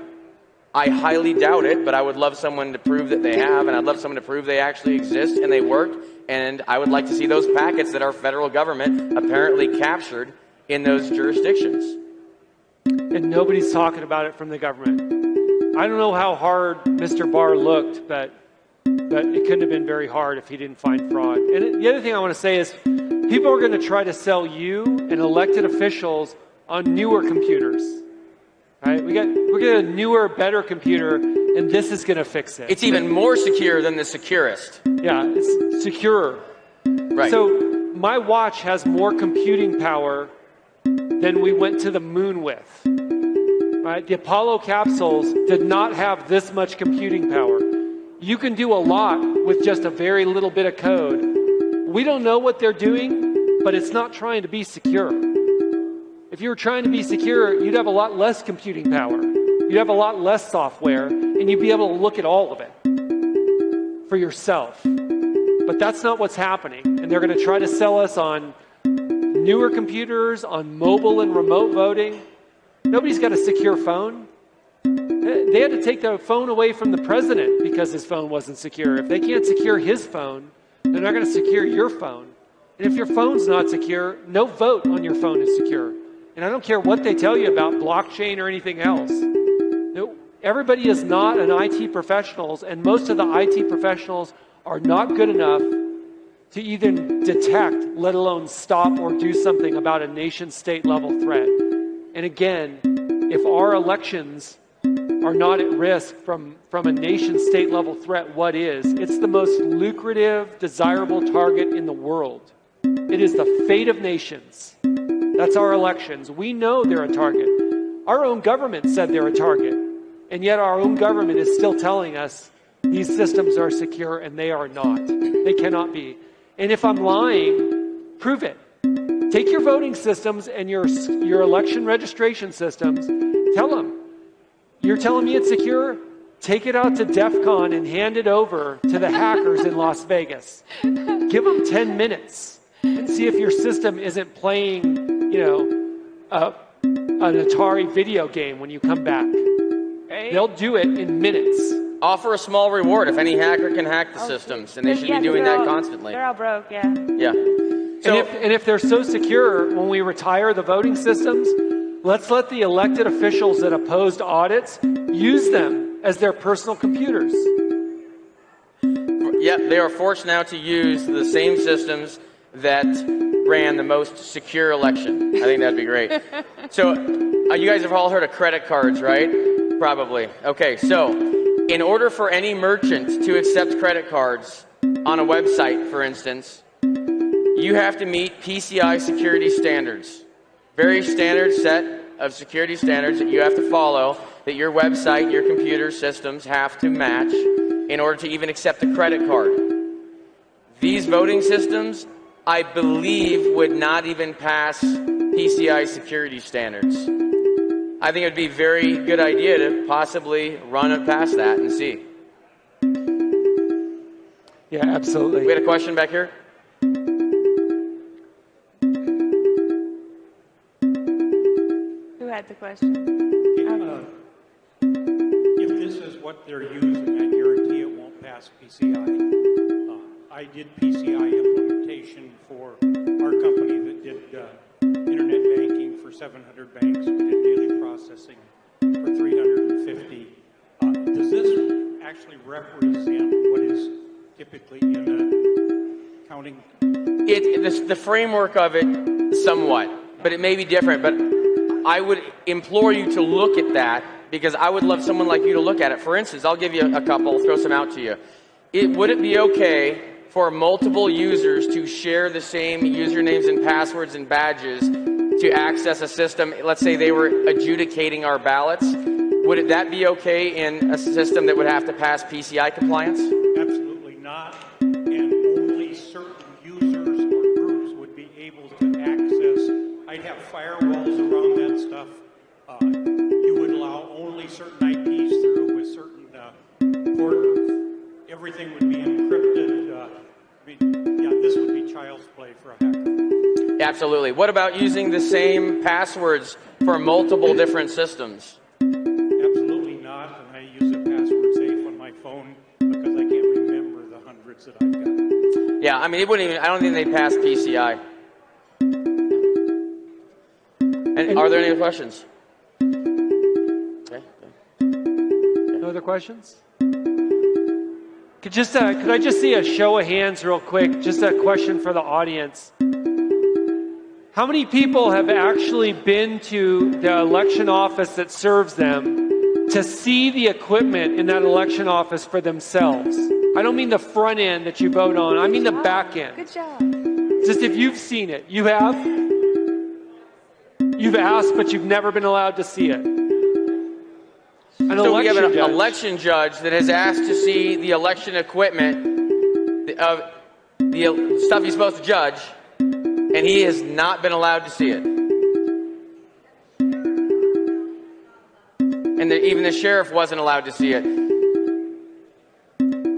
I highly doubt it, but I would love someone to prove that they have, and I'd love someone to prove they actually exist and they work, and I would like to see those packets that our federal government apparently captured in those jurisdictions. And nobody's talking about it from the government. I don't know how hard Mr. Barr looked, but it couldn't have been very hard if he didn't find fraud. And the other thing I want to say is people are going to try to sell you and elected officials on newer computers. Right? We're getting a newer, better computer, and this is going to fix it. It's even more secure than the Securest. Yeah, it's secure. Right. So my watch has more computing power than we went to the moon with. Right? The Apollo capsules did not have this much computing power. You can do a lot with just a very little bit of code. We don't know what they're doing, but it's not trying to be secure. If you were trying to be secure, you'd have a lot less computing power. You'd have a lot less software, and you'd be able to look at all of it for yourself. But that's not what's happening. And they're going to try to sell us on newer computers, on mobile and remote voting. Nobody's got a secure phone. They had to take the phone away from the president because his phone wasn't secure. If they can't secure his phone, they're not going to secure your phone. And if your phone's not secure, no vote on your phone is secure. And I don't care what they tell you about blockchain or anything else. No, everybody is not an IT professionals, and most of the IT professionals are not good enough to even detect, let alone stop or do something about a nation-state level threat. And again, if our elections are not at risk from a nation-state level threat, what is? It's the most lucrative, desirable target in the world. It is the fate of nations. That's our elections. We know they're a target. Our own government said they're a target. And yet our own government is still telling us these systems are secure, and they are not. They cannot be. And if I'm lying, prove it. Take your voting systems and your election registration systems. Tell them, you're telling me it's secure? Take it out to DEF CON and hand it over to the hackers in Las Vegas. Give them 10 minutes and see if your system isn't playing, an Atari video game when you come back. Right? They'll do it in minutes. Offer a small reward if any hacker can hack the systems, and they should be doing that constantly. They're all broke, yeah. Yeah. So, and if they're so secure, when we retire the voting systems, let's let the elected officials that opposed audits use them as their personal computers. Yeah, they are forced now to use the same systems that ran the most secure election. I think that'd be great. So, you guys have all heard of credit cards, right? Probably. Okay, so in order for any merchant to accept credit cards on a website, for instance, you have to meet PCI security standards. Very standard set of security standards that you have to follow, that your website, your computer systems have to match in order to even accept a credit card. These voting systems, I believe, would not even pass PCI security standards. I think it would be a very good idea to possibly run it past that and see. Yeah, absolutely. We had a question back here. Who had the question? If this is what they're using, I guarantee it won't pass PCI. I did PCI implementation for our company that did internet banking for 700 banks. We did daily processing for 350. Does this actually represent what is typically in accounting? The framework of it, somewhat, but it may be different. But I would implore you to look at that, because I would love someone like you to look at it. For instance, I'll give you a couple, throw some out to you. Would it be okay for multiple users to share the same usernames and passwords and badges to access a system? Let's say they were adjudicating our ballots. Would that be okay in a system that would have to pass PCI compliance? Absolutely not. And only certain users or groups would be able to access. I'd have firewalls around that stuff. You would allow only certain IPs through with certain ports. Everything would be encrypted. This would be child's play for a hacker. Absolutely. What about using the same passwords for multiple different systems? Absolutely not. And I use a password safe on my phone because I can't remember the hundreds that I've got. Yeah, I mean, it wouldn't even, I don't think they'd pass PCI. And are there any other questions? Okay. No other questions? Could I just see a show of hands real quick? Just a question for the audience. How many people have actually been to the election office that serves them to see the equipment in that election office for themselves? I don't mean the front end that you vote on. I mean the back end. Good job. Just if you've seen it. You have? You've asked, but you've never been allowed to see it. So we have an election judge that has asked to see the election equipment of the stuff he's supposed to judge, and he has not been allowed to see it. And even the sheriff wasn't allowed to see it.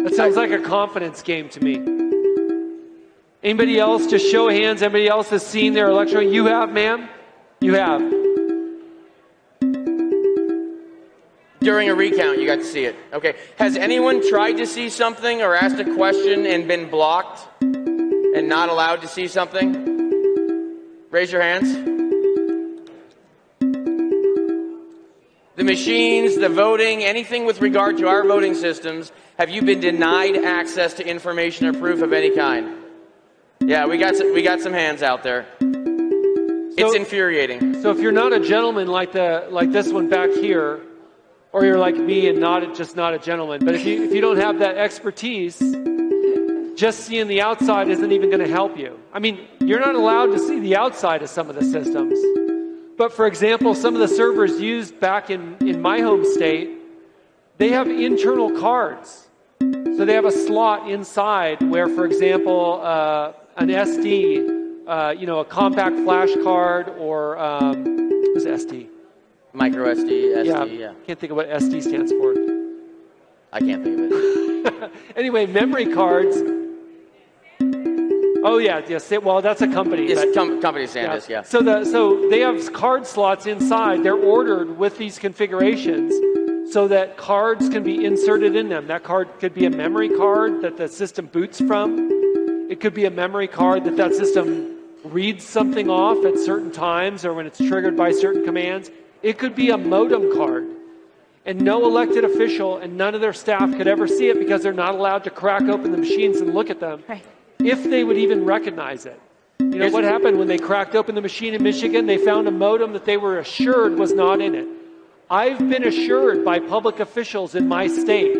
That sounds like a confidence game to me. Anybody else? Just show of hands. Anybody else has seen their election? You have, ma'am? You have. During a recount, you got to see it. Okay. Has anyone tried to see something or asked a question and been blocked and not allowed to see something? Raise your hands. The machines, the voting, anything with regard to our voting systems, have you been denied access to information or proof of any kind? Yeah, we got some hands out there. It's infuriating. So if you're not a gentleman like this one back here, or you're like me and not a gentleman, but if you don't have that expertise, just seeing the outside isn't even going to help you. I mean, you're not allowed to see the outside of some of the systems. But for example, some of the servers used back in my home state, they have internal cards. So they have a slot inside where, for example, an SD, a compact flash card, or what's SD? Micro SD, SD, yeah. Can't think of what SD stands for. I can't think of it. Anyway, memory cards. Oh yeah, yes. Well, that's a company. It's company SanDisk, yeah. So they have card slots inside. They're ordered with these configurations so that cards can be inserted in them. That card could be a memory card that the system boots from. It could be a memory card that system reads something off at certain times or when it's triggered by certain commands. It could be a modem card. And no elected official and none of their staff could ever see it because they're not allowed to crack open the machines and look at them. Right. If they would even recognize it. You know what happened when they cracked open the machine in Michigan? They found a modem that they were assured was not in it. I've been assured by public officials in my state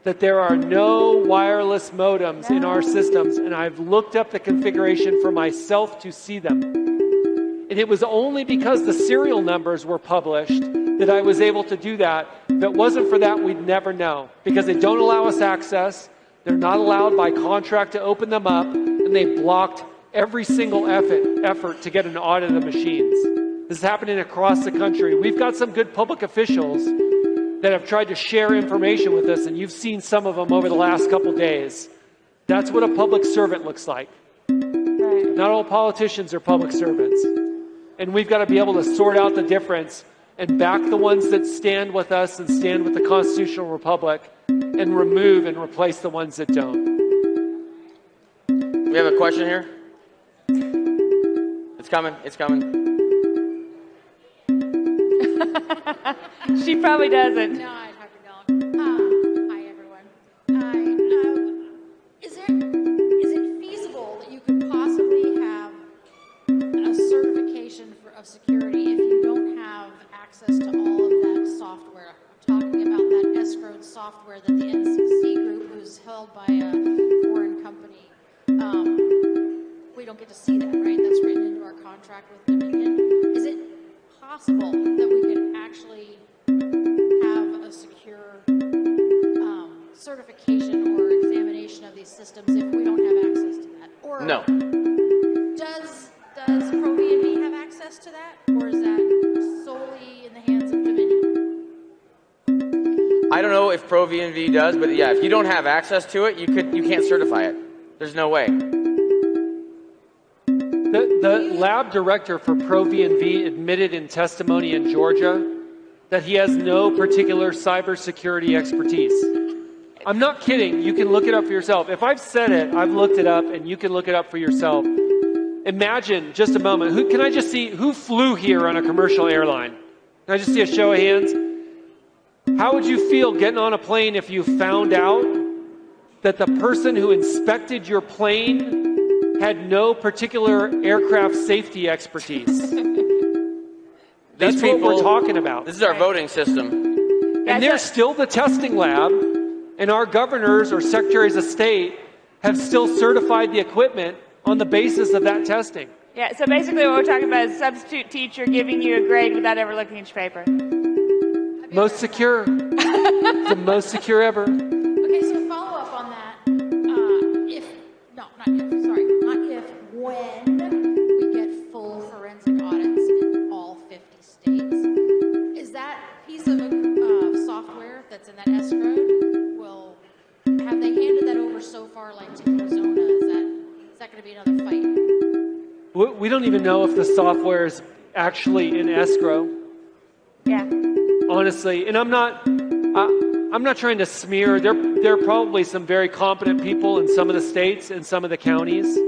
that there are no wireless modems in our systems, and I've looked up the configuration for myself to see them. And it was only because the serial numbers were published that I was able to do that. If it wasn't for that, we'd never know. Because they don't allow us access. They're not allowed by contract to open them up, and they blocked every single effort to get an audit of the machines. This is happening across the country. We've got some good public officials that have tried to share information with us, and you've seen some of them over the last couple days. That's what a public servant looks like. Right. Not all politicians are public servants. And we've got to be able to sort out the difference and back the ones that stand with us and stand with the constitutional republic and remove and replace the ones that don't. We have a question here. It's coming. It's coming. She probably doesn't. No, I probably don't. Hi, everyone. Is it feasible that you could possibly have a certification of security if you don't have access to all of that software? I'm talking about that escrowed software that the NCC group, who's held by a foreign company, we don't get to see that, right? That's written into our contract with Dominion. Is it possible that we could actually have a secure certification or examination of these systems if we don't have access to that? Or no. Does ProVNV have access to that, or is that solely in the hands of Dominion? I don't know if ProVNV does, but yeah, if you don't have access to it, you can't certify it. There's no way. The lab director for ProVNV admitted in testimony in Georgia that he has no particular cybersecurity expertise. I'm not kidding. You can look it up for yourself. If I've said it, I've looked it up, and you can look it up for yourself. Imagine, just a moment, can I just see, who flew here on a commercial airline? Can I just see a show of hands? How would you feel getting on a plane if you found out that the person who inspected your plane had no particular aircraft safety expertise? That's what we're talking about. This is our voting system. And they're still the testing lab, and our governors or secretaries of state have still certified the equipment on the basis of that testing. Yeah, so basically what we're talking about is a substitute teacher giving you a grade without ever looking at your paper. Most secure. It's the most secure ever. Okay, so follow up on that. When we get full forensic audits in all 50 states, is that piece of software that's in that escrow, have they handed that over so far, like to Arizona? Is that going to be another fight? We don't even know if the software is actually in escrow. Yeah. Honestly, and I'm not trying to smear. There are probably some very competent people in some of the states and some of the counties.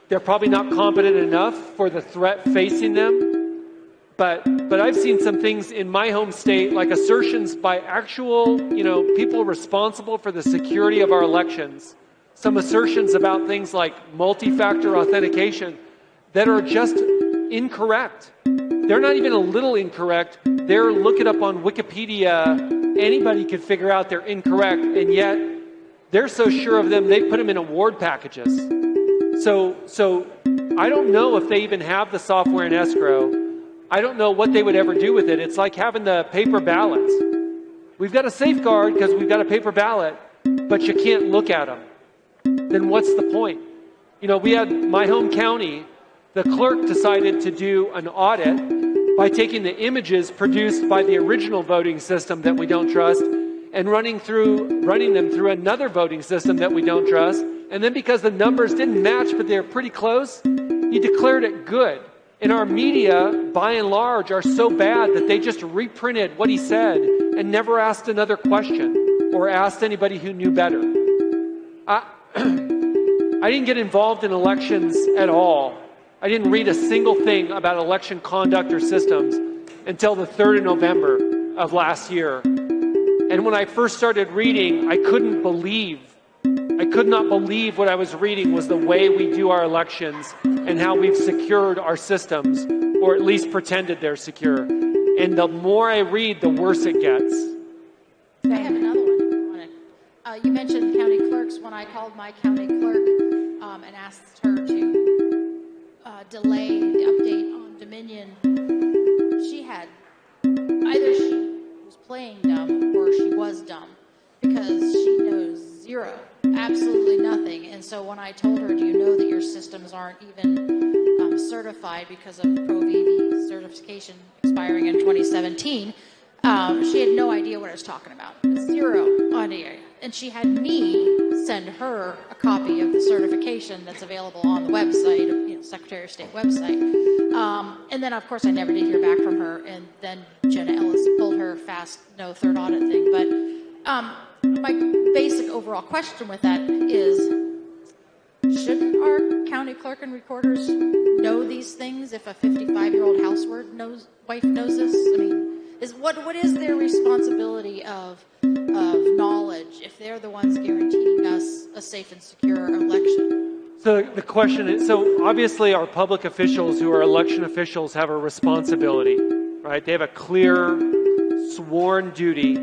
They're probably not competent enough for the threat facing them. But I've seen some things in my home state, like assertions by actual, people responsible for the security of our elections. Some assertions about things like multi-factor authentication that are just incorrect. They're not even a little incorrect. They're, look it up on Wikipedia. Anybody could figure out they're incorrect, and yet they're so sure of them, they put them in award packages. So I don't know if they even have the software in escrow. I don't know what they would ever do with it. It's like having the paper ballots. We've got a safeguard because we've got a paper ballot, but you can't look at them. Then what's the point? We had my home county, the clerk decided to do an audit by taking the images produced by the original voting system that we don't trust and running them through another voting system that we don't trust. And then because the numbers didn't match, but they're pretty close, he declared it good. And our media, by and large, are so bad that they just reprinted what he said and never asked another question or asked anybody who knew better. I didn't get involved in elections at all. I didn't read a single thing about election conduct or systems until the 3rd of November of last year. And when I first started reading, I could not believe what I was reading was the way we do our elections and how we've secured our systems, or at least pretended they're secure. And the more I read, the worse it gets. I have another one if you want it. You mentioned county clerks. When I called my county clerk and asked her to delay the update on Dominion, either she was playing dumb or she was dumb, because she knows zero, absolutely nothing. And so when I told her, do you know that your systems aren't even certified because of ProVNV certification expiring in 2017. She had no idea what I was talking about. Zero idea. And she had me send her a copy of the certification that's available on the website, Secretary of State website. And then, of course, I never did hear back from her. And then Jenna Ellis pulled her fast, no third audit thing. But my basic overall question with that is, shouldn't our county clerk and recorders know these things if a 55-year-old wife knows this? I mean, what is their responsibility of knowledge if they're the ones guaranteeing us a safe and secure election? So the question is, so obviously our public officials who are election officials have a responsibility, right? They have a clear sworn duty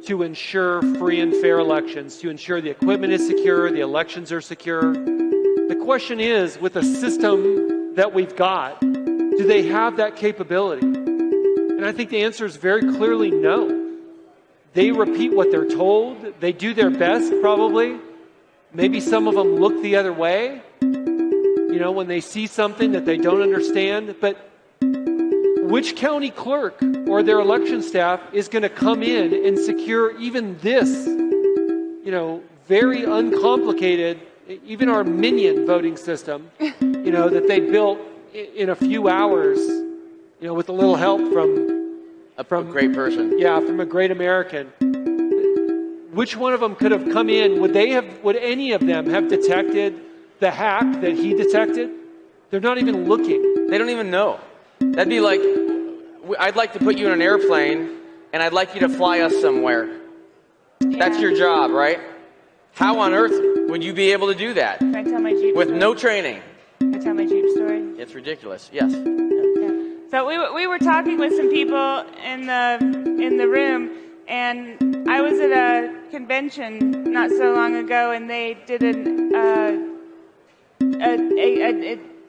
to ensure free and fair elections, to ensure the equipment is secure, the elections are secure. The question is, with the system that we've got, do they have that capability? And I think the answer is very clearly no. They repeat what they're told. They do their best, probably. Maybe some of them look the other way, when they see something that they don't understand. But which county clerk or their election staff is going to come in and secure even this, very uncomplicated, even our minion voting system, that they built in a few hours, with a little help from a great person. Yeah, from a great American. Which one of them could have come in? Would any of them have detected the hack that he detected? They're not even looking. They don't even know. That'd be like, I'd like to put you in an airplane, and I'd like you to fly us somewhere. Yeah. That's your job, right? How on earth would you be able to do that? Can I tell my Jeep with story? No training? Can I tell my Jeep story? It's ridiculous. Yes. Yeah. So we were talking with some people in the room, and I was at a convention not so long ago, and they did a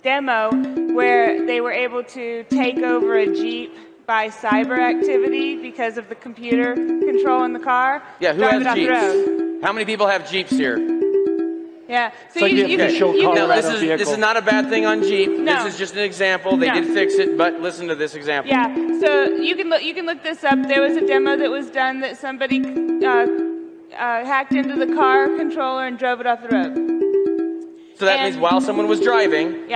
demo where they were able to take over a Jeep by cyber activity because of the computer control in the car. Yeah, who has Jeeps? How many people have Jeeps here? Yeah, so you no, this is not a bad thing on Jeep. No. This is just an example. They did fix it, but listen to this example. Yeah, so you can look this up. There was a demo that was done that somebody hacked into the car controller and drove it off the road. So that means while someone was driving,